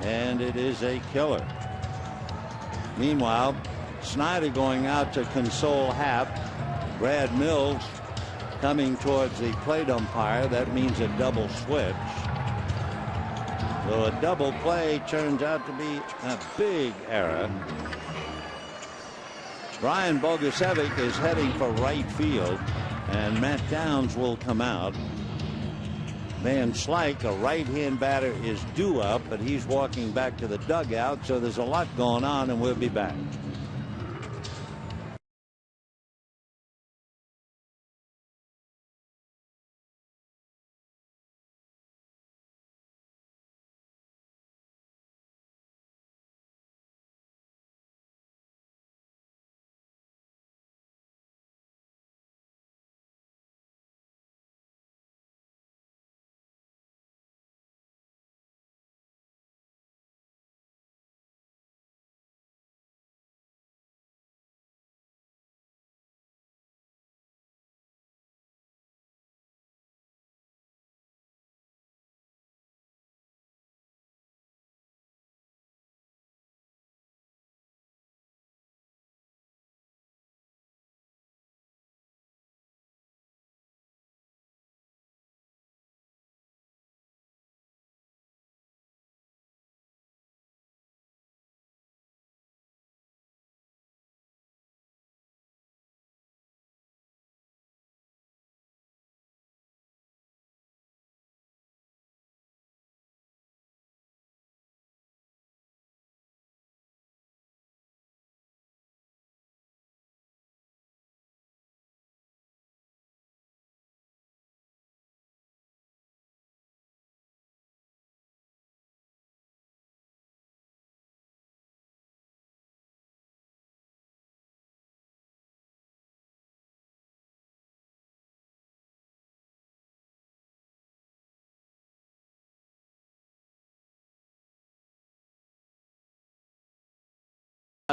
And it is a killer. Meanwhile, Snyder going out to console Happ. Brad Mills coming towards the plate umpire. That means a double switch. So a double play turns out to be a big error. Brian Bogusevic is heading for right field, and Matt Downs will come out. Van Slyke, a right-hand batter, is due up, but he's walking back to the dugout, so there's a lot going on, and we'll be back.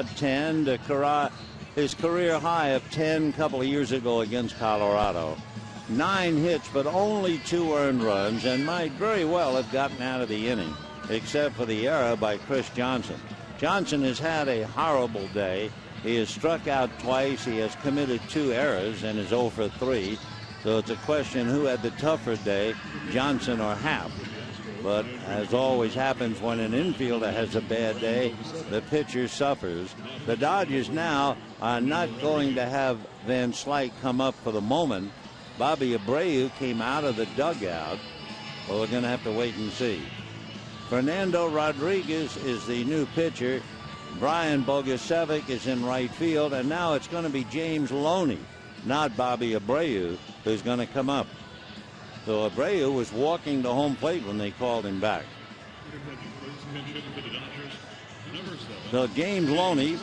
10 to his career high of 10 a couple of years ago against Colorado. 9 hits, but only 2 earned runs, and might very well have gotten out of the inning, except for the error by Chris Johnson. Johnson has had a horrible day. He has struck out twice. He has committed 2 errors and is 0 for 3. So it's a question who had the tougher day, Johnson or Happ. But as always happens when an infielder has a bad day, the pitcher suffers. The Dodgers now are not going to have Van Slyke come up for the moment. Bobby Abreu came out of the dugout. Well, we're going to have to wait and see. Fernando Rodriguez is the new pitcher. Brian Bogusevic is in right field, and now it's going to be James Loney, not Bobby Abreu, who's going to come up. So Abreu was walking to home plate when they called him back. So James Loney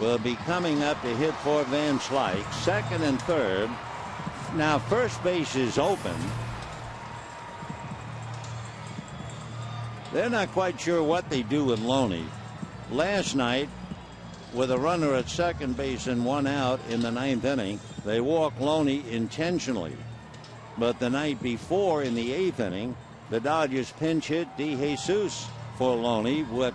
will be coming up to hit for Van Slyke. Second and third. Now first base is open. They're not quite sure what they do with Loney. Last night, with a runner at second base and 1 out in the 9th inning, they walked Loney intentionally. But the night before, in the 8th inning, the Dodgers pinch hit DeJesus for Loney, which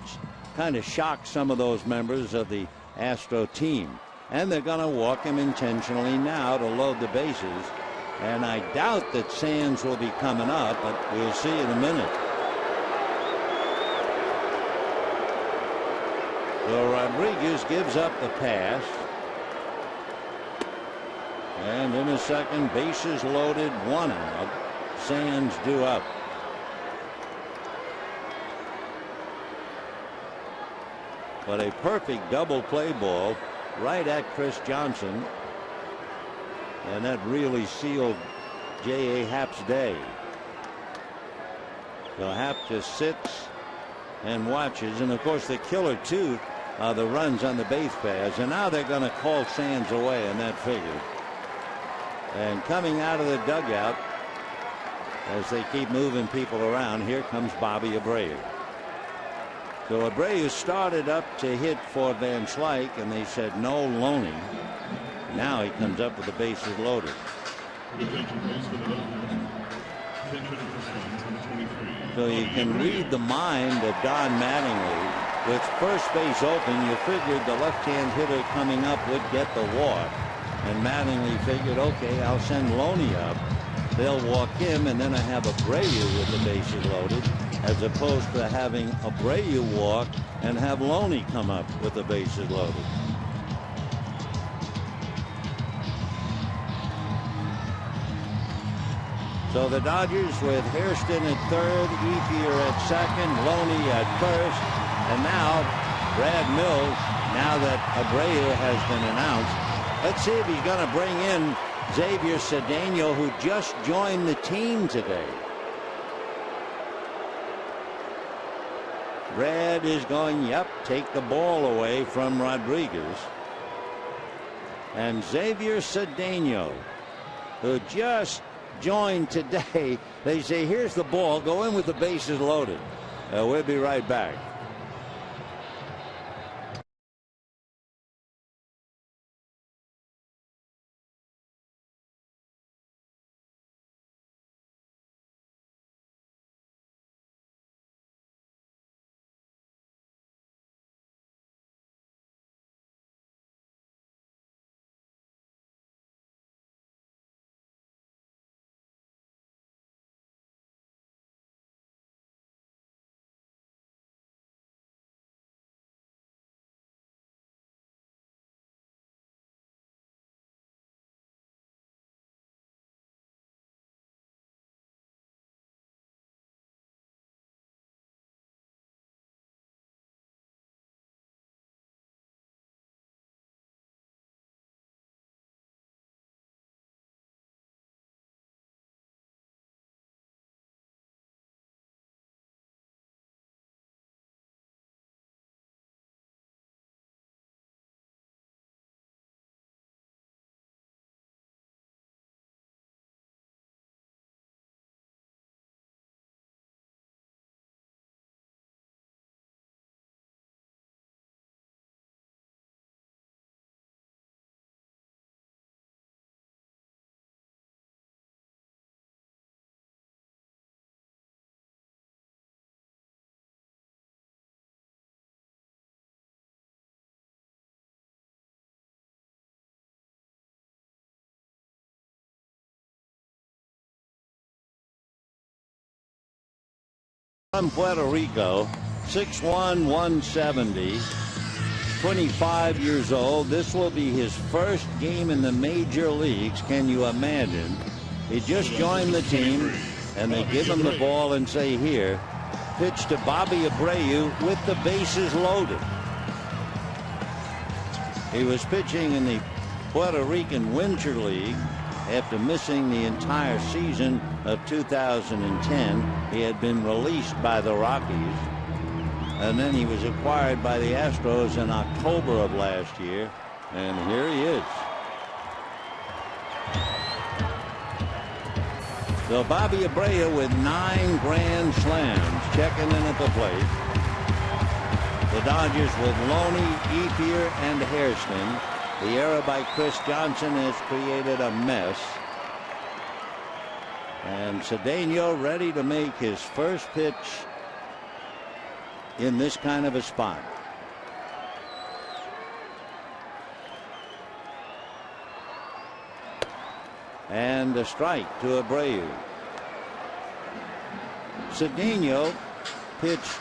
kind of shocked some of those members of the Astro team. And they're going to walk him intentionally now to load the bases. And I doubt that Sands will be coming up, but we'll see in a minute. So Rodriguez gives up the pass. And in a second, bases loaded, 1 out. Sands due up. But a perfect double play ball right at Chris Johnson. And that really sealed J.A. Happ's day. So Happ just sits and watches. And of course, the killer too are the runs on the base paths. And now they're going to call Sands away in that figure. And coming out of the dugout, as they keep moving people around, here comes Bobby Abreu. So Abreu started up to hit for Van Slyke, and they said no, Loney. Now he comes up with the bases loaded. So you can read the mind of Don Mattingly. With first base open, you figured the left-hand hitter coming up would get the walk. And Mattingly figured, okay, I'll send Loney up. They'll walk him, and then I have Abreu with the bases loaded, as opposed to having Abreu walk and have Loney come up with the bases loaded. So the Dodgers with Hairston at third, Ethier at second, Loney at first, and now Brad Mills, now that Abreu has been announced. Let's see if he's going to bring in Xavier Cedeno, who just joined the team today. Brad is going, take the ball away from Rodriguez. And Xavier Cedeno, who just joined today, they say, here's the ball, go in with the bases loaded. We'll be right back. From Puerto Rico, 6'1", 170, 25 years old. This will be his first game in the major leagues. Can you imagine? He just joined the team, and they give him the ball and say, here, pitch to Bobby Abreu with the bases loaded. He was pitching in the Puerto Rican Winter League after missing the entire season of 2010. He had been released by the Rockies, and then he was acquired by the Astros in October of last year, and here he is. So Bobby Abreu with 9 grand slams checking in at the plate. The Dodgers with Loney, Ethier, and Hairston. The error by Chris Johnson has created a mess. And Cedeno ready to make his first pitch in this kind of a spot. And a strike to Abreu. Cedeno pitched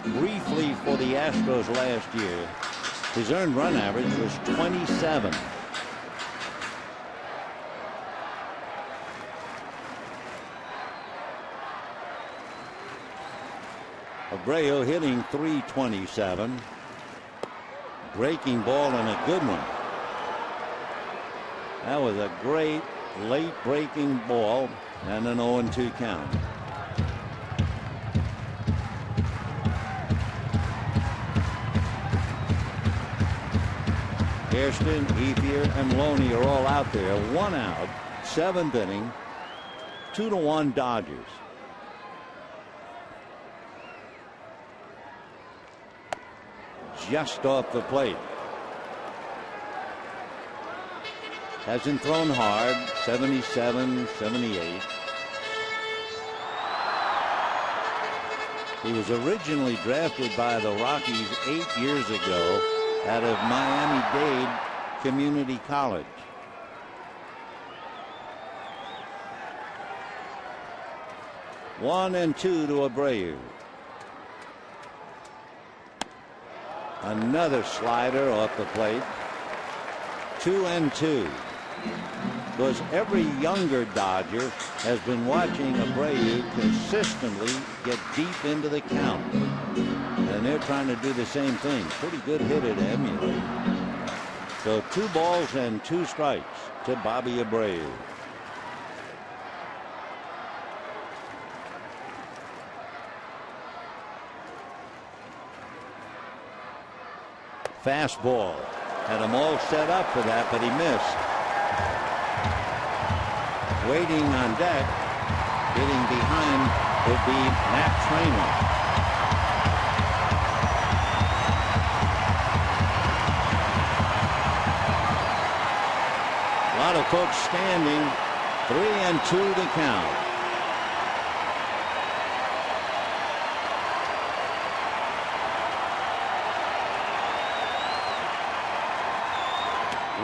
briefly for the Astros last year. His earned run average was 27. Abreu hitting .327. Breaking ball and a good one. That was a great late breaking ball and an 0-2 count. Hairston, Ethier, and Loney are all out there. 1 out, 7th inning, 2-1 Dodgers. Just off the plate. Hasn't thrown hard. 77, 78. He was originally drafted by the Rockies 8 years ago out of Miami-Dade Community College. One and 2 to Abreu. Another slider off the plate. 2-2. Because every younger Dodger has been watching Abreu consistently get deep into the count. And they're trying to do the same thing. Pretty good hitter to emulate. So 2 balls and 2 strikes to Bobby Abreu. Fastball. Had him all set up for that, but he missed. Waiting on deck, hitting behind would be Matt Trainer. A lot of folks standing. 3-2 to count.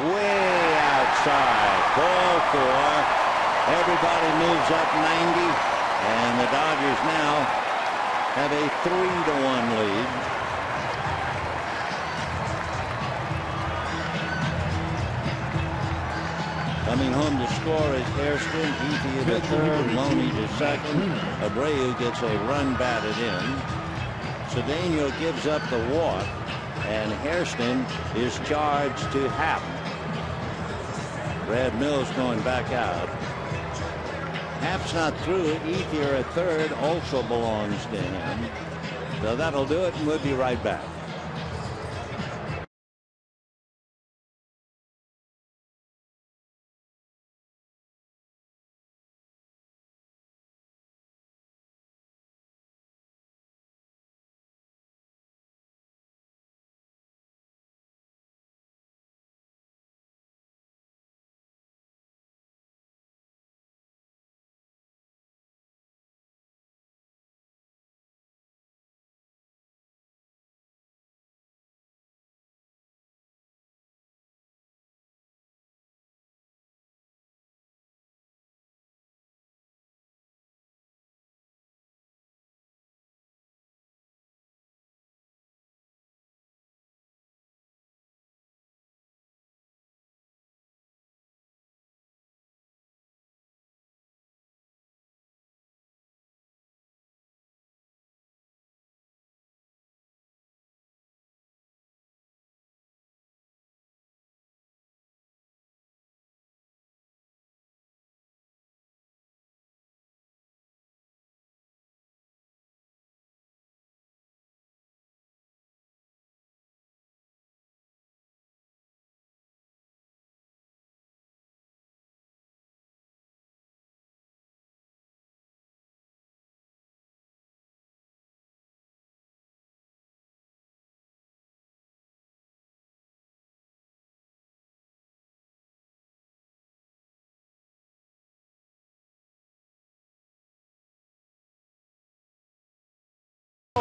Way outside. Ball 4. Everybody moves up 90, and the Dodgers now have a 3-1 lead. Coming home to score is Hairston, Ethier to third, Loney to second. Abreu gets a run batted in. Cedeno gives up the walk, and Hairston is charged to Happ. Brad Mills going back out. Happ's not through. Ethier at third also belongs to him. So that'll do it, and we'll be right back.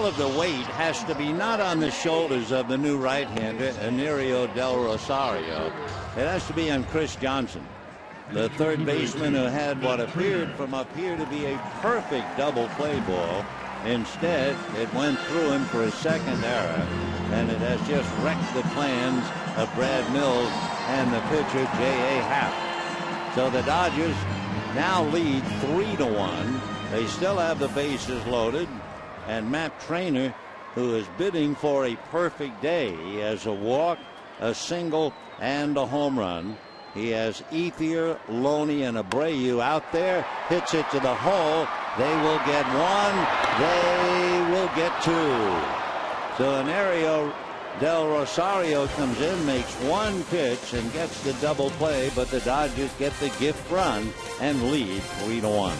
all of the weight has to be not on the shoulders of the new right-hander, Anirio Del Rosario. It has to be on Chris Johnson, the third baseman who had what appeared from up here to be a perfect double play ball. Instead, it went through him for a second error, and it has just wrecked the plans of Brad Mills and the pitcher J.A. Happ. So the Dodgers now lead 3-1. They still have the bases loaded, and Matt Trainer, who is bidding for a perfect day. He has a walk, a single, and a home run. He has Ethier, Loney, and Abreu out there. Hits it to the hole. They will get one. They will get two. So Anirio Del Rosario comes in, makes one pitch, and gets the double play, but the Dodgers get the gift run and lead 3-1.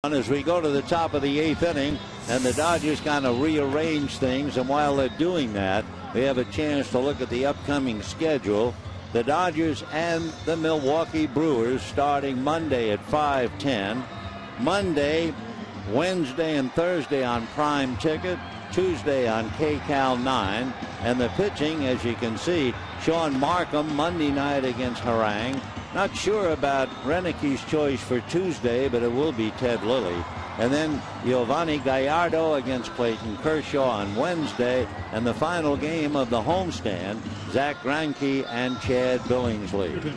As we go to the top of the 8th inning, and the Dodgers kind of rearrange things, and while they're doing that, we have a chance to look at the upcoming schedule. The Dodgers and the Milwaukee Brewers starting Monday at 5:10. Monday, Wednesday, and Thursday on Prime Ticket. Tuesday on KCAL 9. And the pitching, as you can see, Sean Markham Monday night against Harang. Not sure about Renicki's choice for Tuesday, but it will be Ted Lilly. And then Giovanni Gallardo against Clayton Kershaw on Wednesday. And the final game of the homestand, Zach Greinke and Chad Billingsley.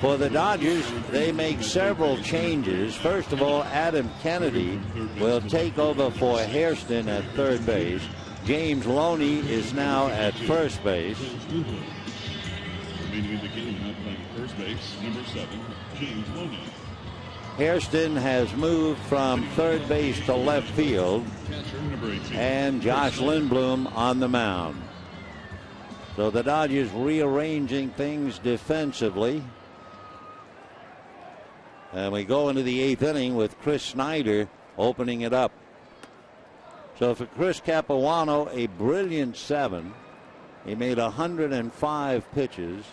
For the Dodgers, they make several changes. First of all, Adam Kennedy will take over for Hairston at third base. James Loney is now at first base. Remaining in the game, now playing first base, number 7, James Loney. Hairston has moved from third base to left field, and Josh Lindblom on the mound. So the Dodgers rearranging things defensively. And we go into the 8th inning with Chris Snyder opening it up. So for Chris Capuano, a brilliant 7. He made 105 pitches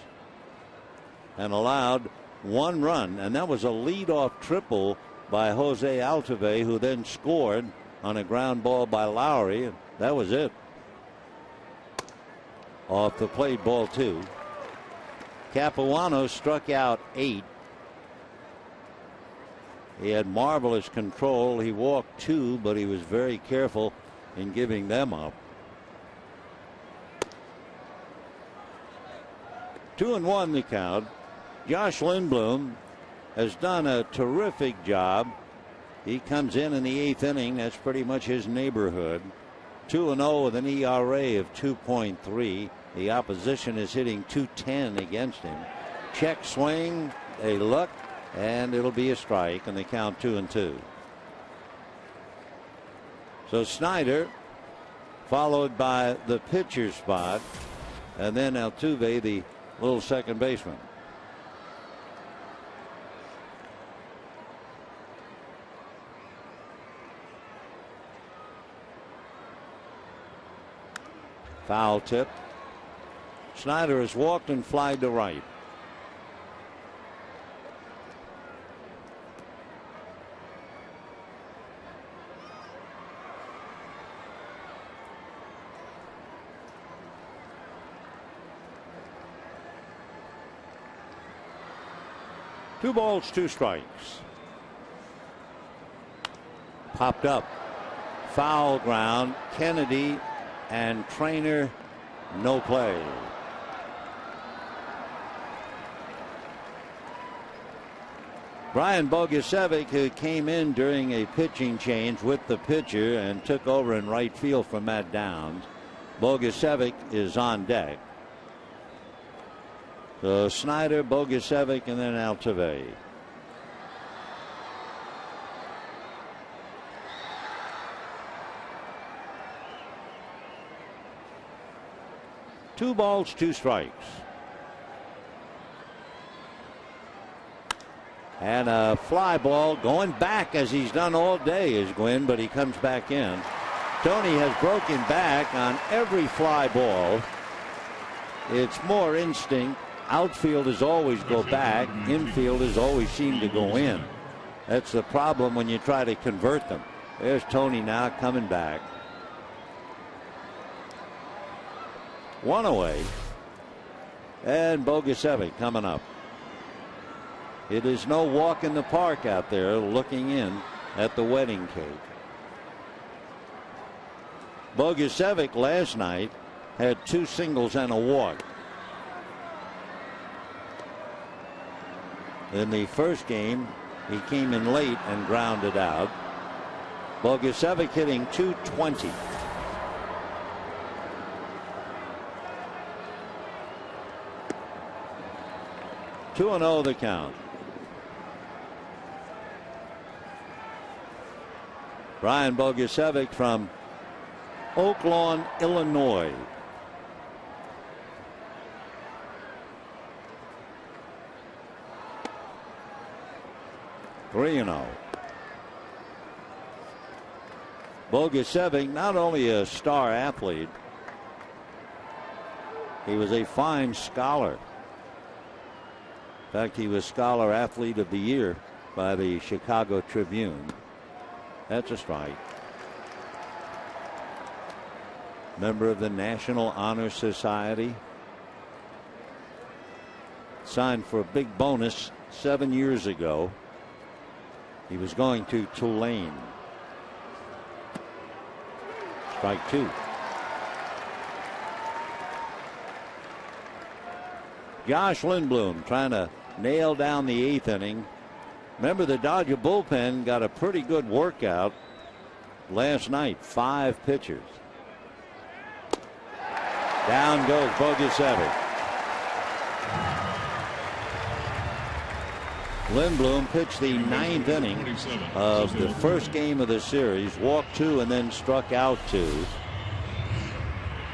and allowed 1 run, and that was a leadoff triple by Jose Altuve, who then scored on a ground ball by Lowry, and that was it. Off the plate, ball 2. Capuano struck out 8. He had marvelous control. He walked 2, but he was very careful in giving them up. 2-1 the count. Josh Lindblom has done a terrific job. He comes in the 8th inning. That's pretty much his neighborhood. 2-0 with an ERA of 2.3. The opposition is hitting .210 against him. Check swing, a look, and it'll be a strike, and they count 2-2. So Snyder, followed by the pitcher spot, and then Altuve, the little second baseman. Foul tip. Snyder has walked and flied to right. Two balls, two strikes. Popped up. Foul ground. Kennedy and Trainer, no play. Brian Bogusevic, who came in during a pitching change with the pitcher and took over in right field for Matt Downs. Bogusevic is on deck. So Snyder, Bogusevic, and then Altuve. Two balls, two strikes. And a fly ball going back as he's done all day is Gwynn, but he comes back in. Tony has broken back on every fly ball. It's more instinct. Outfielders always go back. Infielders always seem to go in. That's the problem when you try to convert them. There's Tony now coming back. One away. And Bogusevic coming up. It is no walk in the park out there looking in at the wedding cake. Bogusevic last night had two singles and a walk. In the first game, he came in late and grounded out. Bogusevic hitting .220. Two and 0 the count. Brian Bogusevic from Oak Lawn, Illinois. Three and 0. Bogusevic, not only a star athlete, he was a fine scholar. In fact, he was Scholar Athlete of the Year by the Chicago Tribune. That's a strike. Member of the National Honor Society. Signed for a big bonus 7 years ago. He was going to Tulane. Strike two. Josh Lindblom trying to nail down the eighth inning. Remember, the Dodger bullpen got a pretty good workout last night. 5 pitchers. Down goes Bogusevic. Lindblom pitched the 9th inning of the first game of the series. Walked 2 and then struck out 2.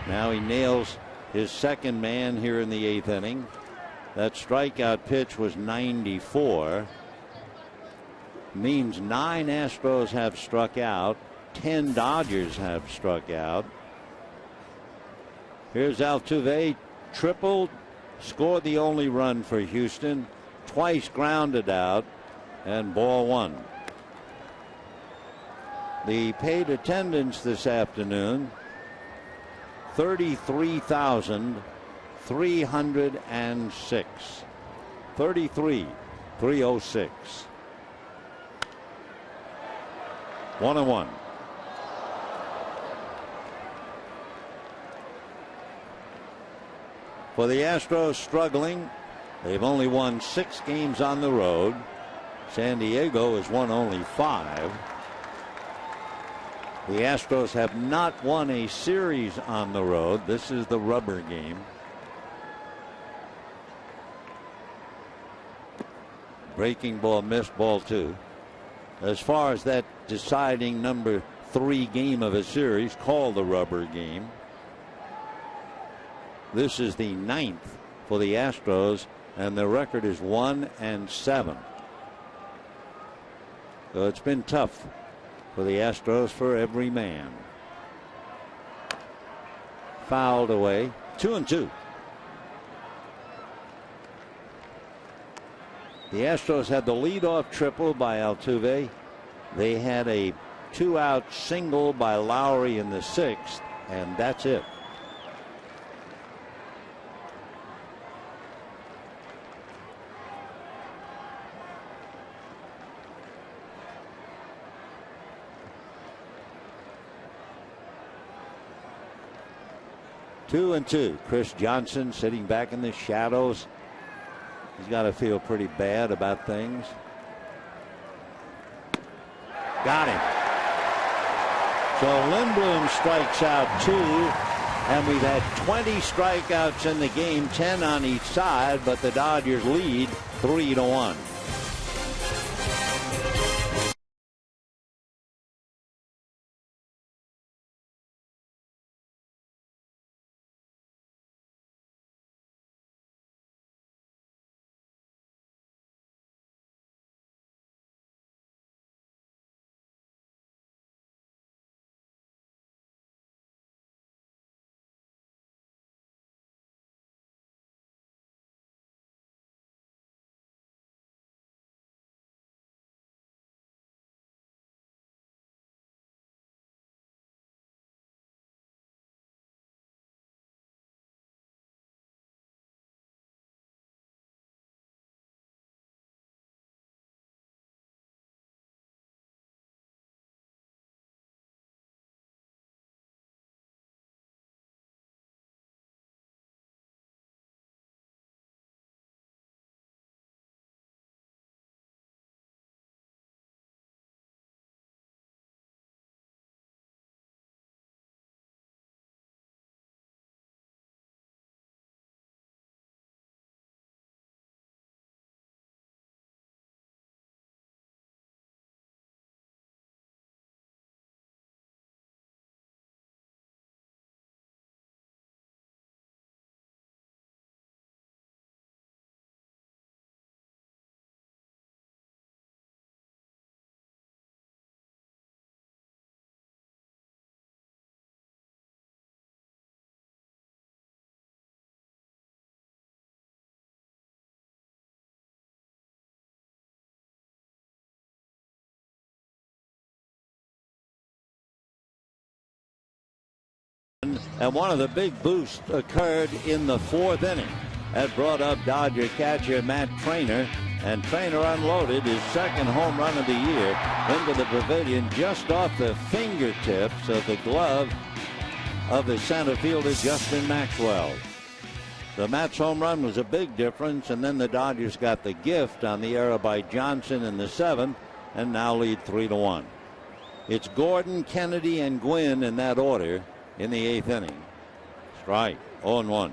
Now he nails his second man here in the 8th inning. That strikeout pitch was 94. Means 9 Astros have struck out. 10 Dodgers have struck out. Here's Altuve, tripled, scored the only run for Houston, twice grounded out, and ball 1. The paid attendance this afternoon, 33,306. 33,306. 1-1. For the Astros, struggling. They've only won 6 games on the road. San Diego has won only 5. The Astros have not won a series on the road. This is the rubber game. Breaking ball, missed, ball 2. As far as that deciding number 3 game of a series called the rubber game, this is the 9th for the Astros, and the record is 1-7. So it's been tough for the Astros for every man. fouled away. 2-2. The Astros had the leadoff triple by Altuve. They had a 2-out single by Lowry in the 6th, and that's it. Two and two. Chris Johnson sitting back in the shadows. He's got to feel pretty bad about things. Got him. So Lindblom strikes out 2, and we've had 20 strikeouts in the game, 10 on each side, but the Dodgers lead 3-1. And one of the big boosts occurred in the 4th inning. That brought up Dodger catcher Matt Trainer, and Trainer unloaded his 2nd home run of the year into the pavilion just off the fingertips of the glove of the center fielder Justin Maxwell. The Matt's home run was a big difference, and then the Dodgers got the gift on the error by Johnson in the 7th and now lead 3-1. It's Gordon, Kennedy, and Gwynn in that order in the 8th inning. Strike, 0-1.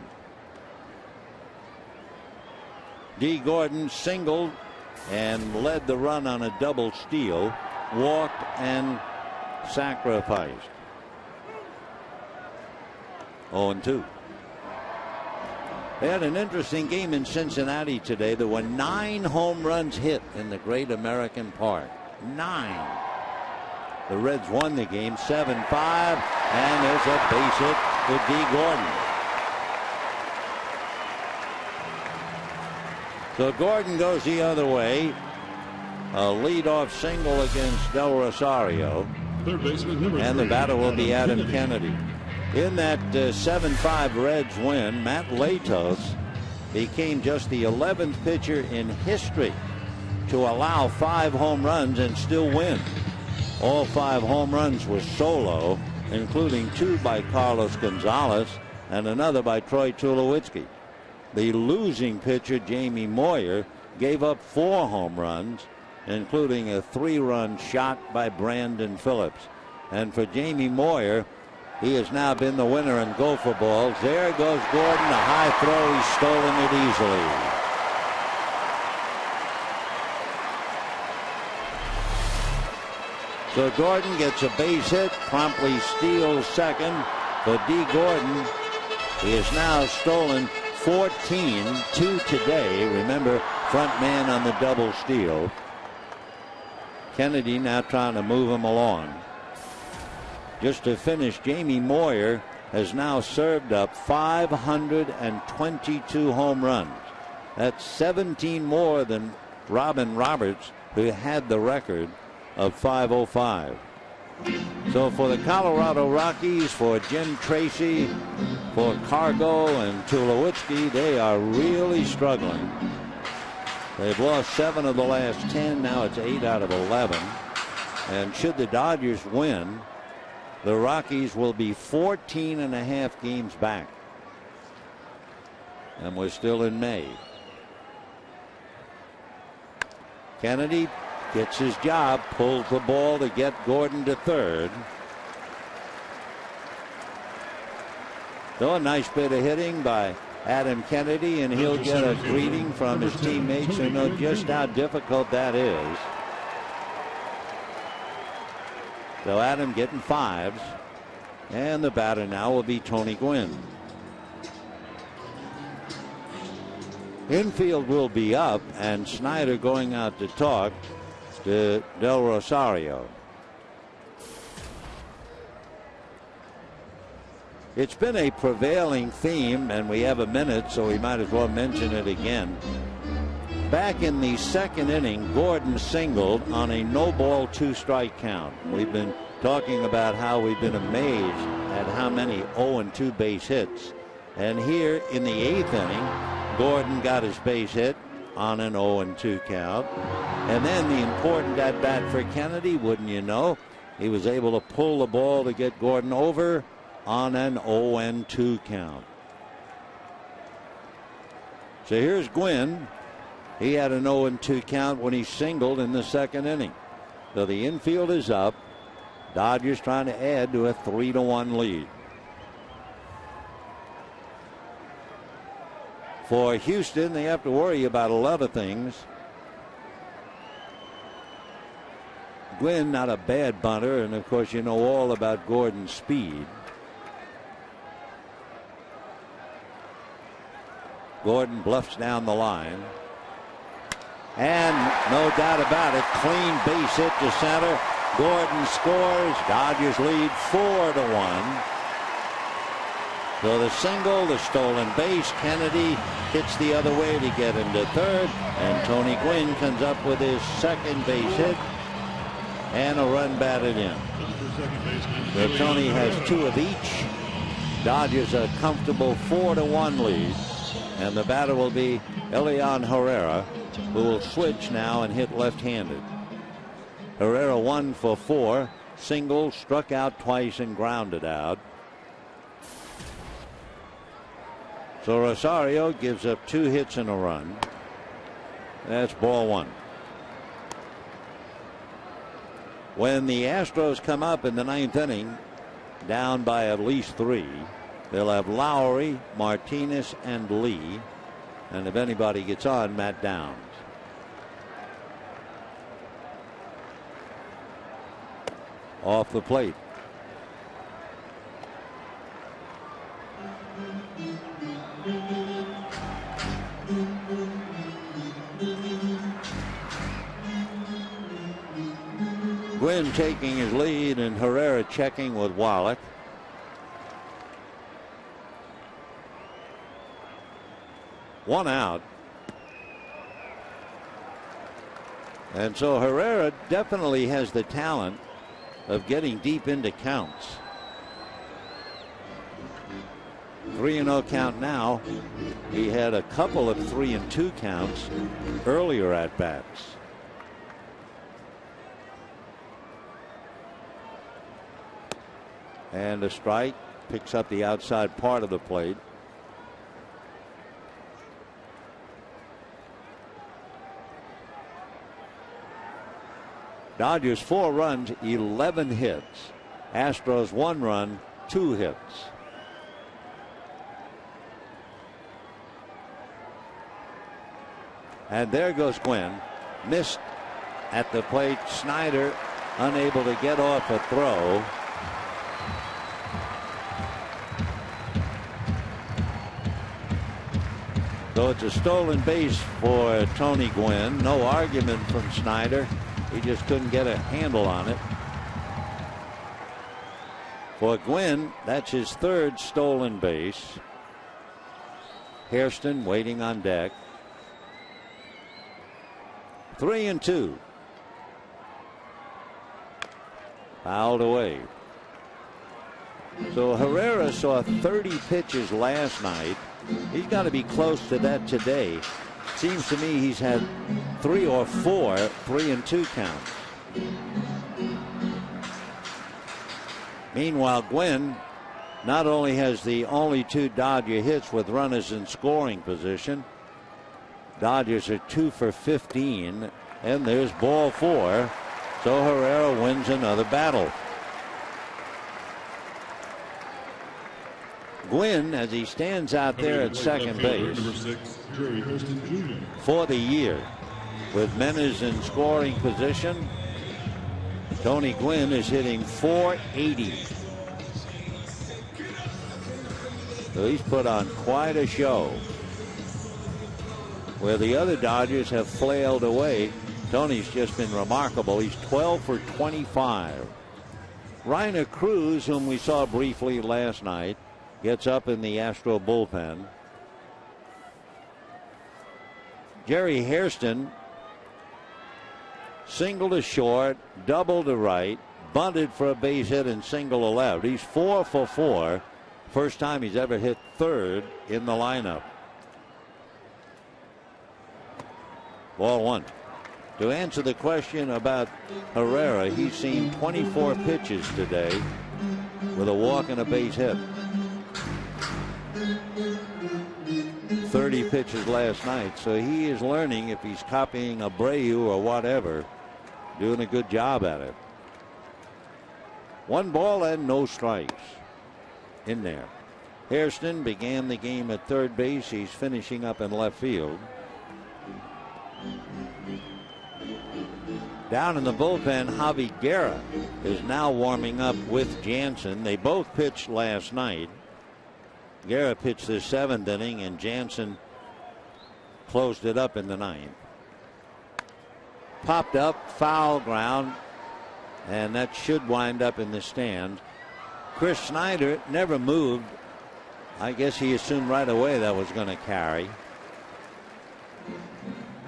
D. Gordon singled and led the run on a double steal, walked and sacrificed. 0-2. They had an interesting game in Cincinnati today. There were 9 home runs hit in the Great American Park. 9. The Reds won the game 7-5, and there's a base hit for D. Gordon. So Gordon goes the other way. A leadoff single against Del Rosario. And the batter will be Adam Kennedy. In that 7-5 Reds win, Matt Latos became just the 11th pitcher in history to allow 5 home runs and still win. All 5 home runs were solo, including 2 by Carlos Gonzalez and another by Troy Tulowitzki. The losing pitcher, Jamie Moyer, gave up 4 home runs, including a 3-run shot by Brandon Phillips. And for Jamie Moyer, he has now been the winner in gopher balls. There goes Gordon, a high throw. He's stolen it easily. So Gordon gets a base hit, promptly steals second. But D. Gordon, he has now stolen 14, 2 today. Remember, front man on the double steal. Kennedy now trying to move him along. Just to finish, Jamie Moyer has now served up 522 home runs. That's 17 more than Robin Roberts, who had the record of 505. So for the Colorado Rockies, for Jim Tracy, for Cargo and Tulowitzki, they are really struggling. They've lost 7 of the last 10. Now it's 8 out of 11. And should the Dodgers win, the Rockies will be 14.5 games back. And we're still in May. Kennedy gets his job, pulls the ball to get Gordon to third. So a nice bit of hitting by Adam Kennedy, and he'll get a greeting from his teammates who know just how difficult that is. So Adam getting 5s, and the batter now will be Tony Gwynn. Infield will be up, and Snyder going out to talk to Del Rosario. It's been a prevailing theme, and we have a minute, so we might as well mention it again. Back in the second inning, Gordon singled on a no-ball, 2-strike count. We've been talking about how we've been amazed at how many 0-2 base hits. And here in the 8th inning, Gordon got his base hit on an 0-2 count. And then the important at-bat for Kennedy, wouldn't you know, he was able to pull the ball to get Gordon over on an 0-2 count. So here's Gwynn. He had an 0-2 count when he singled in the second inning. So the infield is up. Dodgers trying to add to a 3-1 lead. For Houston, they have to worry about a lot of things. Gwynn, not a bad bunter, and of course you know all about Gordon's speed. Gordon bluffs down the line. And no doubt about it, clean base hit to center. Gordon scores. Dodgers lead 4-1. So the single, the stolen base, Kennedy hits the other way to get him to third, and Tony Gwynn comes up with his second base hit and a run batted in. So Tony has 2 of each. Dodgers a comfortable 4-1 lead, and the batter will be Elian Herrera, who will switch now and hit left-handed. Herrera 1 for 4, single, struck out twice and grounded out. So Rosario gives up 2 hits and a run. That's ball 1. When the Astros come up in the 9th inning, down by at least 3, they'll have Lowry, Martinez, and Lee. And if anybody gets on, Matt Downs. Off the plate. Gwynn taking his lead, and Herrera checking with Wallach. One out. And so Herrera definitely has the talent of getting deep into counts. 3-0 count now. He had a couple of 3-2 counts earlier at bats. And a strike, picks up the outside part of the plate. Dodgers 4 runs, 11 hits. Astros 1 run, 2 hits. And there goes Gwynn. Missed at the plate. Snyder unable to get off a throw. So it's a stolen base for Tony Gwynn. No argument from Snyder. He just couldn't get a handle on it. For Gwynn, that's his third stolen base. Hairston waiting on deck. 3-2. Fouled away. So Herrera saw 30 pitches last night. He's got to be close to that today. Seems to me he's had 3 or 4 3-2 counts. Meanwhile, Gwynn not only has the only 2 Dodger hits with runners in scoring position, Dodgers are 2 for 15, and there's ball 4. So Herrera wins another battle. Gwynn, as he stands out there at second base for the year, with Menes in scoring position, Tony Gwynn is hitting .480. So he's put on quite a show. Where the other Dodgers have flailed away, Tony's just been remarkable. He's 12 for 25. Reiner Cruz, whom we saw briefly last night, gets up in the Astro bullpen. Jerry Hairston single to short, double to right, bunted for a base hit and single to left. He's 4 for 4. First time he's ever hit third in the lineup. Ball 1. To answer the question about Herrera, he's seen 24 pitches today with a walk and a base hit. 30 pitches last night, so he is learning, if he's copying Abreu or whatever, doing a good job at it. 1 ball and no strikes in there. Hairston began the game at third base. He's finishing up in left field. Down in the bullpen, Javi Guerra is now warming up with Jansen. They both pitched last night. Guerra pitched the 7th inning, and Jansen closed it up in the 9th. Popped up, foul ground, and that should wind up in the stand. Chris Snyder never moved. I guess he assumed right away that was going to carry.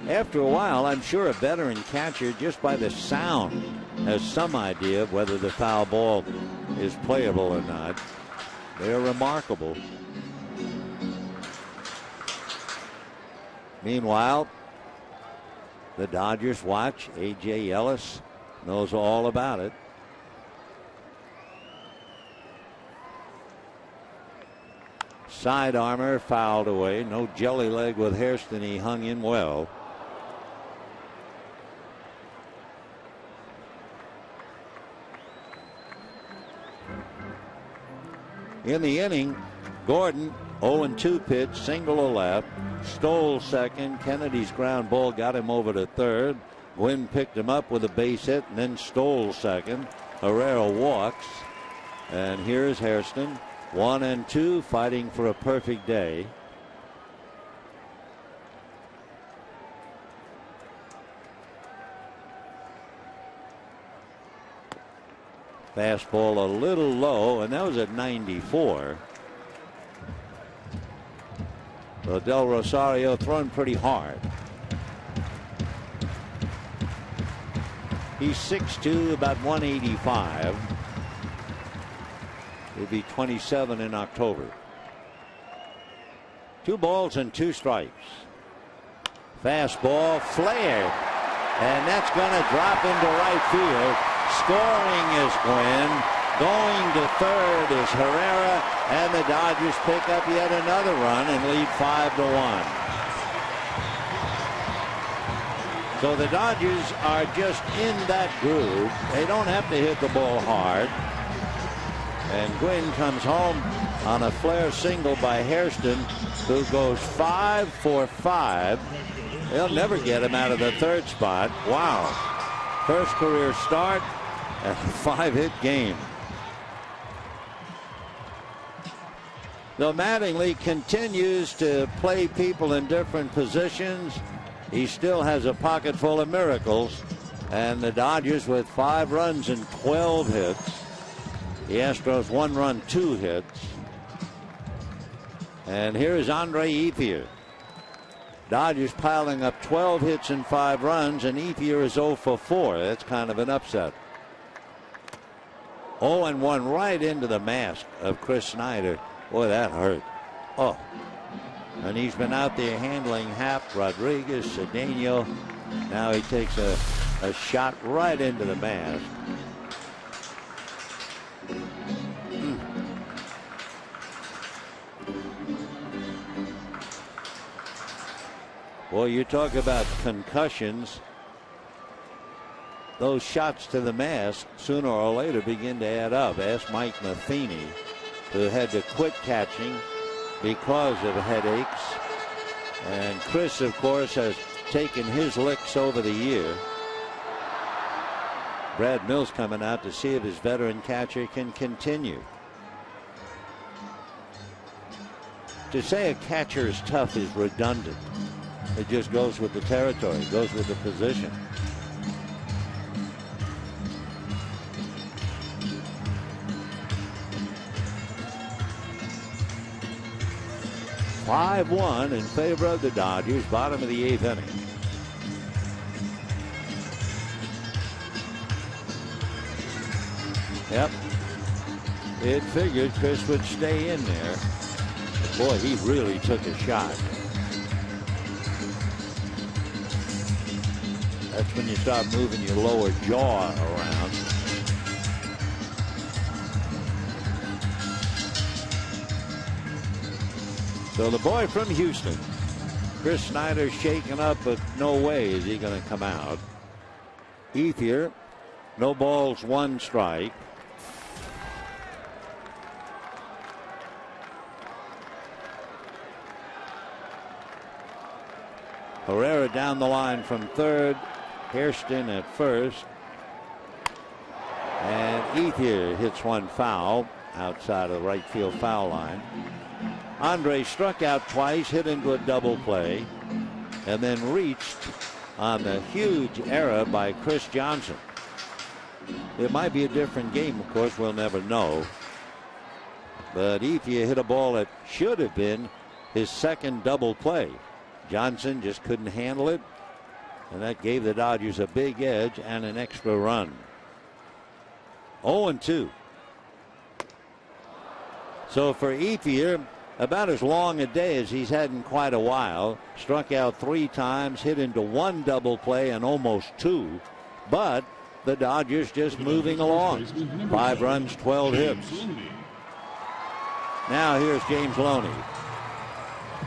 After a while, I'm sure a veteran catcher, just by the sound, has some idea of whether the foul ball is playable or not. They are remarkable. Meanwhile, the Dodgers watch. A.J. Ellis knows all about it. Side armor fouled away. No jelly leg with Hairston. He hung in well. In the inning, Gordon 0-2 pitch, single to left, stole second. Kennedy's ground ball got him over to third. Gwynn picked him up with a base hit and then stole second. Herrera walks, and here's Hairston, 1-2, fighting for a perfect day. Fastball a little low, and that was at 94. So Del Rosario throwing pretty hard. He's 6'2", about 185. He'll be 27 in October. 2 balls and 2 strikes. Fastball flared, and that's going to drop into right field. Scoring is Gwynn. Going to third is Herrera, and the Dodgers pick up yet another run and lead 5-1. So the Dodgers are just in that groove. They don't have to hit the ball hard. And Gwynn comes home on a flare single by Hairston, who goes 5 for 5. They'll never get him out of the third spot. Wow. First career start and a 5-hit game. Though Mattingly continues to play people in different positions, he still has a pocket full of miracles. And the Dodgers, with 5 runs and 12 hits, The Astros 1 run, 2 hits. And here is Andre Ethier. Dodgers piling up 12 hits and 5 runs, and Ethier is 0 for 4. That's kind of an upset. 0-1 right into the mask of Chris Snyder. Boy, that hurt. Oh. And he's been out there handling Happ, Rodriguez, Cedeno. Now he takes a shot right into the mask. Boy, you talk about concussions. Those shots to the mask sooner or later begin to add up. Ask Mike Matheny, who had to quit catching because of headaches. And Chris, of course, has taken his licks over the year. Brad Mills coming out to see if his veteran catcher can continue. To say a catcher is tough is redundant. It just goes with the territory, goes with the position. (5-1) in favor of the Dodgers, bottom of the 8th inning. Yep. It figured Chris would stay in there. Boy, he really took a shot. That's when you start moving your lower jaw around. So the boy from Houston, Chris Snyder, shaken up, but no way is he going to come out. Ethier, no balls, 1 strike. Herrera down the line from third. Hairston at first. And Ethier hits 1 foul outside of the right field foul line. Andre struck out twice, hit into a double play, and then reached on the huge error by Chris Johnson. It might be a different game, of course, we'll never know. But Ethier hit a ball that should have been his second double play. Johnson just couldn't handle it, and that gave the Dodgers a big edge and an extra run. 0-2. So for Ethier, about as long a day as he's had in quite a while. Struck out 3 times, hit into 1 double play and almost 2. But the Dodgers just moving along. 5 runs, 12 hits. Now here's James Loney.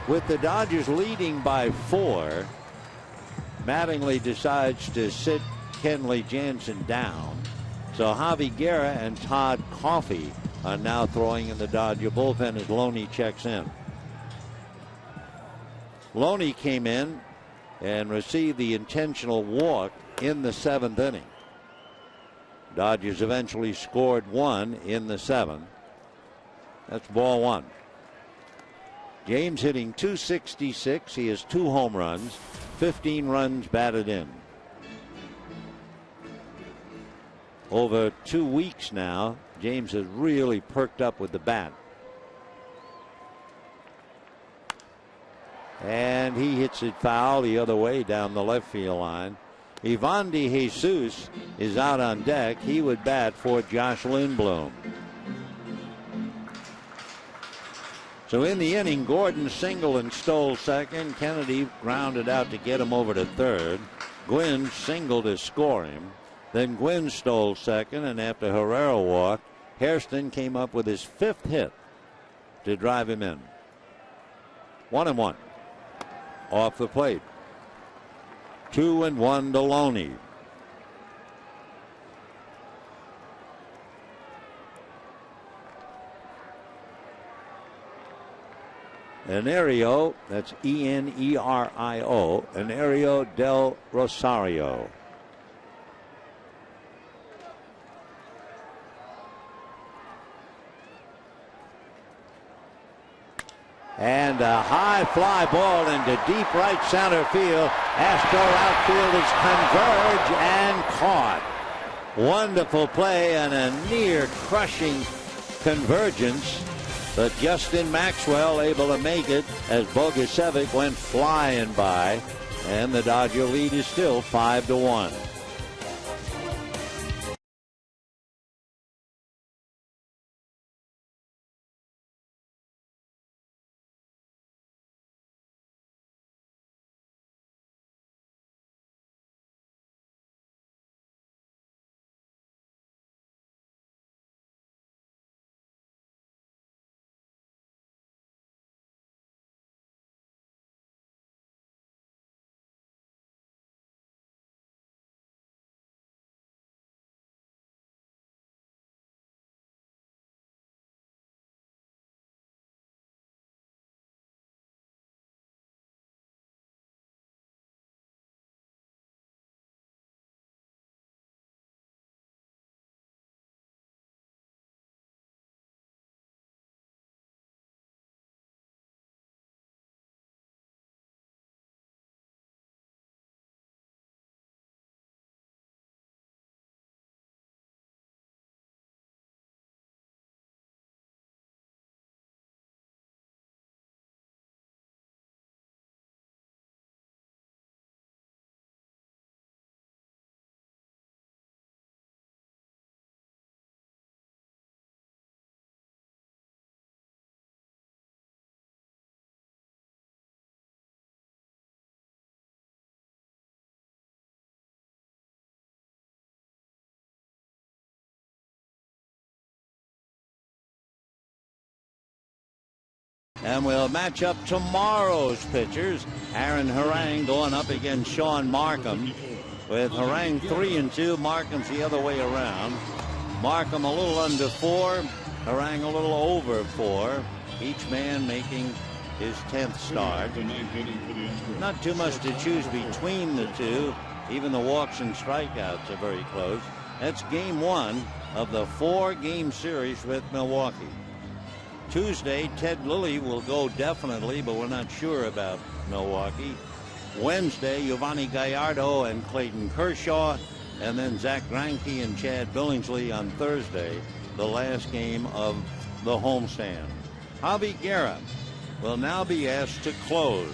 With the Dodgers leading by 4, Mattingly decides to sit Kenley Jansen down. So Javi Guerra and Todd Coffey are now throwing in the Dodger bullpen as Loney checks in. Loney came in and received the intentional walk in the 7th inning. Dodgers eventually scored 1 in the 7th. That's ball 1. James hitting .266. He has 2 home runs, 15 runs batted in. Over 2 weeks now, James has really perked up with the bat. And he hits it foul the other way down the left field line. Ivan De Jesus is out on deck. He would bat for Josh Lindblom. So in the inning, Gordon singled and stole second. Kennedy grounded out to get him over to third. Gwynn singled to score him. Then Gwynn stole second, and after Herrera walked, Hairston came up with his 5th hit to drive him in. 1-1 off the plate. 2-1 to Loney. Enerio, that's E-N-E-R-I-O, Enerio del Rosario. And a high fly ball into deep right center field. Astro outfielders converge and caught. Wonderful play and a near crushing convergence, but Justin Maxwell able to make it as Bogusevic went flying by, and the Dodger lead is still 5-1. And we'll match up tomorrow's pitchers. Aaron Harang going up against Sean Markham. With Harang 3-2, Markham's the other way around. Markham a little under 4, Harang a little over 4. Each man making his 10th start. Not too much to choose between the two. Even the walks and strikeouts are very close. That's game 1 of the 4-game series with Milwaukee. Tuesday, Ted Lilly will go definitely, but we're not sure about Milwaukee. Wednesday, Giovanni Gallardo and Clayton Kershaw, and then Zach Greinke and Chad Billingsley on Thursday, the last game of the homestand. Javi Guerra will now be asked to close.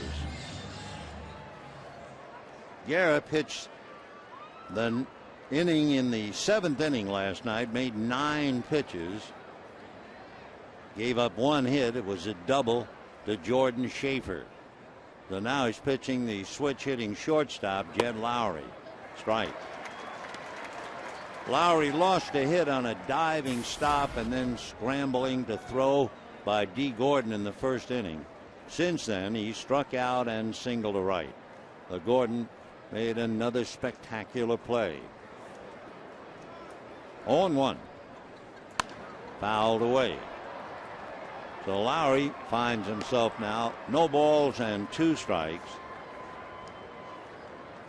Guerra pitched the inning in the 7th inning last night, made 9 pitches. Gave up 1 hit. It was a double to Jordan Schaefer. So now he's pitching the switch hitting shortstop, Jed Lowry. Strike. Lowry lost a hit on a diving stop and then scrambling to throw by D. Gordon in the 1st inning. Since then, he struck out and singled to right. Gordon made another spectacular play. 0-1. Fouled away. So Lowry finds himself now no balls and 2 strikes.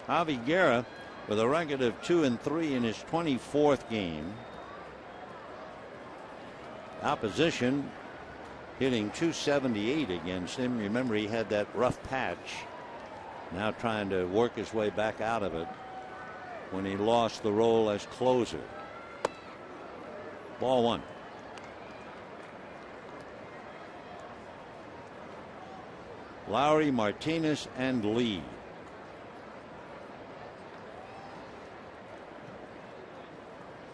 Javi Guerra with a record of 2-3 in his 24th game. Opposition hitting .278 against him. Remember, he had that rough patch. Now trying to work his way back out of it when he lost the role as closer. Ball 1. Lowry, Martinez, and Lee.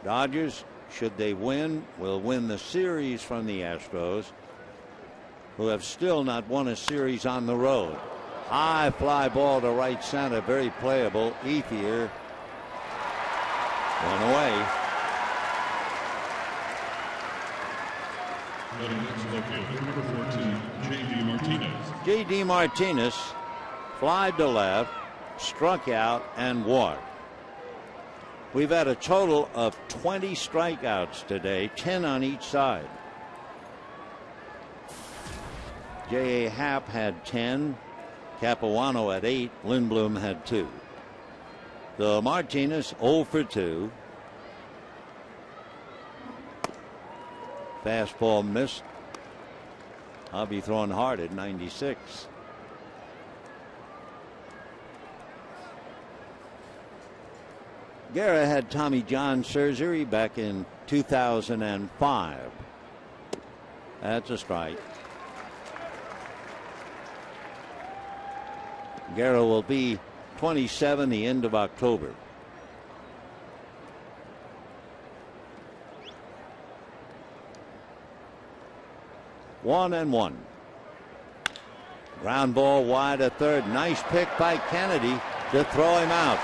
Dodgers, should they win, will win the series from the Astros, who have still not won a series on the road. High fly ball to right center, very playable. Ethier went away. Number 14, J.D. Martinez. J.D. Martinez flied to left, struck out, and walked. We've had a total of 20 strikeouts today, 10 on each side. J.A. Happ had 10, Capuano had 8, Lindblom had 2. So Martinez 0 for 2. Fastball missed. I'll be throwing hard at 96. Guerra had Tommy John surgery back in 2005. That's a strike. Guerra will be 27 the end of October. One and one. Ground ball wide at third. Nice pick by Kennedy to throw him out.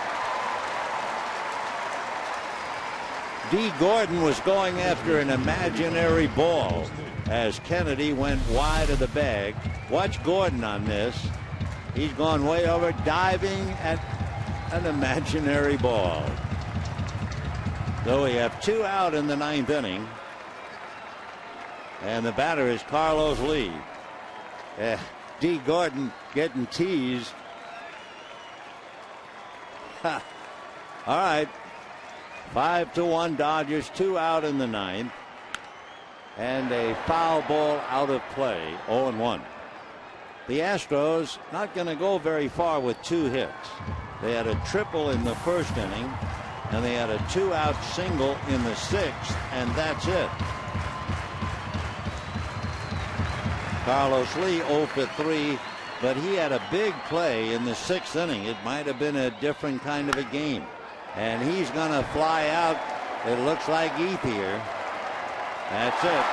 D. Gordon was going after an imaginary ball as Kennedy went wide of the bag. Watch Gordon on this. He's gone way over, diving at an imaginary ball. So we have 2 out in the 9th inning. And the batter is Carlos Lee. D. Gordon getting teased. All right. 5-1 Dodgers, 2 out in the 9th. And a foul ball out of play, 0-1. The Astros not going to go very far with 2 hits. They had a triple in the first inning, and they had a 2-out single in the 6th, and that's it. Carlos Lee 0 for 3, but he had a big play in the 6th inning. It might have been a different kind of a game. And he's going to fly out. It looks like Ethier. That's it.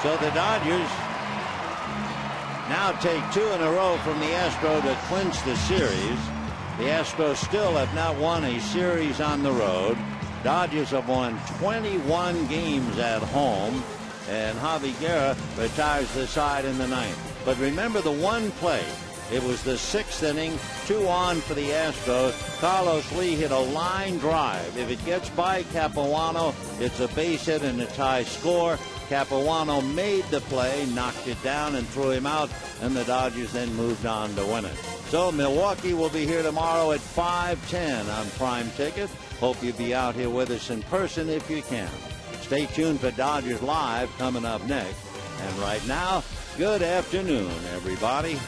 So the Dodgers now take 2 in a row from the Astros to clinch the series. The Astros still have not won a series on the road. Dodgers have won 21 games at home. And Javi Guerra retires the side in the 9th. But remember the one play. It was the 6th inning, 2 on for the Astros. Carlos Lee hit a line drive. If it gets by Capuano, it's a base hit and a tie score. Capuano made the play, knocked it down and threw him out, and the Dodgers then moved on to win it. So Milwaukee will be here tomorrow at 5:10 on Prime Ticket. Hope you'll be out here with us in person if you can. Stay tuned for Dodgers Live coming up next. And right now, good afternoon, everybody.